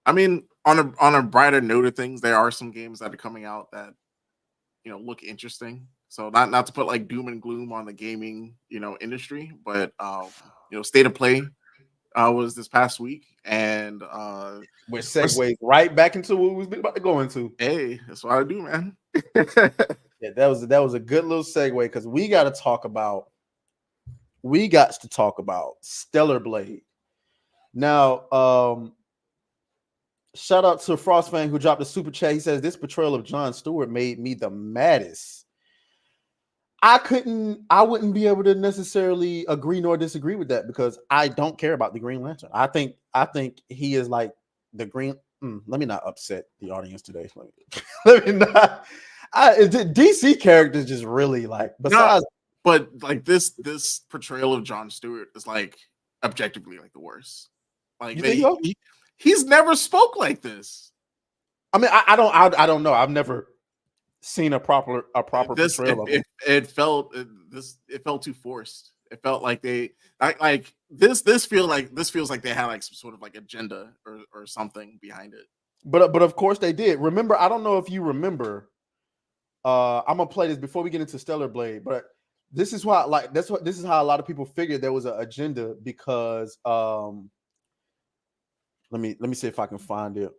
I mean, on a brighter note of things, there are some games that are coming out that, you know, look interesting. So not to put like doom and gloom on the gaming, you know, industry, but you know, State of Play was this past week, and which segues right back into what we was about to go into. Hey, that's what I do, man. Yeah, that was a good little segue because we got to talk about Stellar Blade. Now, shout out to Frostfang who dropped a super chat. He says this portrayal of Jon Stewart made me the maddest. I wouldn't be able to necessarily agree nor disagree with that because I don't care about the Green Lantern. I think he is like the Green. let me not upset the audience today. Let me not. DC characters just really like besides, but like this portrayal of Jon Stewart is like objectively like the worst. Like he's never spoke like this. I mean, I don't know. I've never seen a proper portrayal of it. It felt too forced. It felt like this feels like they had like some sort of like agenda or something behind it. But of course they did. Remember, I don't know if you remember. I'm gonna play this before we get into Stellar Blade, but this is why this is how a lot of people figured there was an agenda because let me see if I can find it.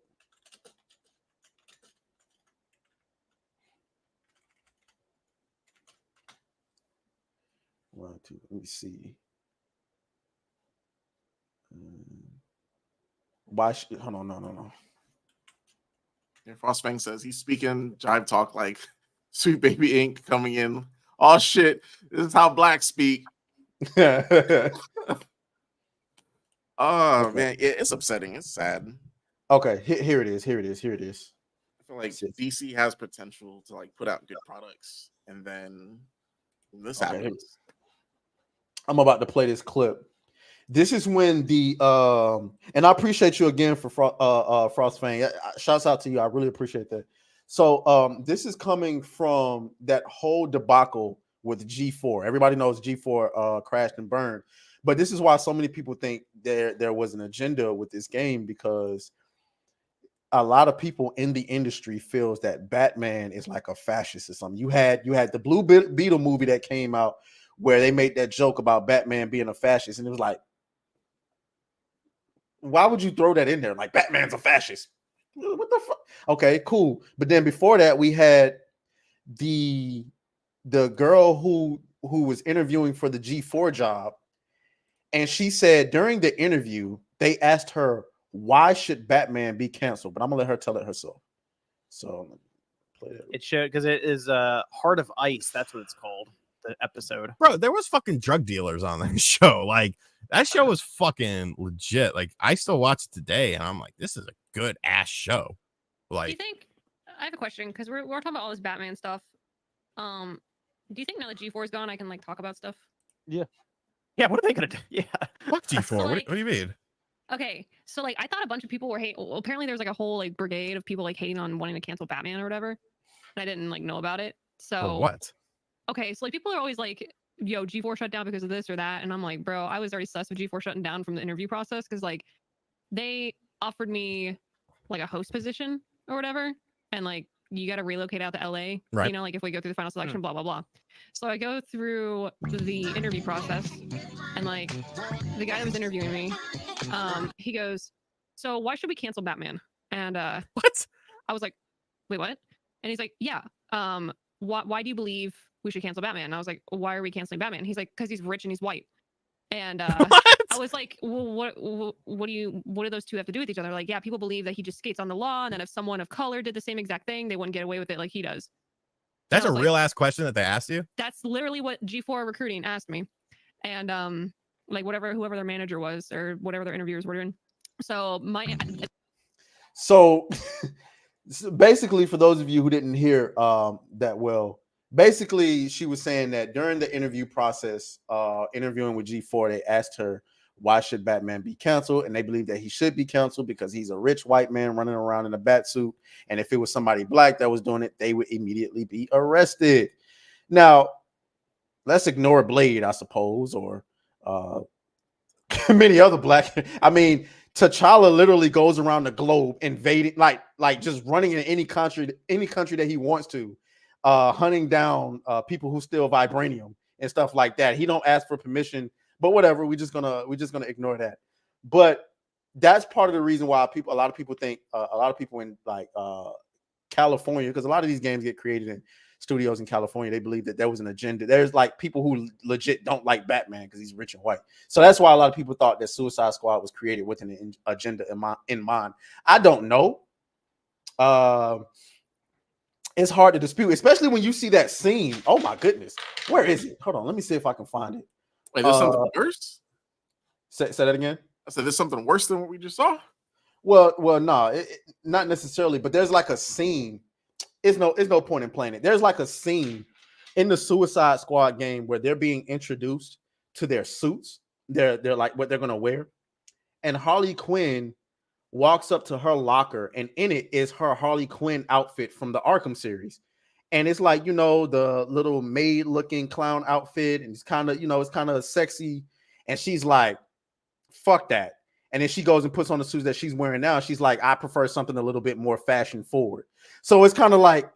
One, two, let me see. Why? Hold on, no. Yeah, Frostfang says he's speaking jive talk like Sweet Baby Inc. coming in. Oh shit! This is how blacks speak. Oh man, it's upsetting. It's sad. Okay, here it is. I feel like DC has potential to like put out good products, and then this happens. I'm about to play this clip. This is when the and I appreciate you again for Frostfang. Shouts out to you. I really appreciate that. So this is coming from that whole debacle with G4. Everybody knows G4 crashed and burned, but this is why so many people think there was an agenda with this game, because a lot of people in the industry feels that Batman is like a fascist or something. You had the Blue Beetle movie that came out where they made that joke about Batman being a fascist, and it was like, why would you throw that in there? Like, Batman's a fascist. What the fuck? Okay, cool. But then before that, we had the girl who was interviewing for the G4 job, and she said during the interview they asked her, why should Batman be canceled? But I'm gonna let her tell it herself. So play that. It should, because it is Heart of Ice. That's what it's called. The episode. Bro, there was fucking drug dealers on that show. Like, that show was fucking legit. Like, I still watch it today, and I'm like, this is a good ass show. Like, do you think? I have a question, because we're talking about all this Batman stuff. Do you think now that G4 is gone, I can like talk about stuff? Yeah. What are they gonna do? Yeah. Fuck G4. So, like, what do you mean? Okay, so like I thought a bunch of people were well, apparently there's like a whole like brigade of people like hating on wanting to cancel Batman or whatever, and I didn't like know about it. So For what? Okay, so like people are always like, yo, G4 shut down because of this or that, and I'm like, bro, I was already sus with G4 shutting down from the interview process, because like they offered me like a host position or whatever, and like you got to relocate out to LA, right? You know, like if we go through the final selection, blah blah blah. So I go through the interview process, and like the guy that was interviewing me, he goes, so why should we cancel Batman? And what? I was like, wait, what? And he's like, yeah, why do you believe we should cancel Batman? And I was like, why are we canceling Batman? He's like, because he's rich and he's white. And I was like, well, what do those two have to do with each other? Like, yeah, people believe that he just skates on the law, and then if someone of color did the same exact thing, they wouldn't get away with it like he does. That's a real ass question that they asked you? That's literally what G4 recruiting asked me. And like whoever their manager was or whatever their interviewers were doing. So So basically, for those of you who didn't hear that well, basically she was saying that during the interview process, interviewing with G4, they asked her, why should Batman be canceled? And they believe that he should be canceled because he's a rich white man running around in a bat suit. And if it was somebody black that was doing it, they would immediately be arrested. Now, let's ignore Blade, I suppose, or many other black. I mean, T'Challa literally goes around the globe invading, like just running in any country that he wants to, hunting down people who steal vibranium and stuff like that. He don't ask for permission, but whatever. We're just gonna ignore that. But that's part of the reason why a lot of people think a lot of people in like California, because a lot of these games get created in studios in California, they believe that there was an agenda. There's like people who legit don't like Batman because he's rich and white. So that's why a lot of people thought that Suicide Squad was created with an agenda in mind. I don't know. It's hard to dispute, especially when you see that scene. Oh my goodness, where is it? Hold on, let me see if I can find it. Wait, there's something worse? Say that again. I said there's something worse than what we just saw. Well, no, not necessarily, but there's like a scene. It's no point in playing it. There's like a scene in the Suicide Squad game where they're being introduced to their suits. They're like what they're gonna wear, and Harley Quinn walks up to her locker, and in it is her Harley Quinn outfit from the Arkham series. And it's like, the little maid looking clown outfit, and it's kind of sexy. And she's like, fuck that. And then she goes and puts on the suits that she's wearing now. She's like, I prefer something a little bit more fashion forward. So it's kind of like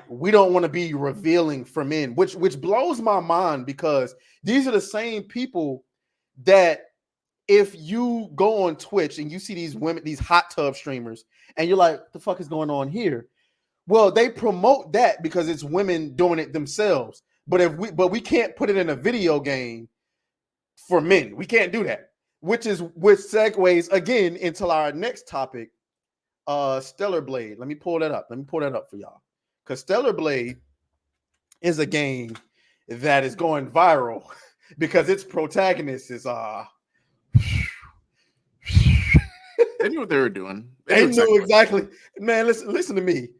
we don't want to be revealing for men, which blows my mind, because these are the same people that if you go on Twitch and you see these women, these hot tub streamers, and you're like, the fuck is going on here? Well, they promote that because it's women doing it themselves. But we can't put it in a video game for men. We can't do that. Which segues again into our next topic, Stellar Blade. Let me pull that up. For y'all. Because Stellar Blade is a game that is going viral because its protagonist is They knew what they were doing. They knew exactly. Man, listen to me.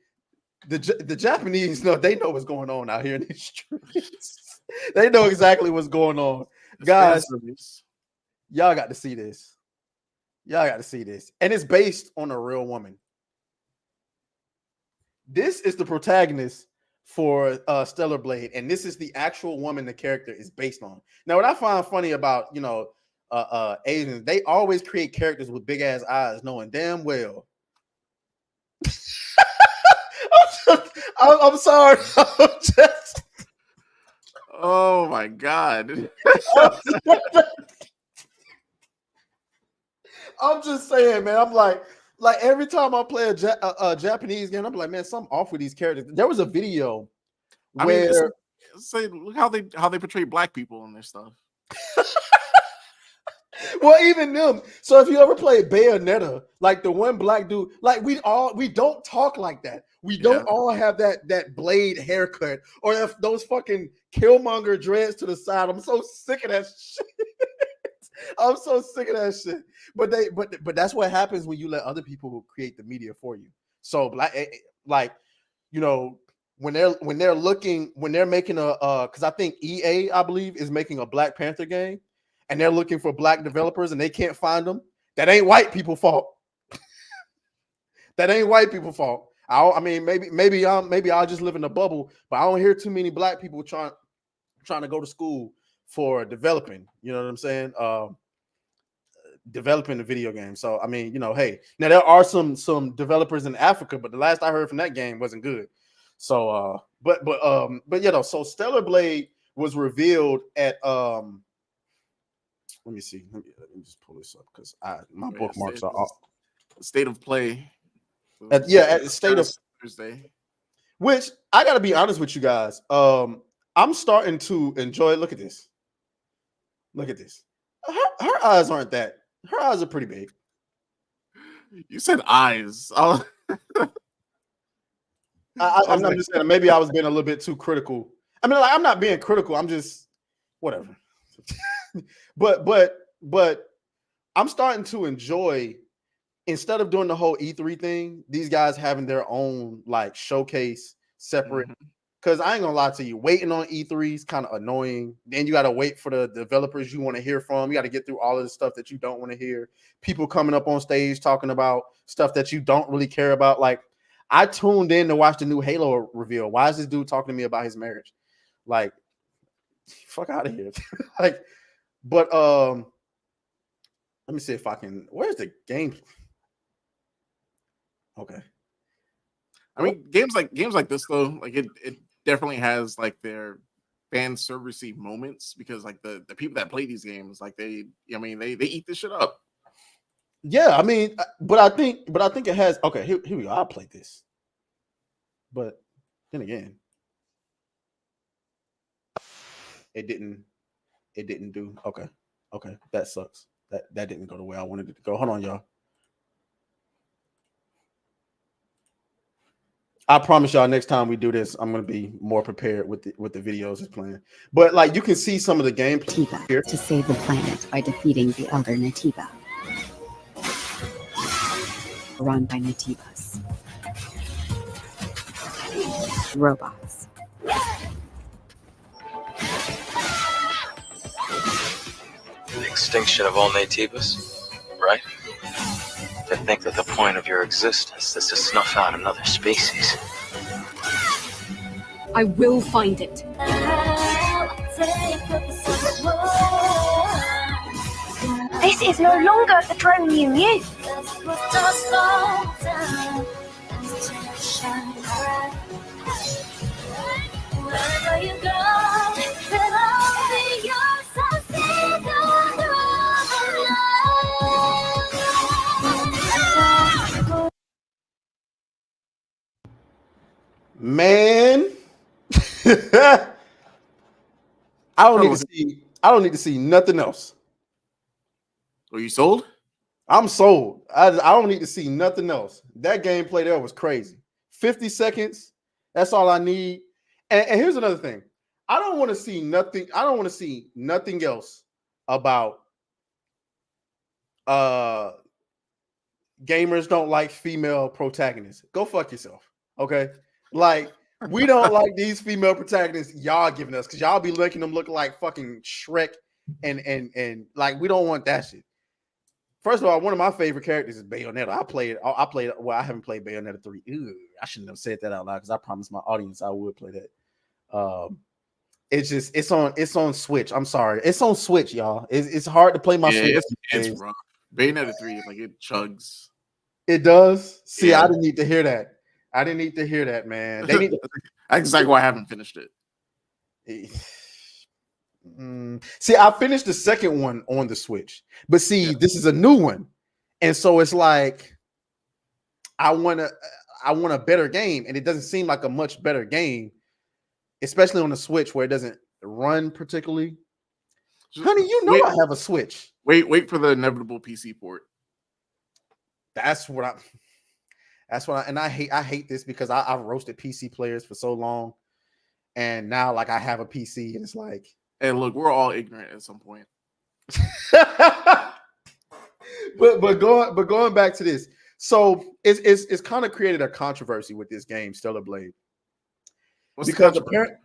The Japanese they know what's going on out here in these streets. They know exactly what's going on. Guys, y'all got to see this. And it's based on a real woman. This is the protagonist for Stellar Blade, and this is the actual woman the character is based on. Now, what I find funny about Asians, they always create characters with big ass eyes, knowing damn well. I'm sorry. Oh my god. I'm just saying, man. I'm like every time I play a Japanese game, I'm like, man, something off with these characters. There was a video where look how they portray black people in their stuff. Well, even them. So if you ever play Bayonetta, like the one black dude, like we don't talk like that. We don't all have that blade haircut or those fucking Killmonger dreads to the side. I'm so sick of that shit. I'm so sick of that shit. But that's what happens when you let other people create the media for you. So when they're making because I think EA, I believe, is making a Black Panther game, and they're looking for black developers and they can't find them. That ain't white people's fault. That ain't white people's fault. I mean, maybe I'll just live in a bubble, but I don't hear too many black people trying to go to school for developing. You know what I'm saying? Developing the video game. So I mean, hey, now there are some developers in Africa, but the last I heard from that game wasn't good. So so Stellar Blade was revealed at let me see. Let me just pull this up because my bookmarks are off. State of Play. At State of Thursday. Which I gotta be honest with you guys. I'm starting to enjoy. Look at this. Her eyes aren't that. Her eyes are pretty big. You said eyes. I'm just saying maybe I was being a little bit too critical. I mean, I'm not being critical. I'm just whatever. but I'm starting to enjoy, instead of doing the whole E3 thing, these guys having their own showcase separate. Because I ain't gonna lie to you, waiting on E3 is kind of annoying. Then you got to wait for the developers you want to hear from. You got to get through all of the stuff that you don't want to hear. People coming up on stage talking about stuff that you don't really care about. Like, I tuned in to watch the new Halo reveal. Why is this dude talking to me about his marriage? Like, fuck out of here. But let me see if I can. Where's the game? Okay. I mean, games like this though, it definitely has their fan servicey moments, because the people that play these games, they eat this shit up. Yeah, I mean, but I think it has. Okay, here we go. I'll play this. But then again, it didn't do. Okay, that sucks. That didn't go the way I wanted it to go. Hold on, y'all. I promise y'all, next time we do this, I'm gonna be more prepared with the videos is playing. But you can see some of the gameplay here to save the planet by defeating the Elder Natiba. run by Natibas. Robots. The extinction of all Natibas, right? To think that the point of your existence is to snuff out another species. I will find it. This is no longer the drone you knew. Man, I don't need to see nothing else. Are you sold? I'm sold. I don't need to see nothing else. That gameplay there was crazy. 50 seconds. That's all I need. And here's another thing. I don't want to see nothing. I don't want to see nothing else about gamers don't like female protagonists. Go fuck yourself. Okay. Like, we don't like these female protagonists y'all giving us because y'all be making them look like fucking Shrek and like we don't want that shit. First of all, one of my favorite characters is Bayonetta. Well, I haven't played Bayonetta 3. Ew, I shouldn't have said that out loud because I promised my audience I would play that. It's on Switch. I'm sorry. It's on Switch, y'all. It's hard to play my Switch. It's rough. Bayonetta 3, like it chugs. It does. See, Yeah. I didn't need to hear that. I didn't need to hear that, man. They need to... That's exactly why I haven't finished it. See, I finished the second one on the Switch, but see, this is a new one, and so it's like I want a better game, and it doesn't seem like a much better game, especially on the Switch where it doesn't run particularly. Honey, you know I have a Switch. Wait for the inevitable PC port. That's what I hate this because I've roasted PC players for so long, and now like I have a PC, and it's like. And look, we're all ignorant at some point. but going back to this, so it's kind of created a controversy with this game, Stellar Blade. Because apparently,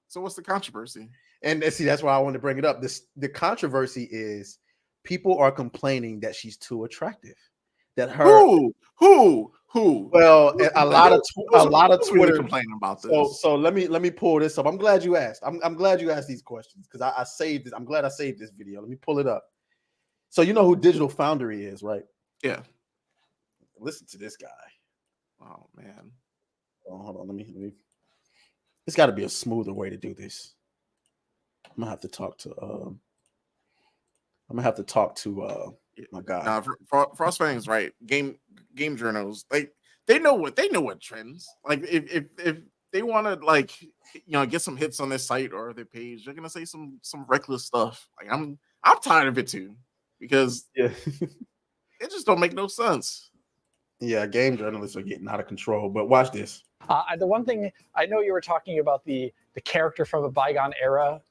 So what's the controversy? And see, that's why I wanted to bring it up. The controversy is people are complaining that she's too attractive. That her who? Well, a lot of Twitter complaining about this. So let me pull this up. I'm glad you asked. I'm glad you asked these questions because I saved it. I'm glad I saved this video. Let me pull it up. So you know who Digital Foundry is, right? Yeah. Listen to this guy. Oh man. Oh, hold on. Let me. There's got to be a smoother way to do this. I'm gonna have to talk to. My God. Frostfang's right. Game journals, they know what trends. Like if they want to get some hits on their site or their page, they're gonna say some reckless stuff. Like I'm tired of it too because it just don't make no sense. Yeah, game journalists are getting out of control. But watch this. The one thing I know you were talking about the character from a bygone era.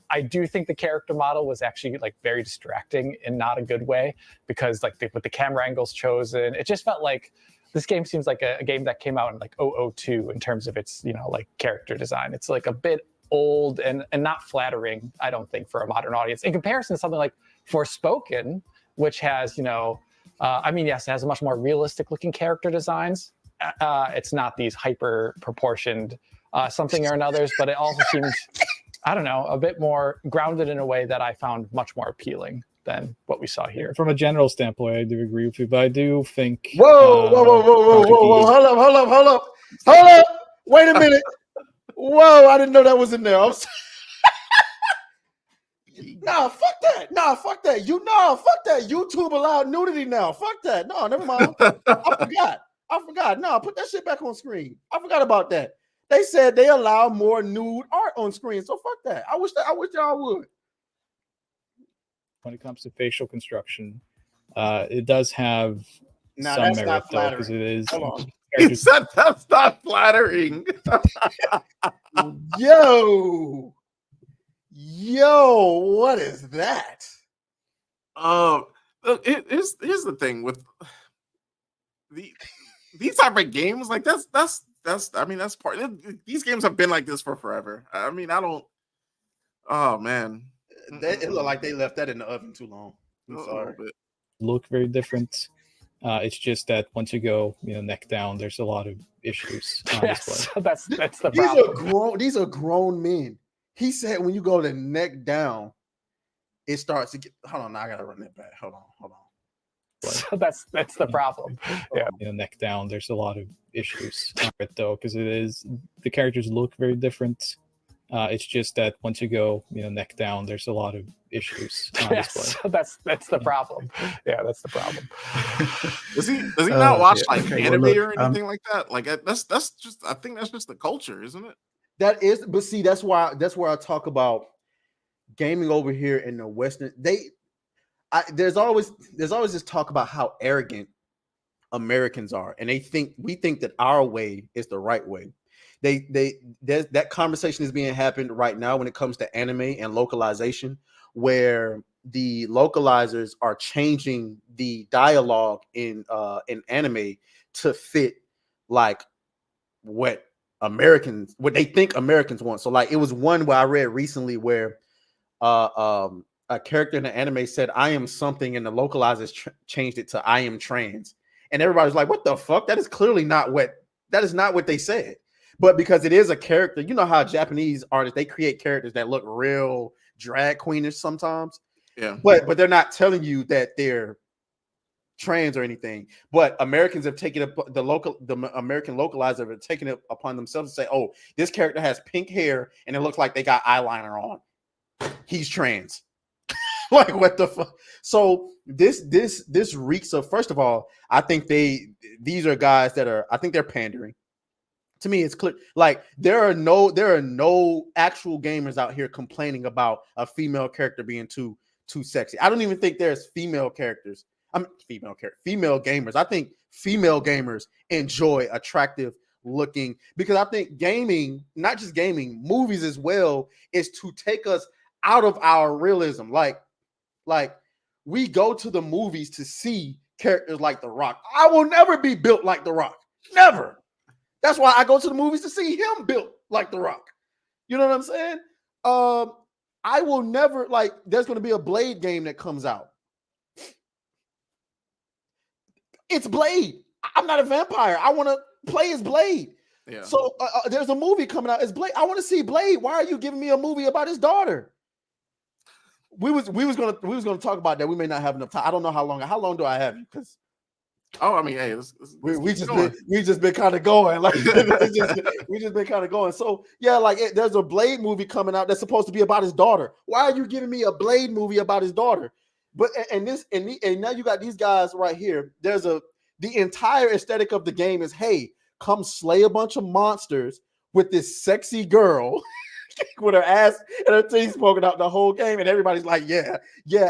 I do think the character model was actually very distracting in not a good way because with the camera angles chosen, it just felt like this game seems like a game that came out in 2002 in terms of its character design. It's a bit old and not flattering, I don't think, for a modern audience in comparison to something like Forspoken, which has yes, it has a much more realistic looking character designs. It's not these hyper proportioned something or another's, but it also seems I don't know, a bit more grounded in a way that I found much more appealing than what we saw here. From a general standpoint, I do agree with you, but I do think. Whoa! Hold up! Wait a minute! Whoa! I didn't know that was in there. Nah, fuck that! Fuck that! Fuck that! YouTube allowed nudity now. Fuck that! No, never mind. I forgot. No, put that shit back on screen. I forgot about that. They said they allow more nude art on screen, so fuck that. I wish y'all would. When it comes to facial construction, it does have some merit though, because it is. Hold on. He said that's not flattering. Yo, what is that? Here's the thing with these type of games, like that's I mean, that's part. These games have been like this for forever. I mean, I don't. Oh man, It looked like they left that in the oven too long. I'm sorry. Look very different. It's just that once you go, neck down, there's a lot of issues on Yes, display. that's the These problem. these are grown men. He said when you go to neck down, it starts to get. Hold on, now I gotta run that back. Hold on. So that's the problem. Yeah, Neck down, there's a lot of issues on it though, because the characters look very different. It's just that once you go, neck down, there's a lot of issues on display. So that's the problem. Yeah, that's the problem. Does he not watch like Okay, anime well, look, or anything like that? Like that's just, I think that's just the culture, isn't it? That is, but see, that's where I talk about gaming over here in the Western. There's always this talk about how arrogant Americans are, and we think that our way is the right way. That conversation is being happened right now when it comes to anime and localization, where the localizers are changing the dialogue in anime to fit like what they think Americans want. So like it was one where I read recently where a character in the anime said I am something, and the localizers changed it to I am trans, and everybody's like, what the fuck? That is clearly not what they said. But because it is a character, you know how Japanese artists, they create characters that look real drag queenish sometimes. Yeah. But they're not telling you that they're trans or anything. But Americans have taken it, the American localizer have taken it upon themselves to say, oh, this character has pink hair and it looks like they got eyeliner on. He's trans. Like what the fuck? So this reeks of, first of all, I think these are guys that are, I think they're pandering. To me, it's clear. Like there are no actual gamers out here complaining about a female character being too sexy. I don't even think there's female characters. Female gamers. I think female gamers enjoy attractive looking, because I think gaming, not just gaming, movies as well, is to take us out of our realism. Like we go to the movies to see characters like The Rock. I will never be built like The Rock. Never. That's why I go to the movies to see him built like The Rock. You know what I'm saying? I will never, like, there's going to be a Blade game that comes out. It's Blade. I'm not a vampire. I want to play as Blade. Yeah. So there's a movie coming out as Blade. I want to see Blade. Why are you giving me a movie about his daughter? We was gonna talk about that. We may not have enough time. I don't know how long. How long do I have you? Because I mean, hey, we just been kind of going. Like we just been kind of going. So yeah, like there's a Blade movie coming out that's supposed to be about his daughter. Why are you giving me a Blade movie about his daughter? But and now you got these guys right here. The entire aesthetic of the game is, hey, come slay a bunch of monsters with this sexy girl with her ass and her titties poking out the whole game, and everybody's like, yeah.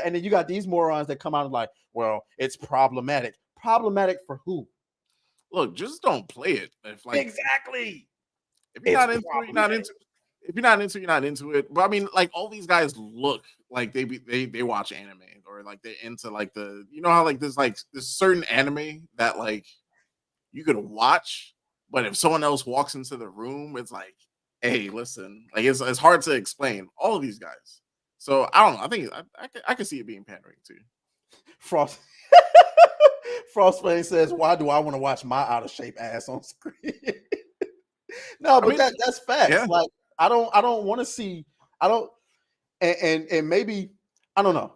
And then you got these morons that come out and like, well, it's problematic. Problematic for who? Look, just don't play it. Exactly. If you're not into it, you're not into it. If you're not into it, you're not into it. But I mean, like all these guys look like they watch anime, or like they're into like how like there's certain anime that like you could watch, but if someone else walks into the room, it's like, hey, listen, like it's hard to explain all of these guys. So I don't know. I think I can see it being pandering too. Frostflame says, why do I want to watch my out of shape ass on screen? No, but that's facts. Yeah. Like I don't want to see. And maybe I don't know.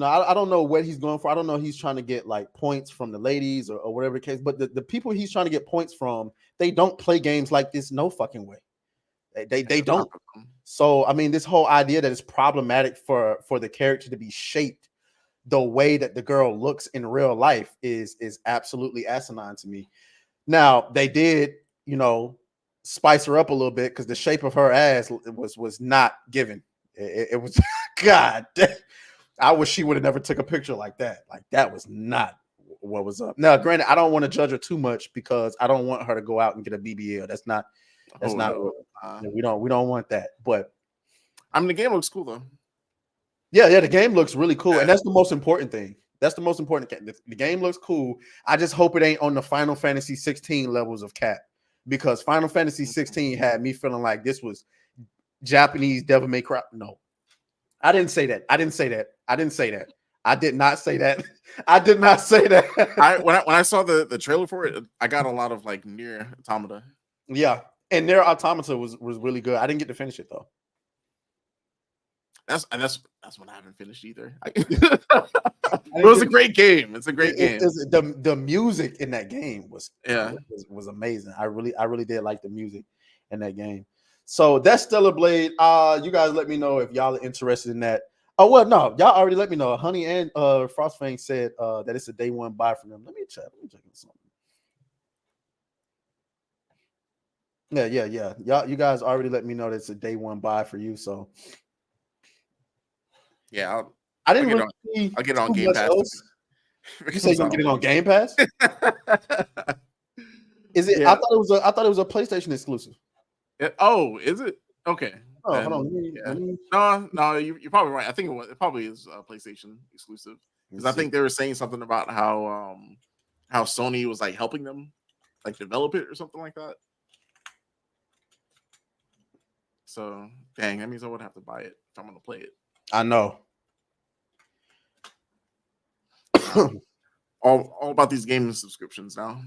I don't know what he's going for. I don't know if he's trying to get like points from the ladies or whatever the case. But the people he's trying to get points from, they don't play games like this no fucking way. They don't. So I mean, this whole idea that it's problematic for the character to be shaped the way that the girl looks in real life is absolutely asinine to me. Now they did, spice her up a little bit, because the shape of her ass was not given. It was God. I wish she would have never took a picture like that. Like that was not what was up. Now, granted, I don't want to judge her too much because I don't want her to go out and get a BBL. That's not. We don't want that. But I mean, the game looks cool though. Yeah, the game looks really cool, and that's the most important thing. That's the most important. The game looks cool. I just hope it ain't on the Final Fantasy 16 levels of cap, because Final Fantasy 16 had me feeling like this was Japanese Devil May Cry. No, I didn't say that. I didn't say that. I didn't say that. I did not say that. I did not say that. When I saw the trailer for it, I got a lot of like Nier Automata. Yeah, and Nier Automata was really good. I didn't get to finish it though. That's what I haven't finished either. It was a great game. It's a great game. The music in that game was amazing. I really did like the music in that game. So that's Stellar Blade. You guys let me know if y'all are interested in that. Oh well, no, y'all already let me know. Honey and Frostfang said that it's a day one buy for them. Let me check something. Yeah. Y'all, you guys already let me know that it's a day one buy for you. So yeah, I didn't really see. I'll get it on Game Pass. You say you gonna get it on Game Pass? Is it? Yeah. I thought it was a PlayStation exclusive. Is it? Okay. Oh, hold on. No, you're probably right. I think it probably is a PlayStation exclusive, because I think they were saying something about how Sony was like helping them like develop it or something like that. So dang, that means I would have to buy it if I'm gonna play it. I know. all about these gaming subscriptions now.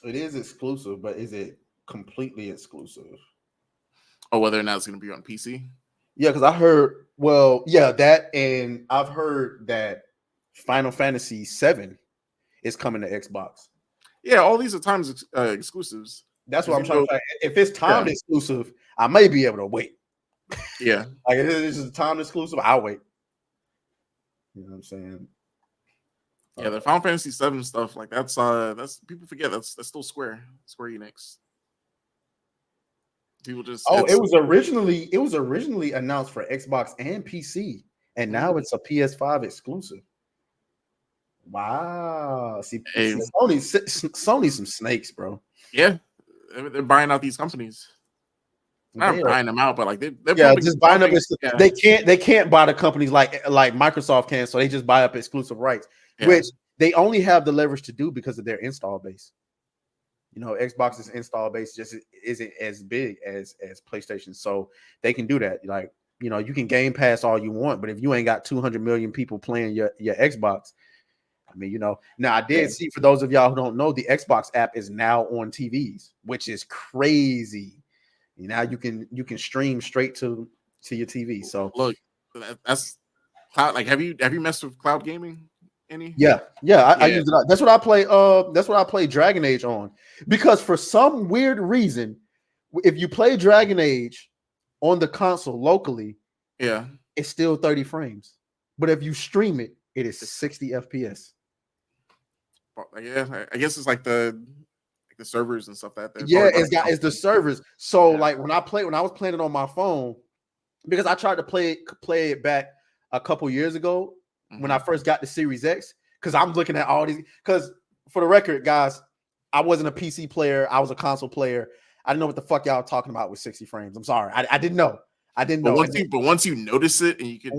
It is exclusive, but is it completely exclusive? Or whether or not it's going to be on PC? Yeah, because I heard, that, and I've heard that Final Fantasy 7 is coming to Xbox. Yeah, all these are times exclusives. That's what I'm trying to find. If it's timed exclusive, I may be able to wait. Yeah. Like, if this is timed exclusive, I'll wait. You know what I'm saying? Yeah, the Final Fantasy 7 stuff, like that's people forget that's still Square Enix. People just it was originally announced for Xbox and PC, and now it's a PS5 exclusive. Wow. See Sony's some snakes, bro. Yeah, they're buying out these companies. Not buying them out, but like they're just buying up. They can't buy the companies like Microsoft can, so they just buy up exclusive rights, which they only have the leverage to do because of their install base. You know, Xbox's install base just isn't as big as PlayStation, so they can do that. Like, you know, you can Game Pass all you want, but if you ain't got 200 million people playing your Xbox, I mean, you know. Now, I did see, for those of y'all who don't know, the Xbox app is now on TVs, which is crazy. Now you can stream straight to your TV. So look, that's cloud. Like, have you messed with cloud gaming any? Yeah. I use it. That's what I play. That's what I play Dragon Age on, because for some weird reason, if you play Dragon Age on the console locally, it's still 30 frames. But if you stream it, it is 60 FPS. Yeah, I guess it's like the servers and stuff that. It's the servers. So like when I was playing it on my phone, because I tried to play it back a couple years ago when I first got the Series X, because I'm looking at all these. Because for the record, guys, I wasn't a PC player. I was a console player. I didn't know what the fuck y'all were talking about with 60 frames. I'm sorry, I didn't know. But once you notice it and you can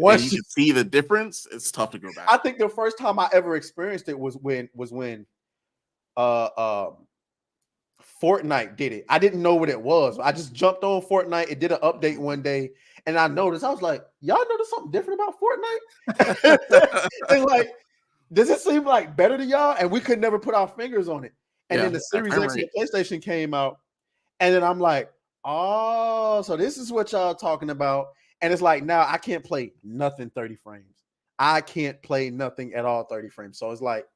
see the difference, it's tough to go back. I think the first time I ever experienced it was when Fortnite did it. I didn't know what it was. I just jumped on Fortnite. It did an update one day, and I noticed. I was like, "Y'all notice something different about Fortnite?" And like, does it seem like better to y'all? And we could never put our fingers on it. And then the Series X and PlayStation came out, and then I'm like, "Oh, so this is what y'all talking about." And it's like, now I can't play nothing 30 frames. I can't play nothing at all 30 frames. So it's like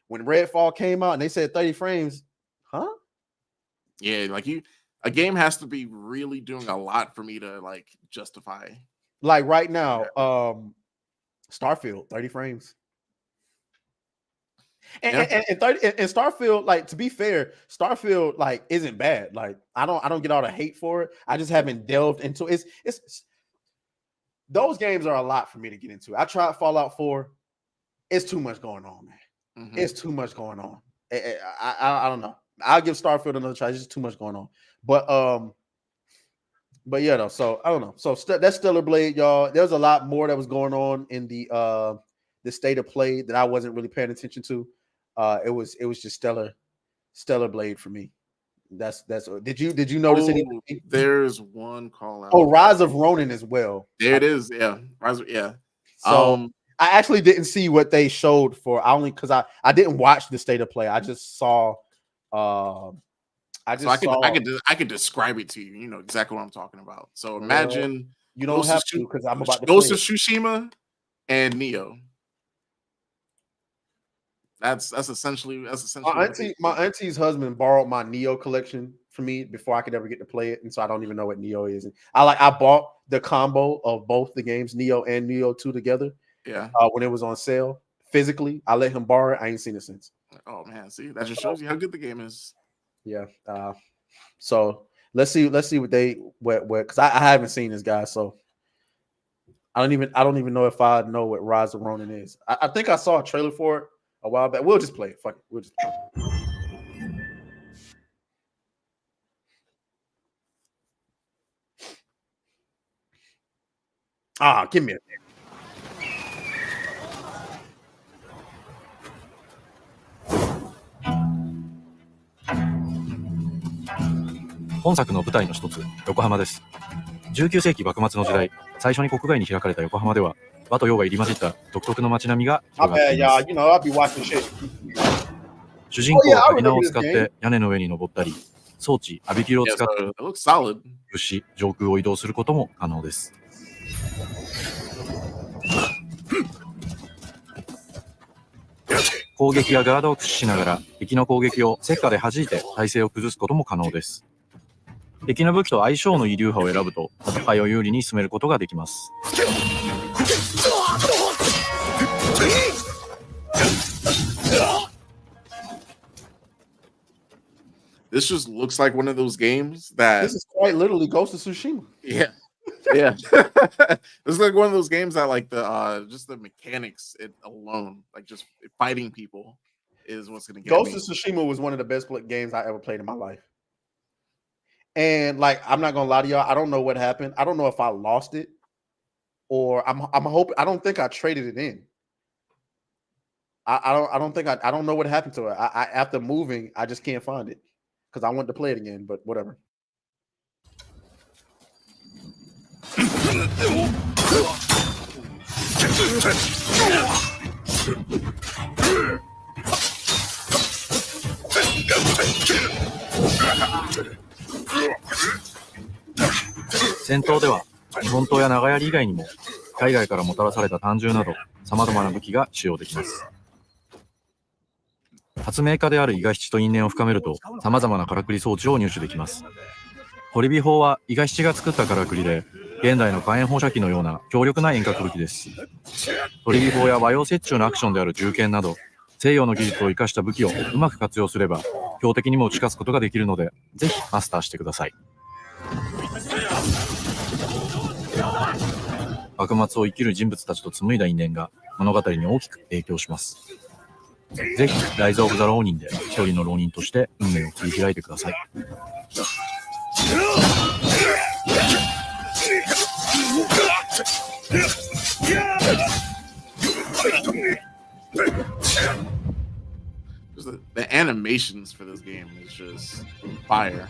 when Redfall came out and they said 30 frames, huh? Yeah, like a game has to be really doing a lot for me to like justify. Like right now, Starfield, 30 frames. And Starfield, like, to be fair, Starfield like isn't bad. Like I don't get all the hate for it. I just haven't delved into it. It's those games are a lot for me to get into. I tried Fallout 4. It's too much going on, man. It's too much going on. I don't know. I'll give Starfield another try. It's just too much going on. But But yeah, no. So I don't know. So that's Stellar Blade, y'all. There's a lot more that was going on in the state of play that I wasn't really paying attention to. It was just Stellar Blade for me. That's did you notice anything? There's one call out. Oh, Rise of Ronin as well. There it is. Yeah. Yeah. So I actually didn't see what they showed for. I only because I didn't watch the state of play. I just saw I could describe it to you. You know exactly what I'm talking about. So imagine you don't have to because I'm about to Ghost play of Tsushima and Neo. That's essentially my auntie's husband borrowed my Neo collection for me before I could ever get to play it, and so I don't even know what Neo is. And I bought the combo of both the games, Neo and Neo 2 together. Yeah. When it was on sale physically, I let him borrow it. I ain't seen it since. Oh man, see, that just shows you how good the game is. Yeah. So let's see what because I haven't seen this guy, so I don't even know if I know what Rise of Ronin is. I think I saw a trailer for it a while back. We'll just play it. Fuck it. We'll just play it. Give me a minute. 本作の舞台の一つ、横浜です。19世紀幕末の時代、最初に国外に開かれた横浜では、和と洋が入り混じった独特の街並みが広がっています。主人公は舳を使って屋根の上に登ったり、装置アビキルを使って物資上空を移動することも可能です。攻撃やガードを駆使しながら敵の攻撃を石火で弾いて体勢を崩すことも可能です。敵の武器と相性のいい流派を選ぶと戦いを有利に進めることができます。This just looks like one of those games that this is quite literally Ghost of Tsushima. Yeah. Yeah. It's like one of those games that like the just the mechanics alone, like just fighting people is what's gonna get Ghost me. of Tsushima was one of the best games I ever played in my life. And like I'm not gonna lie to y'all, I don't know what happened. I don't know if I lost it or I'm hoping I don't think I traded it in. I don't know what happened to it. I after moving, I just can't find it because I wanted to play it again, but whatever. .戦闘では日本刀や長槍以外にも海外からもたらされた単銃など様々な武器が使用できます。発明家である伊賀七と因縁を深めると様々なからくり装置を入手できます。堀火砲は伊賀七が作ったからくりで現代の火炎放射器のような強力な遠隔武器です。堀火砲や和洋折衷のアクションである銃剣など西洋の技術を生かした武器をうまく活用すれば標的にも打ち勝つことができるのでぜひマスターしてください。幕末を生きる人物たちと紡いだ因縁が物語に大きく影響します。ぜひライズ・オブ・ザ・浪人で一人の浪人として運命を切り開いてください。The animations for this game is just fire.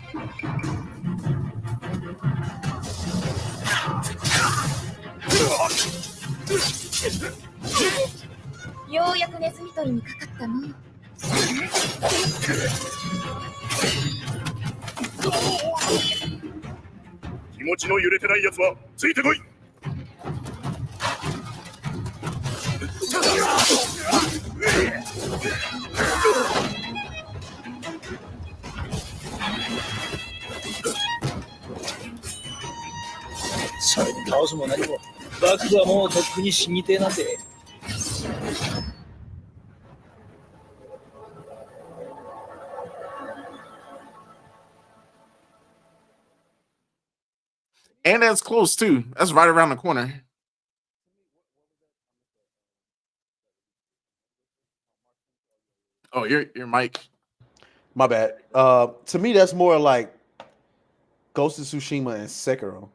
And that's close too. That's right around the corner. Oh, your mic. My bad. To me, that's more like Ghost of Tsushima and Sekiro.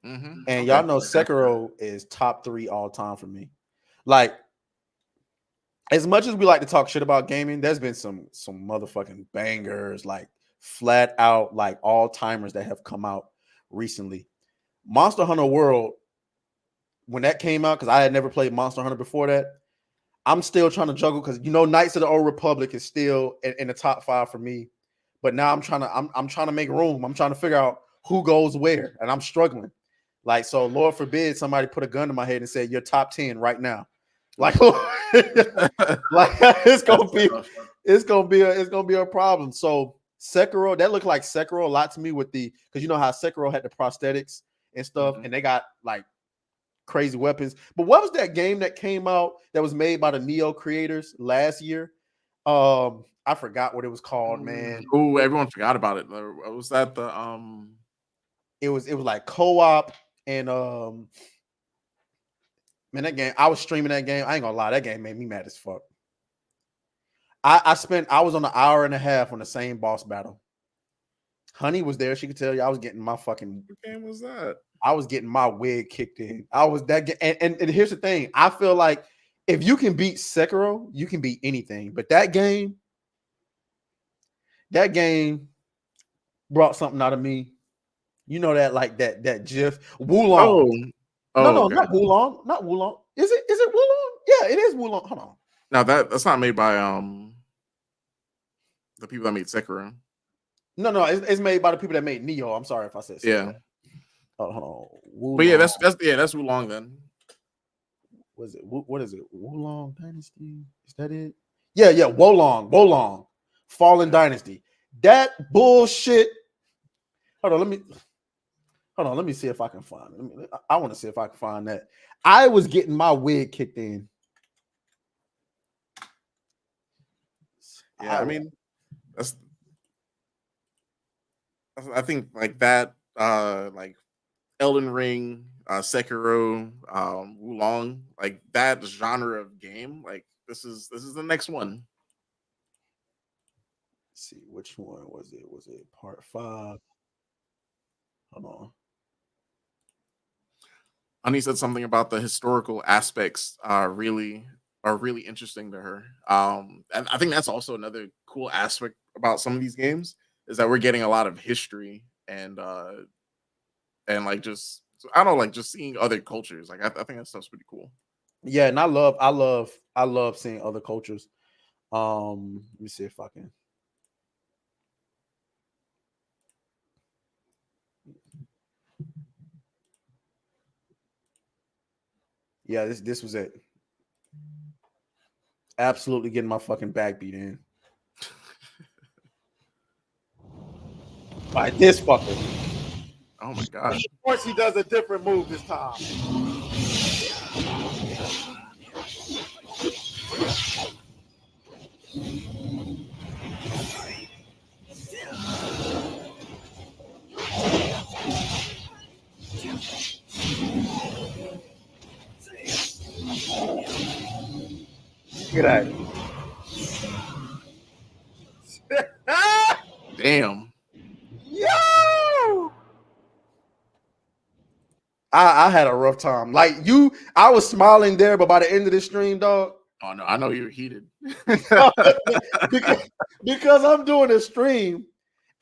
Mm-hmm. And y'all know Sekiro is top 3 all time for me. Like, as much as we like to talk shit about gaming, there's been some motherfucking bangers, like flat out, like all timers that have come out recently. Monster Hunter World, when that came out, because I had never played Monster Hunter before that, I'm still trying to juggle because Knights of the Old Republic is still in the top 5 for me. But now I'm trying to make room. I'm trying to figure out who goes where, and I'm struggling. Like, so Lord forbid somebody put a gun to my head and said, "You're top 10 right now." Like, like it's gonna be a problem. So Sekiro, that looked like Sekiro a lot to me with because you know how Sekiro had the prosthetics and stuff, and they got like crazy weapons. But what was that game that came out that was made by the Neo creators last year? I forgot what it was called, man. Oh, everyone forgot about it. Was that the It was like co-op and man, that game, I was streaming that game. I ain't gonna lie, that game made me mad as fuck. I was on an hour and a half on the same boss battle. Honey was there. She could tell you I was getting my fucking. What game was that? I was getting my wig kicked in. I was that, and here's the thing. I feel like if you can beat Sekiro, you can beat anything. But that game brought something out of me. You know that, like that GIF Wulong. No, not Wulong. Not Wulong. Is it Wulong? Yeah, it is Wulong. Hold on. Now that's not made by the people that made Sekiro. No, it's made by the people that made Neo. I'm sorry if I said Sekiro. Yeah. Hold on. Wulong. But yeah, that's Wulong then. What is it? Wulong Dynasty? Is that it? Yeah, Wulong. Fallen Dynasty. That bullshit. Hold on, let me see if I can find it. I want to see if I can find that. I was getting my wig kicked in. Yeah, I mean, I think like that, like Elden Ring, Sekiro, Wulong, like that genre of game, like this is the next one. Let's see, which one was it? Was it part 5? Hold on. Honey said something about the historical aspects are really interesting to her. And I think that's also another cool aspect about some of these games is that we're getting a lot of history and like just I don't know, like just seeing other cultures. Like I think that stuff's pretty cool. Yeah, and I love seeing other cultures. Let me see if I can. Yeah, this was it. Absolutely getting my fucking back beat in. By this fucker. Oh my god. Of course he does a different move this time. Look at that. Damn. Yo! I had a rough time. Like I was smiling there, but by the end of the stream, dog. Oh no, I know you were heated. because I'm doing a stream.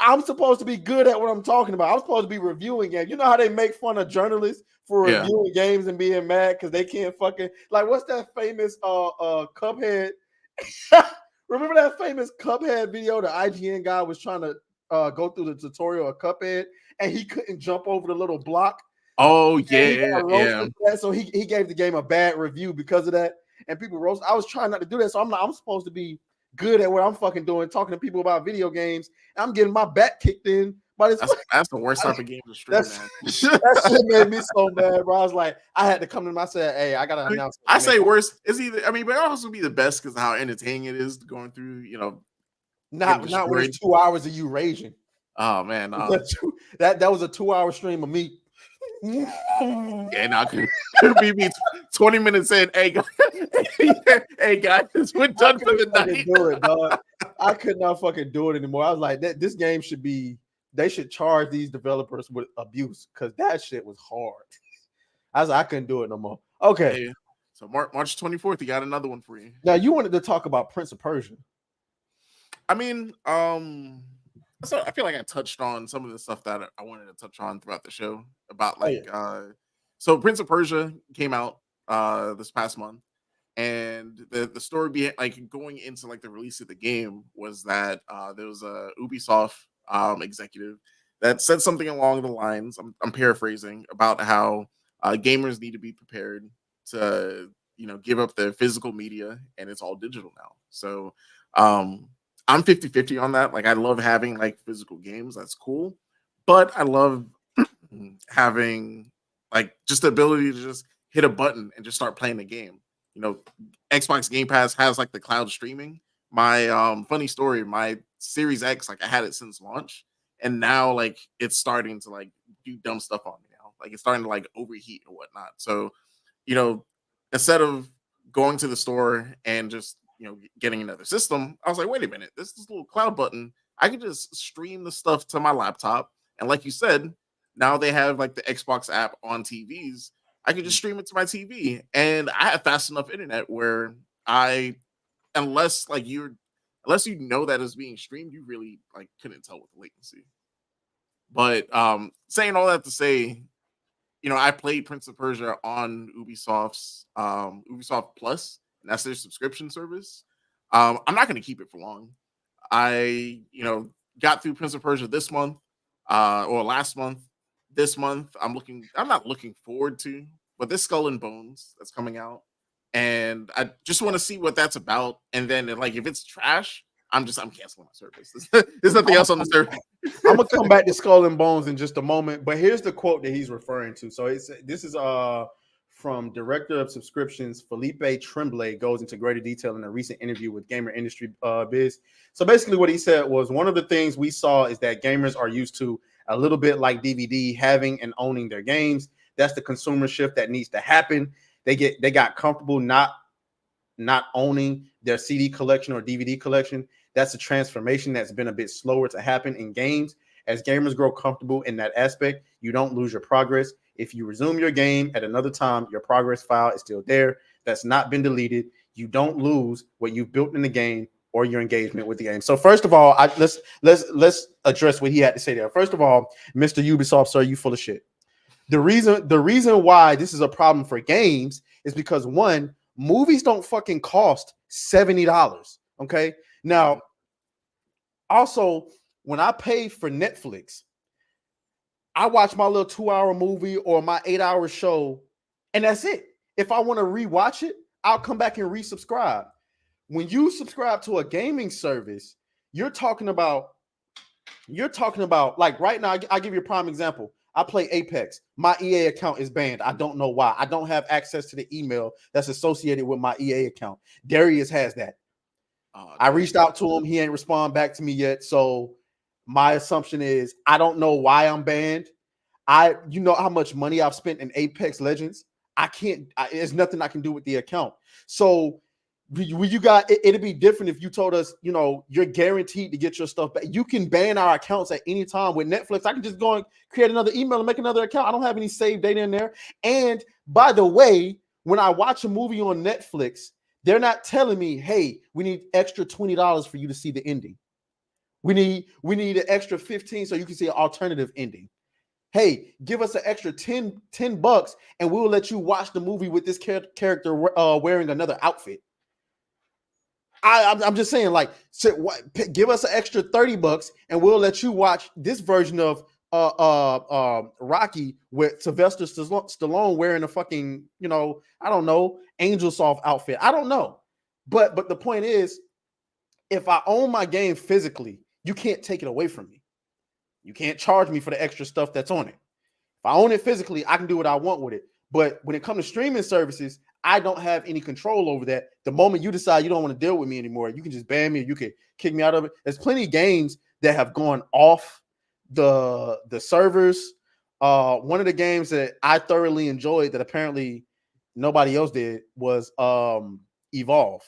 I'm supposed to be good at what I'm talking about. I'm supposed to be reviewing games. You know how they make fun of journalists for reviewing games and being mad because they can't fucking like what's that famous Cuphead? Remember that famous Cuphead video? The IGN guy was trying to go through the tutorial of Cuphead and he couldn't jump over the little block. Oh yeah. So he gave the game a bad review because of that. And people roast. I was trying not to do that. So I'm supposed to be good at what I'm fucking doing, talking to people about video games. I'm getting my back kicked in. But that's the worst type of game to stream, man. That shit made me so mad, bro. I was like, I had to come to him. I said, hey, I gotta announce. I say worse. It's either, I mean, but it also be the best because of how entertaining it is going through, not when it's 2 hours of you raging. Oh man, that was a 2-hour stream of me. Yeah, now could be me 20 minutes in. Hey guys, we're done for the night. Do it, dog. I could not fucking do it anymore. I was like, this game should be they should charge these developers with abuse because that shit was hard. I couldn't do it no more. Okay. Hey, so March 24th, you got another one for you. Now you wanted to talk about Prince of Persia. I mean, so I feel like I touched on some of the stuff that I wanted to touch on throughout the show about like so Prince of Persia came out this past month, and the story behind like going into like the release of the game was that there was a Ubisoft executive that said something along the lines, I'm paraphrasing, about how gamers need to be prepared to give up their physical media and it's all digital now. So I'm 50-50 on that. Like I love having like physical games, that's cool, but I love having like just the ability to just hit a button and just start playing the game. Xbox Game Pass has like the cloud streaming. My funny story, my Series X, like I had it since launch, and now like it's starting to like do dumb stuff on me now. Like it's starting to like overheat or whatnot. So, instead of going to the store and just getting another system, I was like, wait a minute, this little cloud button, I can just stream the stuff to my laptop. And like you said, now they have like the Xbox app on TVs. I can just stream it to my TV, and I have fast enough internet where unless you know that it's being streamed, you really like couldn't tell with the latency. But saying all that to say, I played Prince of Persia on Ubisoft's Ubisoft Plus, and that's their subscription service. I'm not going to keep it for long. I got through Prince of Persia this month or last month. This month, I'm not looking forward to, but this Skull and Bones that's coming out, and I just want to see what that's about. And then, like, if it's trash, I'm canceling my service. There's nothing else on the service. I'm gonna come back to Skull and Bones in just a moment, but here's the quote that he's referring to. So this is from Director of Subscriptions Felipe Tremblay, goes into greater detail in a recent interview with Gamer Industry Biz. So basically, what he said was one of the things we saw is that gamers are used to a little bit like DVD, having and owning their games. That's the consumer shift that needs to happen. They got comfortable not owning their CD collection or DVD collection. That's a transformation that's been a bit slower to happen in games. As gamers grow comfortable in that aspect, you don't lose your progress. If you resume your game at another time, your progress file is still there. That's not been deleted. You don't lose what you've built in the game or your engagement with the game. So first of all, let's address what he had to say there. First of all, Mr. Ubisoft, sir, you full of shit. The reason why this is a problem for games is because one, movies don't fucking cost $70. Okay. Now, also, when I pay for Netflix, I watch my little 2-hour movie or my 8-hour show, and that's it. If I want to rewatch it, I'll come back and resubscribe. When you subscribe to a gaming service, you're talking about like right now. I'll give you a prime example. I play Apex. My EA account is banned. I don't know why. I don't have access to the email that's associated with my EA account. Darius has that. I reached out to him. He ain't respond back to me yet. So my assumption is I don't know why I'm banned. You know how much money I've spent in Apex Legends. There's nothing I can do with the account. So you got it'd be different if you told us, you're guaranteed to get your stuff back. You can ban our accounts at any time. With Netflix, I can just go and create another email and make another account. I don't have any saved data in there. And by the way, when I watch a movie on Netflix, they're not telling me, hey, we need extra $20 for you to see the ending. We need an extra $15 so you can see an alternative ending. Hey, give us an extra $10 and we'll let you watch the movie with this character wearing another outfit. I'm just saying, like, give us an extra $30 and we'll let you watch this version of Rocky with Sylvester Stallone wearing a fucking, I don't know, Angel Soft outfit. I don't know. But the point is, if I own my game physically, you can't take it away from me. You can't charge me for the extra stuff that's on it. If I own it physically, I can do what I want with it. But when it comes to streaming services, I don't have any control over that. The moment you decide you don't want to deal with me anymore, you can just ban me or you can kick me out of it. There's plenty of games that have gone off the servers. One of the games that I thoroughly enjoyed that apparently nobody else did was Evolve.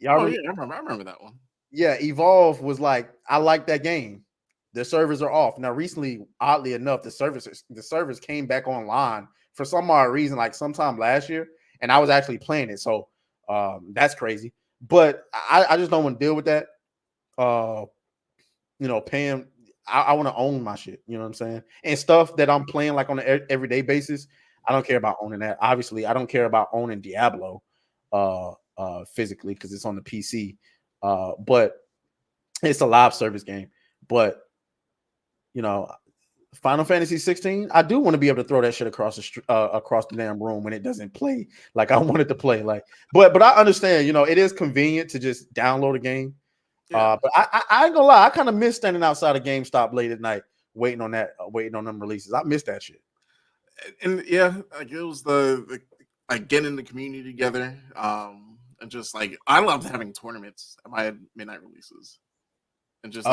I remember that one. Yeah, Evolve was like, I like that game. The servers are off. Now, recently, oddly enough, the servers came back online for some odd reason, like sometime last year, and I was actually playing it. So that's crazy. But I just don't want to deal with that. Paying. I want to own my shit. You know what I'm saying? And stuff that I'm playing like on an everyday basis, I don't care about owning that. Obviously, I don't care about owning Diablo physically because it's on the PC. But it's a live service game. But Final Fantasy 16, I do want to be able to throw that shit across the damn room when it doesn't play like I want it to play. Like, but I understand, it is convenient to just download a game. Yeah. But I ain't gonna lie, I kind of miss standing outside of GameStop late at night waiting on them releases. I miss that shit. And yeah, like it was the like getting the community together. And just like I loved having tournaments at my midnight releases. And just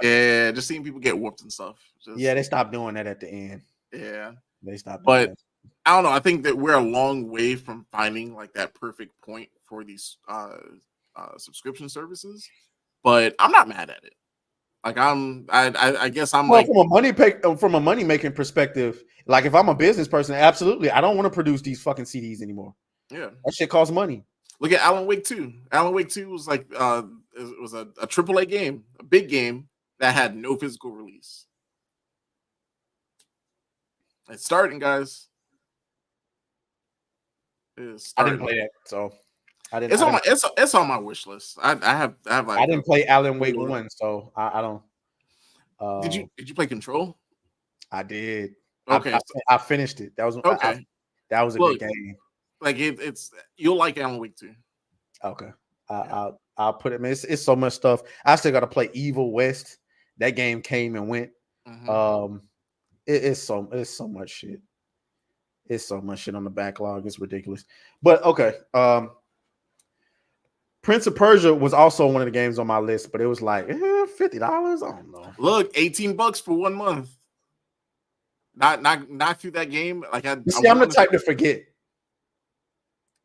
just seeing people get whooped and stuff. They stopped doing that at the end. Yeah, they stopped. But I don't know. I think that we're a long way from finding like that perfect point for these subscription services. But I'm not mad at it. Like I guess I'm like from a money making perspective. Like if I'm a business person, absolutely, I don't want to produce these fucking CDs anymore. Yeah, that shit costs money. Look at Alan Wake 2. Alan Wake 2 was like it was a AAA game, a big game that had no physical release. It's starting, guys. I didn't play that, so I didn't. It's on my wish list. I have like I didn't play Alan Wake 1, so I don't. Did you play Control? I did. Okay, I finished it. That was okay. That was a good game. Like it's you'll like Alan Wake 2. Okay, I'll put it. Man, it's so much stuff. I still got to play Evil West. That game came and went. Mm-hmm. It's so much shit. It's so much shit on the backlog. It's ridiculous. But okay. Prince of Persia was also one of the games on my list, but it was like $50. I don't know. Look, $18 for 1 month. Not through that game. Like I'm the type to forget.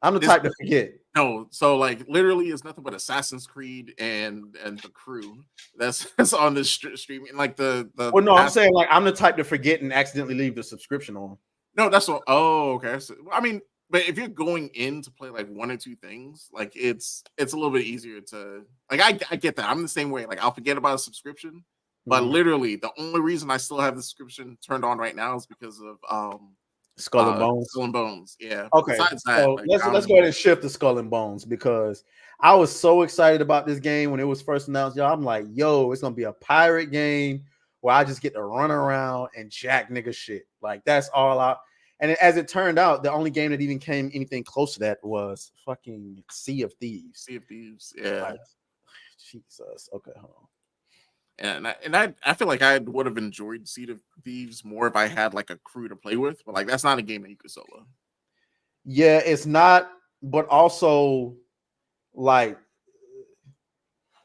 I'm the type to forget. No, so like literally, it's nothing but Assassin's Creed and the crew that's on this stream. Like the. Well, no, I'm saying like I'm the type to forget and accidentally leave the subscription on. No, that's what. Oh, okay. So, I mean, but if you're going in to play like 1 or 2 things, like it's a little bit easier to like. I get that. I'm the same way. Like I'll forget about a subscription, but literally the only reason I still have the subscription turned on right now is because of Skull and Bones. Skull and Bones, yeah. Okay, besides that, so like, let's go ahead and shift to Skull and Bones because I was so excited about this game when it was first announced. Y'all, I'm like, yo, it's gonna be a pirate game where I just get to run around and jack nigga shit. Like that's all out. And as it turned out, the only game that even came anything close to that was fucking Sea of Thieves. Sea of Thieves, yeah. Like, Jesus. Okay, hold on. And I feel like I would have enjoyed Sea of Thieves more if I had like a crew to play with, but like that's not a game that you could solo. Yeah, it's not, but also like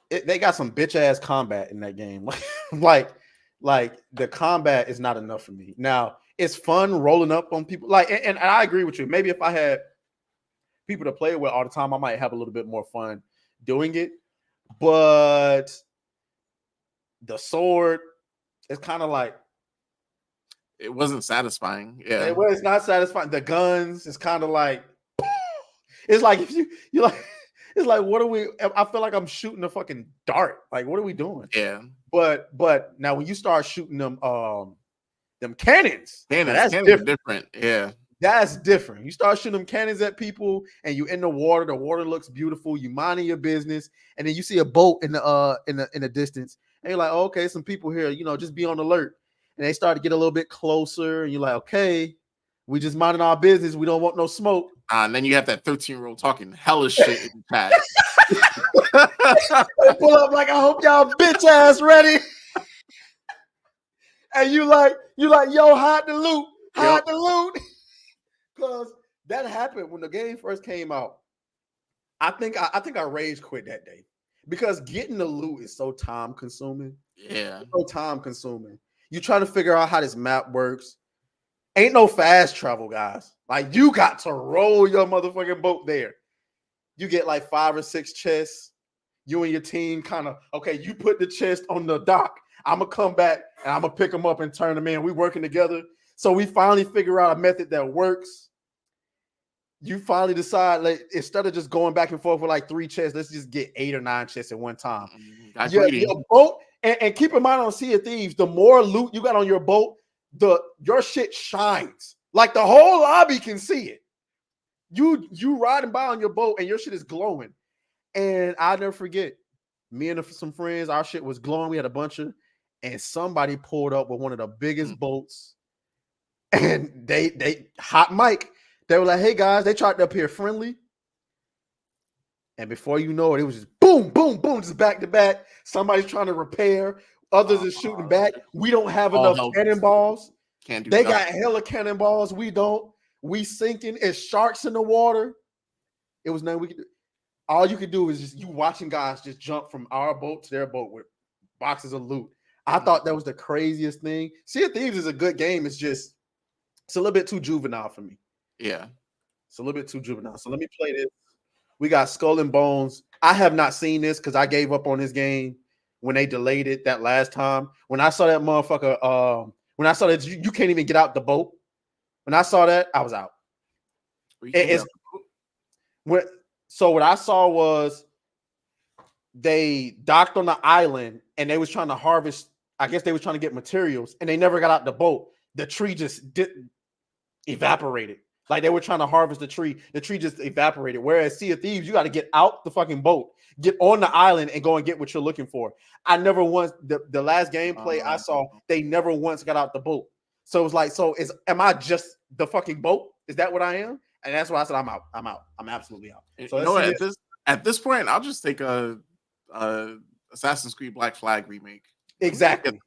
they got some bitch ass combat in that game. like the combat is not enough for me. Now it's fun rolling up on people. Like, and I agree with you. Maybe if I had people to play with all the time, I might have a little bit more fun doing it. But the sword is kind of like it wasn't satisfying. Yeah, it's not satisfying. The guns is kind of like it's like if you like it's like what are we? I feel like I'm shooting a fucking dart. Like what are we doing? Yeah, but now when you start shooting them cannons, that's different. Yeah. That's different. You start shooting them cannons at people, and you in the water. The water looks beautiful. You minding your business, and then you see a boat in the distance, and you're like, oh, "Okay, some people here. Just be on alert." And they start to get a little bit closer, and you're like, "Okay, we just minding our business. We don't want no smoke." And then you have that 13-year-old talking hellish shit in the chat. They pull up like, "I hope y'all bitch ass ready," and you like, "Yo, hide the loot, hide the loot." Because that happened when the game first came out. I think I rage quit that day because getting the loot is so time consuming. Yeah, it's so time consuming. You trying to figure out how this map works. Ain't no fast travel, guys. Like you got to roll your motherfucking boat there. You get like 5 or 6 chests. You and your team kind of okay. You put the chest on the dock. I'm gonna come back and I'm gonna pick them up and turn them in. We working together. So we finally figure out a method that works. You finally decide, like, instead of just going back and forth with like 3 chests, let's just get 8 or 9 chests at one time. Your boat, and keep in mind on Sea of Thieves, the more loot you got on your boat, your shit shines. Like the whole lobby can see it. You riding by on your boat and your shit is glowing. And I'll never forget, me and some friends, our shit was glowing. We had a bunch of, and somebody pulled up with one of the biggest boats, and they hot mic. They were like, "Hey guys," they tried to appear friendly, and before you know it, it was just boom, boom, boom, just back to back. Somebody's trying to repair, others are shooting back. We don't have enough cannonballs. Can't do They nothing. got hella cannonballs. We don't. We sinking. It's sharks in the water. It was nothing we could do. All you could do is just you watching guys just jump from our boat to their boat with boxes of loot. I thought that was the craziest thing. Sea of Thieves is a good game. It's a little bit too juvenile for me. Yeah. It's a little bit too juvenile. So let me play this. We got Skull and Bones. I have not seen this because I gave up on this game when they delayed it that last time. When I saw that motherfucker, when I saw that you can't even get out the boat. When I saw that, I was out. So what I saw was they docked on the island and they was trying to harvest. I guess they was trying to get materials and they never got out the boat. The tree just evaporated. Like they were trying to harvest the tree. The tree just evaporated. Whereas Sea of Thieves, you got to get out the fucking boat, get on the island and go and get what you're looking for. I never once, the last gameplay I saw, they never once got out the boat. So it was like, am I just the fucking boat? Is that what I am? And that's why I said I'm out. I'm absolutely out. So you know what, at this point, I'll just take a Assassin's Creed Black Flag remake. Exactly.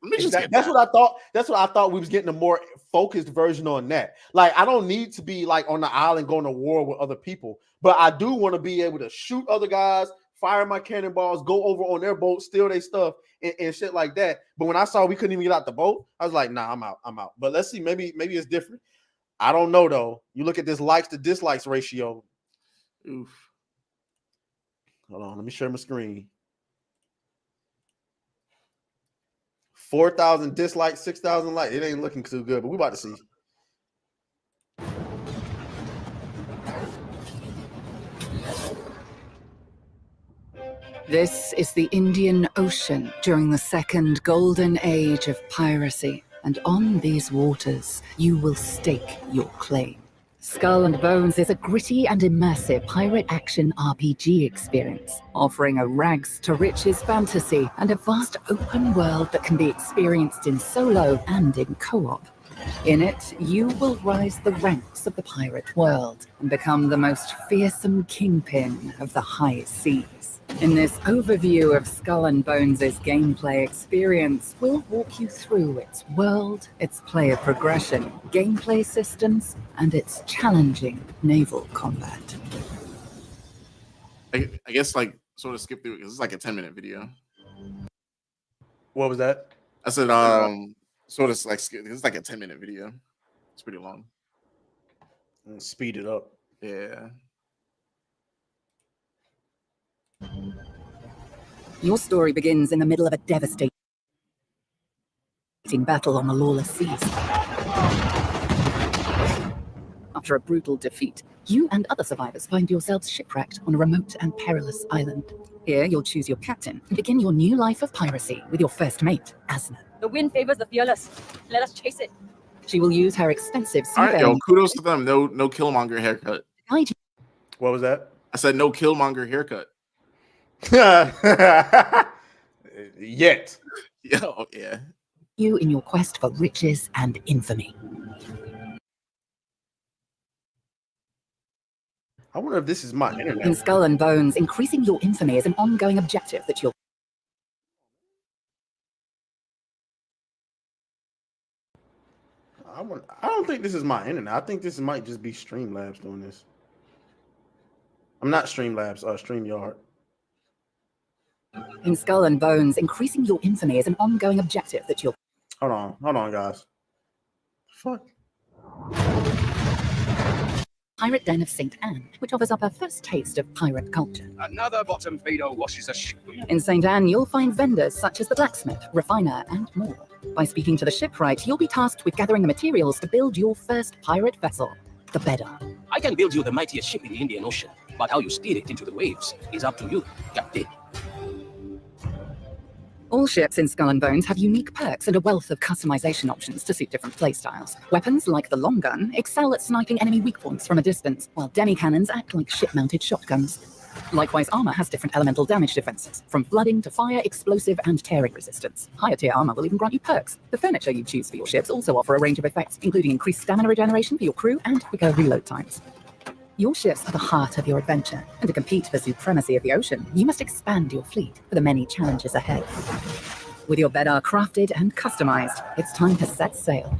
That's what I thought. That's what I thought we was getting a more focused version on that. Like, I don't need to be like on the island going to war with other people, but I do want to be able to shoot other guys, fire my cannonballs, go over on their boat, steal their stuff, and shit like that. But when I saw we couldn't even get out the boat, I was like, nah, I'm out. But let's see, maybe it's different. I don't know though. You look at this likes to dislikes ratio. Oof. Hold on, let me share my screen. 4,000 dislikes, 6,000 likes. It ain't looking too good, but we about to see. This is the Indian Ocean during the second golden age of piracy, and on these waters, you will stake your claim. Skull and Bones is a gritty and immersive pirate action RPG experience, offering a rags-to-riches fantasy and a vast open world that can be experienced in solo and in co-op. In it, you will rise the ranks of the pirate world and become the most fearsome kingpin of the high seas. In this overview of Skull and Bones' gameplay experience, we'll walk you through its world, its player progression, gameplay systems, and its challenging naval combat. I guess like sort of skip through it because it's like a 10-minute video. What was that? I said sort of like it's like a 10-minute video. It's pretty long. Speed it up. Yeah. Your story begins in the middle of a devastating battle on the lawless seas. After a brutal defeat, you and other survivors find yourselves shipwrecked on a remote and perilous island. Here, you'll choose your captain and begin your new life of piracy with your first mate, Asna. The wind favors the fearless. Let us chase it. She will use her extensive All right, seafaring. yo, kudos to them. No Killmonger haircut. What was that? I said no Killmonger haircut. Yet. Yeah. You in your quest for riches and infamy. I wonder if this is my internet. In Skull and Bones, increasing your infamy is an ongoing objective that you'll... I don't think this is my internet. I think this might just be Streamlabs doing this. I'm not Streamlabs, StreamYard. In Skull and Bones, increasing your infamy is an ongoing objective that you'll... Hold on, guys. Fuck. Pirate Den of St. Anne, which offers up a first taste of pirate culture. Another bottom feeder washes a ship. In St. Anne, you'll find vendors such as the blacksmith, refiner, and more. By speaking to the shipwright, you'll be tasked with gathering the materials to build your first pirate vessel, the Bedar. I can build you the mightiest ship in the Indian Ocean, but how you steer it into the waves is up to you, Captain. All ships in Skull and Bones have unique perks and a wealth of customization options to suit different playstyles. Weapons like the long gun excel at sniping enemy weak points from a distance, while demi-cannons act like ship-mounted shotguns. Likewise, armor has different elemental damage defenses, from flooding to fire, explosive, and tearing resistance. Higher tier armor will even grant you perks. The furniture you choose for your ships also offer a range of effects, including increased stamina regeneration for your crew and quicker reload times. Your ships are the heart of your adventure, and to compete for supremacy of the ocean, you must expand your fleet for the many challenges ahead. With your Bedar crafted and customized, it's time to set sail.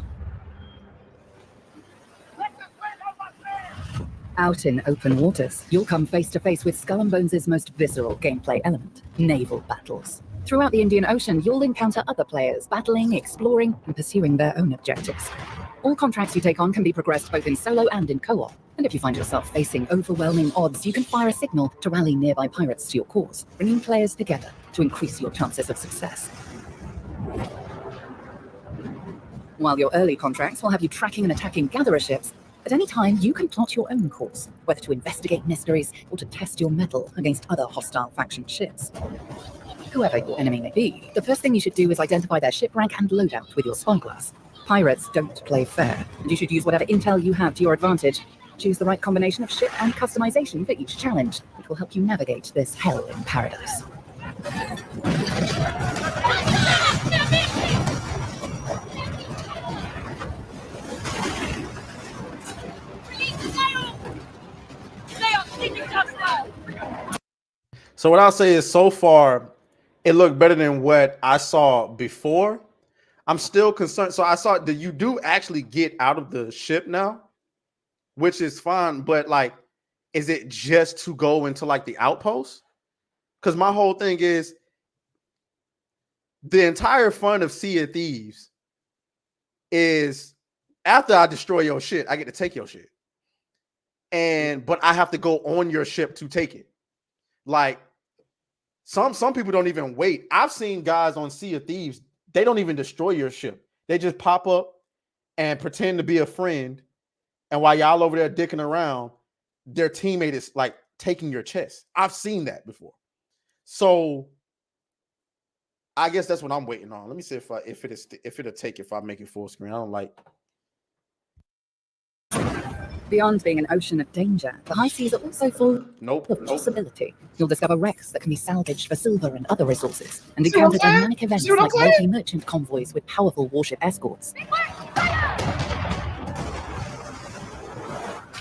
Out in open waters, you'll come face to face with Skull and Bones' most visceral gameplay element, naval battles. Throughout the Indian Ocean, you'll encounter other players battling, exploring, and pursuing their own objectives. All contracts you take on can be progressed both in solo and in co-op. And if you find yourself facing overwhelming odds, you can fire a signal to rally nearby pirates to your cause, bringing players together to increase your chances of success. While your early contracts will have you tracking and attacking gatherer ships, at any time you can plot your own course, whether to investigate mysteries or to test your mettle against other hostile faction ships. Whoever your enemy may be, the first thing you should do is identify their ship rank and loadout with your spyglass. Pirates don't play fair, and you should use whatever intel you have to your advantage. Choose the right combination of ship and customization for each challenge, which will help you navigate this hell in paradise. So what I'll say is, so far, it looked better than what I saw before. I'm still concerned. So I saw that you do actually get out of the ship now, which is fine. But like, is it just to go into like the outpost? Because my whole thing is the entire fun of Sea of Thieves is after I destroy your shit, I get to take your shit. But I have to go on your ship to take it. Like some people don't even wait. I've seen guys on Sea of Thieves, they don't even destroy your ship. They just pop up and pretend to be a friend. And while y'all over there dicking around, their teammate is like taking your chest. I've seen that before. So I guess that's what I'm waiting on. Let me see if it'll take if I make it full screen. I don't like. Beyond being an ocean of danger, the high seas are also full of possibility. You'll discover wrecks that can be salvaged for silver and other resources, and encounter dynamic events like wealthy merchant convoys with powerful warship escorts.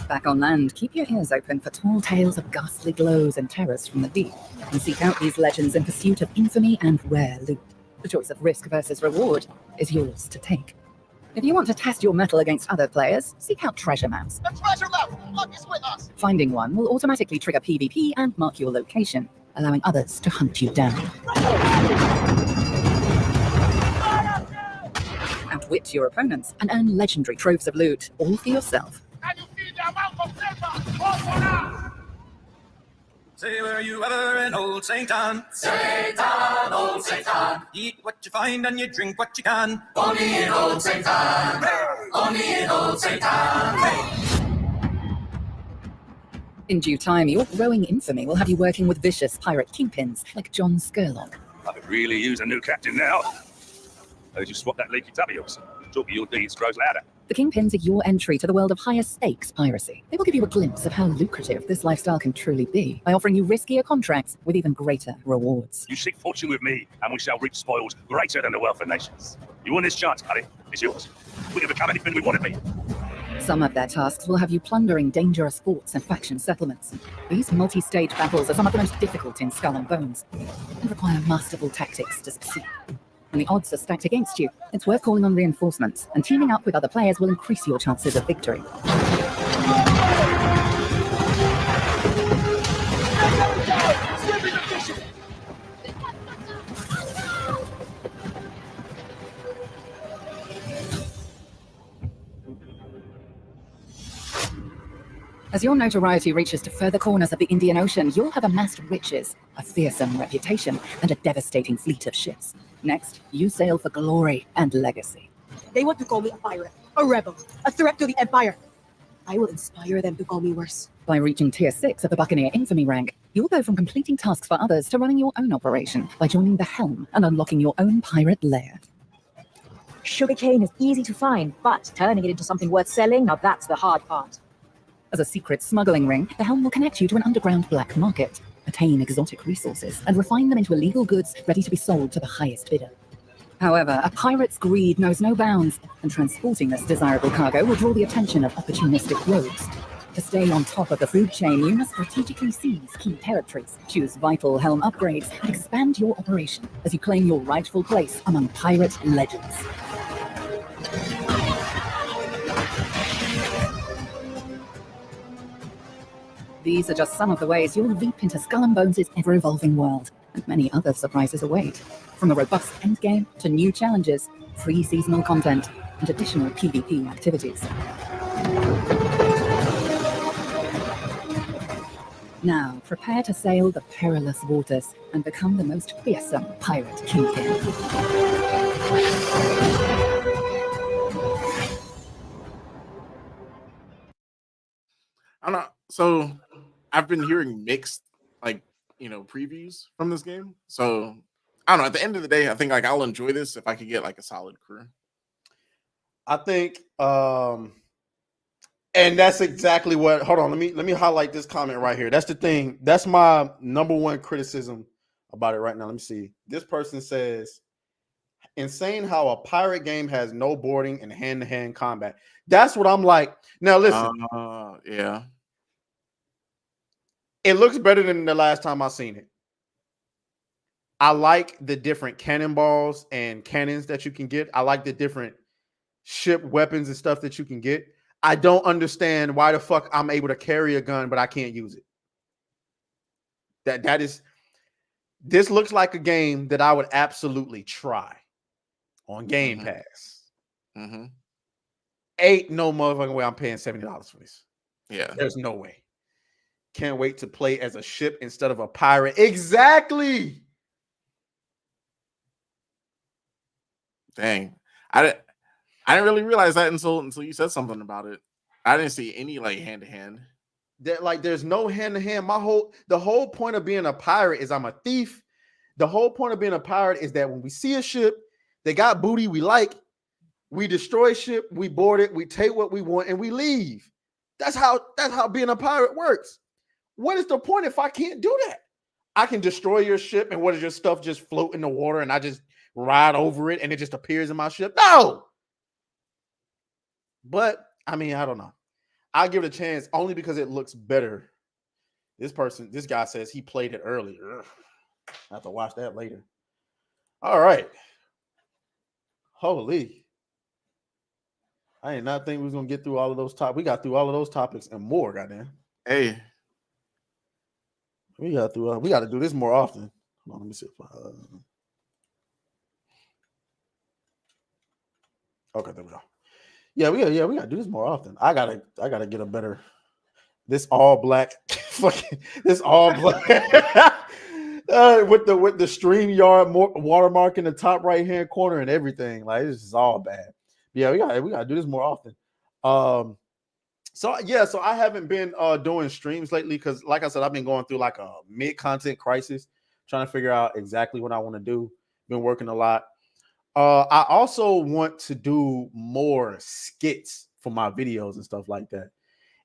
Back on land, keep your ears open for tall tales of ghastly glows and terrors from the deep, and seek out these legends in pursuit of infamy and rare loot. The choice of risk versus reward is yours to take. If you want to test your mettle against other players, seek out treasure maps. The treasure map! Look, it's with us! Finding one will automatically trigger PvP and mark your location, allowing others to hunt you down. Outwit your opponents and earn legendary troves of loot, all for yourself. Can you feel the amount of silver? All for now! Say, were you ever in old St. Anne? St. Anne, old St. Anne. Eat what you find and you drink what you can. Only in old St. Anne. Only in old St. Anne. In due time, your growing infamy will have you working with vicious pirate kingpins like John Scurlock. I could really use a new captain now. Heard you swap that leaky tub of yours. Talk of your deeds grows louder. The kingpins are your entry to the world of higher stakes piracy. They will give you a glimpse of how lucrative this lifestyle can truly be by offering you riskier contracts with even greater rewards. You seek fortune with me, and we shall reap spoils greater than the wealth of nations. You won this chance, buddy. It's yours. We can become anything we want to be. Some of their tasks will have you plundering dangerous forts and faction settlements. These multi-stage battles are some of the most difficult in Skull and Bones, and require masterful tactics to succeed. When the odds are stacked against you, it's worth calling on reinforcements, and teaming up with other players will increase your chances of victory. As your notoriety reaches to further corners of the Indian Ocean, you'll have amassed riches, a fearsome reputation, and a devastating fleet of ships. Next, you sail for glory and legacy. They want to call me a pirate, a rebel, a threat to the Empire. I will inspire them to call me worse. By reaching Tier 6 of the Buccaneer Infamy rank, you'll go from completing tasks for others to running your own operation by joining the helm and unlocking your own pirate lair. Sugarcane is easy to find, but turning it into something worth selling, now that's the hard part. As a secret smuggling ring, the helm will connect you to an underground black market, attain exotic resources, and refine them into illegal goods ready to be sold to the highest bidder. However, a pirate's greed knows no bounds, and transporting this desirable cargo will draw the attention of opportunistic rogues. To stay on top of the food chain, you must strategically seize key territories, choose vital helm upgrades, and expand your operation as you claim your rightful place among pirate legends. These are just some of the ways you'll leap into Skull and Bones' ever-evolving world, and many other surprises await. From a robust endgame to new challenges, free seasonal content, and additional PvP activities. Now, prepare to sail the perilous waters and become the most fearsome pirate kingpin. I don't know. So I've been hearing mixed, like, previews from this game. So I don't know. At the end of the day, I think like I'll enjoy this if I could get like a solid crew. I think, and that's exactly what. Hold on, let me highlight this comment right here. That's the thing. That's my number one criticism about it right now. Let me see. This person says, "Insane how a pirate game has no boarding and hand-to-hand combat." That's what I'm like. Now listen. Yeah. It looks better than the last time I seen it. I like the different cannonballs and cannons that you can get. I like the different ship weapons and stuff that you can get. I don't understand why the fuck I'm able to carry a gun, but I can't use it. This looks like a game that I would absolutely try on Game Pass. Ain't no motherfucking way I'm paying $70 for this. Yeah. There's no way. Can't wait to play as a ship instead of a pirate. Exactly. Dang. I didn't really realize that until you said something about it. I didn't see any like hand-to-hand. There's no hand-to-hand. The whole point of being a pirate is I'm a thief. The whole point of being a pirate is that when we see a ship, they got booty we like, we destroy ship, we board it, we take what we want, and we leave. That's how being a pirate works. What is the point if I can't do that? I can destroy your ship, and what does your stuff just float in the water, and I just ride over it, and it just appears in my ship? No. But I mean, I don't know. I'll give it a chance only because it looks better. This guy says he played it earlier. I have to watch that later. All right. Holy. I did not think we was gonna get through all of those topics. We got through all of those topics and more, goddamn. Hey. We got to do this more often. Hold on, let me see if okay, there we go. Yeah, we got to do this more often. I gotta get a better. This all black, fucking this all black with the StreamYard watermark in the top right hand corner and everything. Like this is all bad. Yeah, we got to do this more often. So I haven't been doing streams lately because, like I said, I've been going through like a mid-content crisis, trying to figure out exactly what I want to do. Been working a lot. I also want to do more skits for my videos and stuff like that.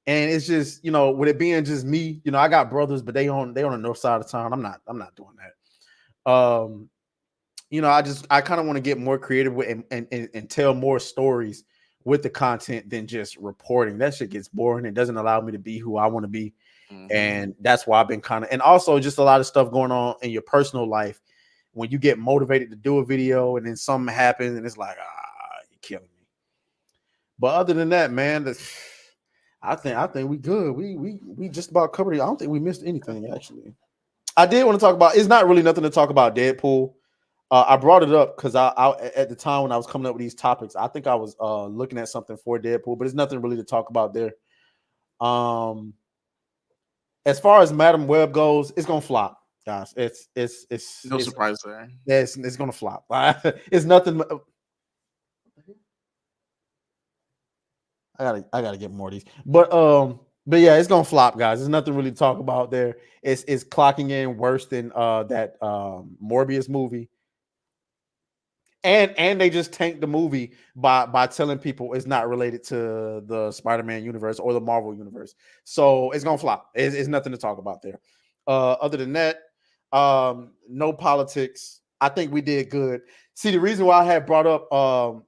And it's just, with it being just me, I got brothers, but they on the north side of town. I'm not doing that. I kind of want to get more creative with and tell more stories with the content than just reporting. That shit gets boring. It doesn't allow me to be who I want to be. And that's why I've been and also just a lot of stuff going on in your personal life. When you get motivated to do a video and then something happens and it's like, you're killing me. But other than that, man, I think we good. We just about covered it. I don't think we missed anything, actually. I did want to talk about, it's not really nothing to talk about Deadpool. I brought it up because I at the time when I was coming up with these topics, I think I was looking at something for Deadpool, but it's nothing really to talk about there. as far as Madam Web goes, it's gonna flop, guys. It's no surprise there. Yeah, it's gonna flop. It's nothing. I gotta get more of these, but yeah, it's gonna flop, guys. There's nothing really to talk about there. It's clocking in worse than that Morbius movie, and they just tanked the movie by telling people it's not related to the Spider-Man universe or the Marvel universe, so it's gonna flop. It's nothing to talk about there. Other than that, no politics. I think we did good. See, the reason why I had brought up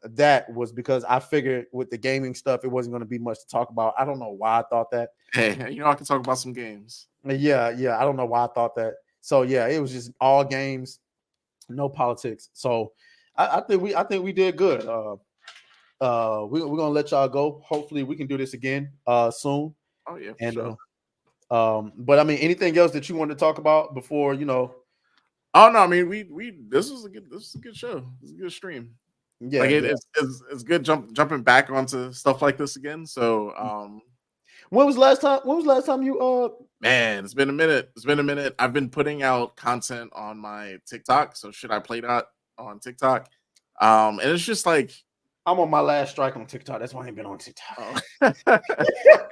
that was because I figured with the gaming stuff, it wasn't going to be much to talk about. I don't know why I thought that. Hey, I can talk about some games. Yeah. I don't know why I thought that. So yeah, it was just all games, no politics. So I think we did good. We're gonna let y'all go. Hopefully, we can do this again soon. Oh yeah, and sure. But I mean, anything else that you want to talk about before Oh no, I mean this is a good show. It's a good stream. Yeah, like it's good jumping back onto stuff like this again. So when was last time you man, it's been a minute. I've been putting out content on my TikTok. So should I play that on TikTok? And it's just like I'm on my last strike on TikTok. That's why I ain't been on TikTok.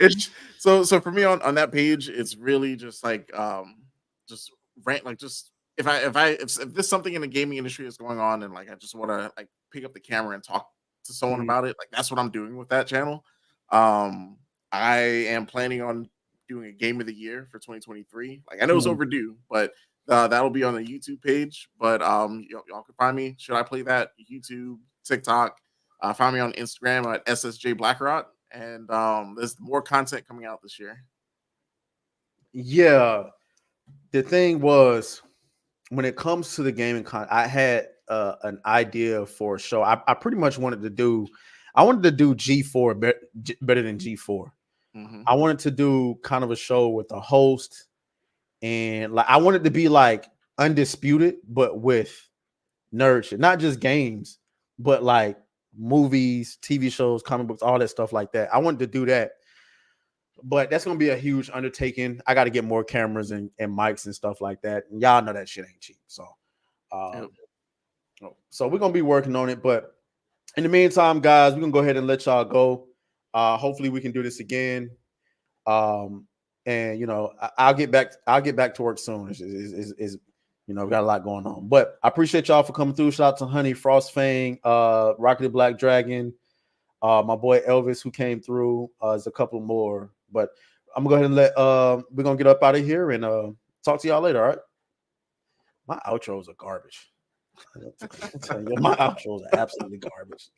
It's so for me on that page, it's really just like just rant, like just if there's something in the gaming industry that's going on and like I just want to like pick up the camera and talk to someone about it, like that's what I'm doing with that channel. I am planning on doing a game of the year for 2023. Like I know it's overdue, but that'll be on the YouTube page. But y'all can find me. Should I play that? YouTube, TikTok. Find me on Instagram at SSJ Blackrot, and there's more content coming out this year. Yeah, the thing was, when it comes to the gaming content, I had an idea for a show. I pretty much wanted to do G4 better than G4. Mm-hmm. I wanted to do kind of a show with a host, and like I wanted to be like Undisputed, but with nerd shit, not just games, but like movies, TV shows, comic books, all that stuff like that. I wanted to do that, but that's gonna be a huge undertaking. I got to get more cameras and mics and stuff like that. And y'all know that shit ain't cheap. So, so we're gonna be working on it. But in the meantime, guys, we're gonna go ahead and let y'all go. Hopefully, we can do this again. And I'll get back to work soon. We got a lot going on. But I appreciate y'all for coming through. Shout out to Honey, Frostfang, Rocket the Black Dragon, my boy Elvis who came through. There's a couple more, but I'm gonna go ahead and we're gonna get up out of here and talk to y'all later. All right. My outros are garbage. My outros are absolutely garbage.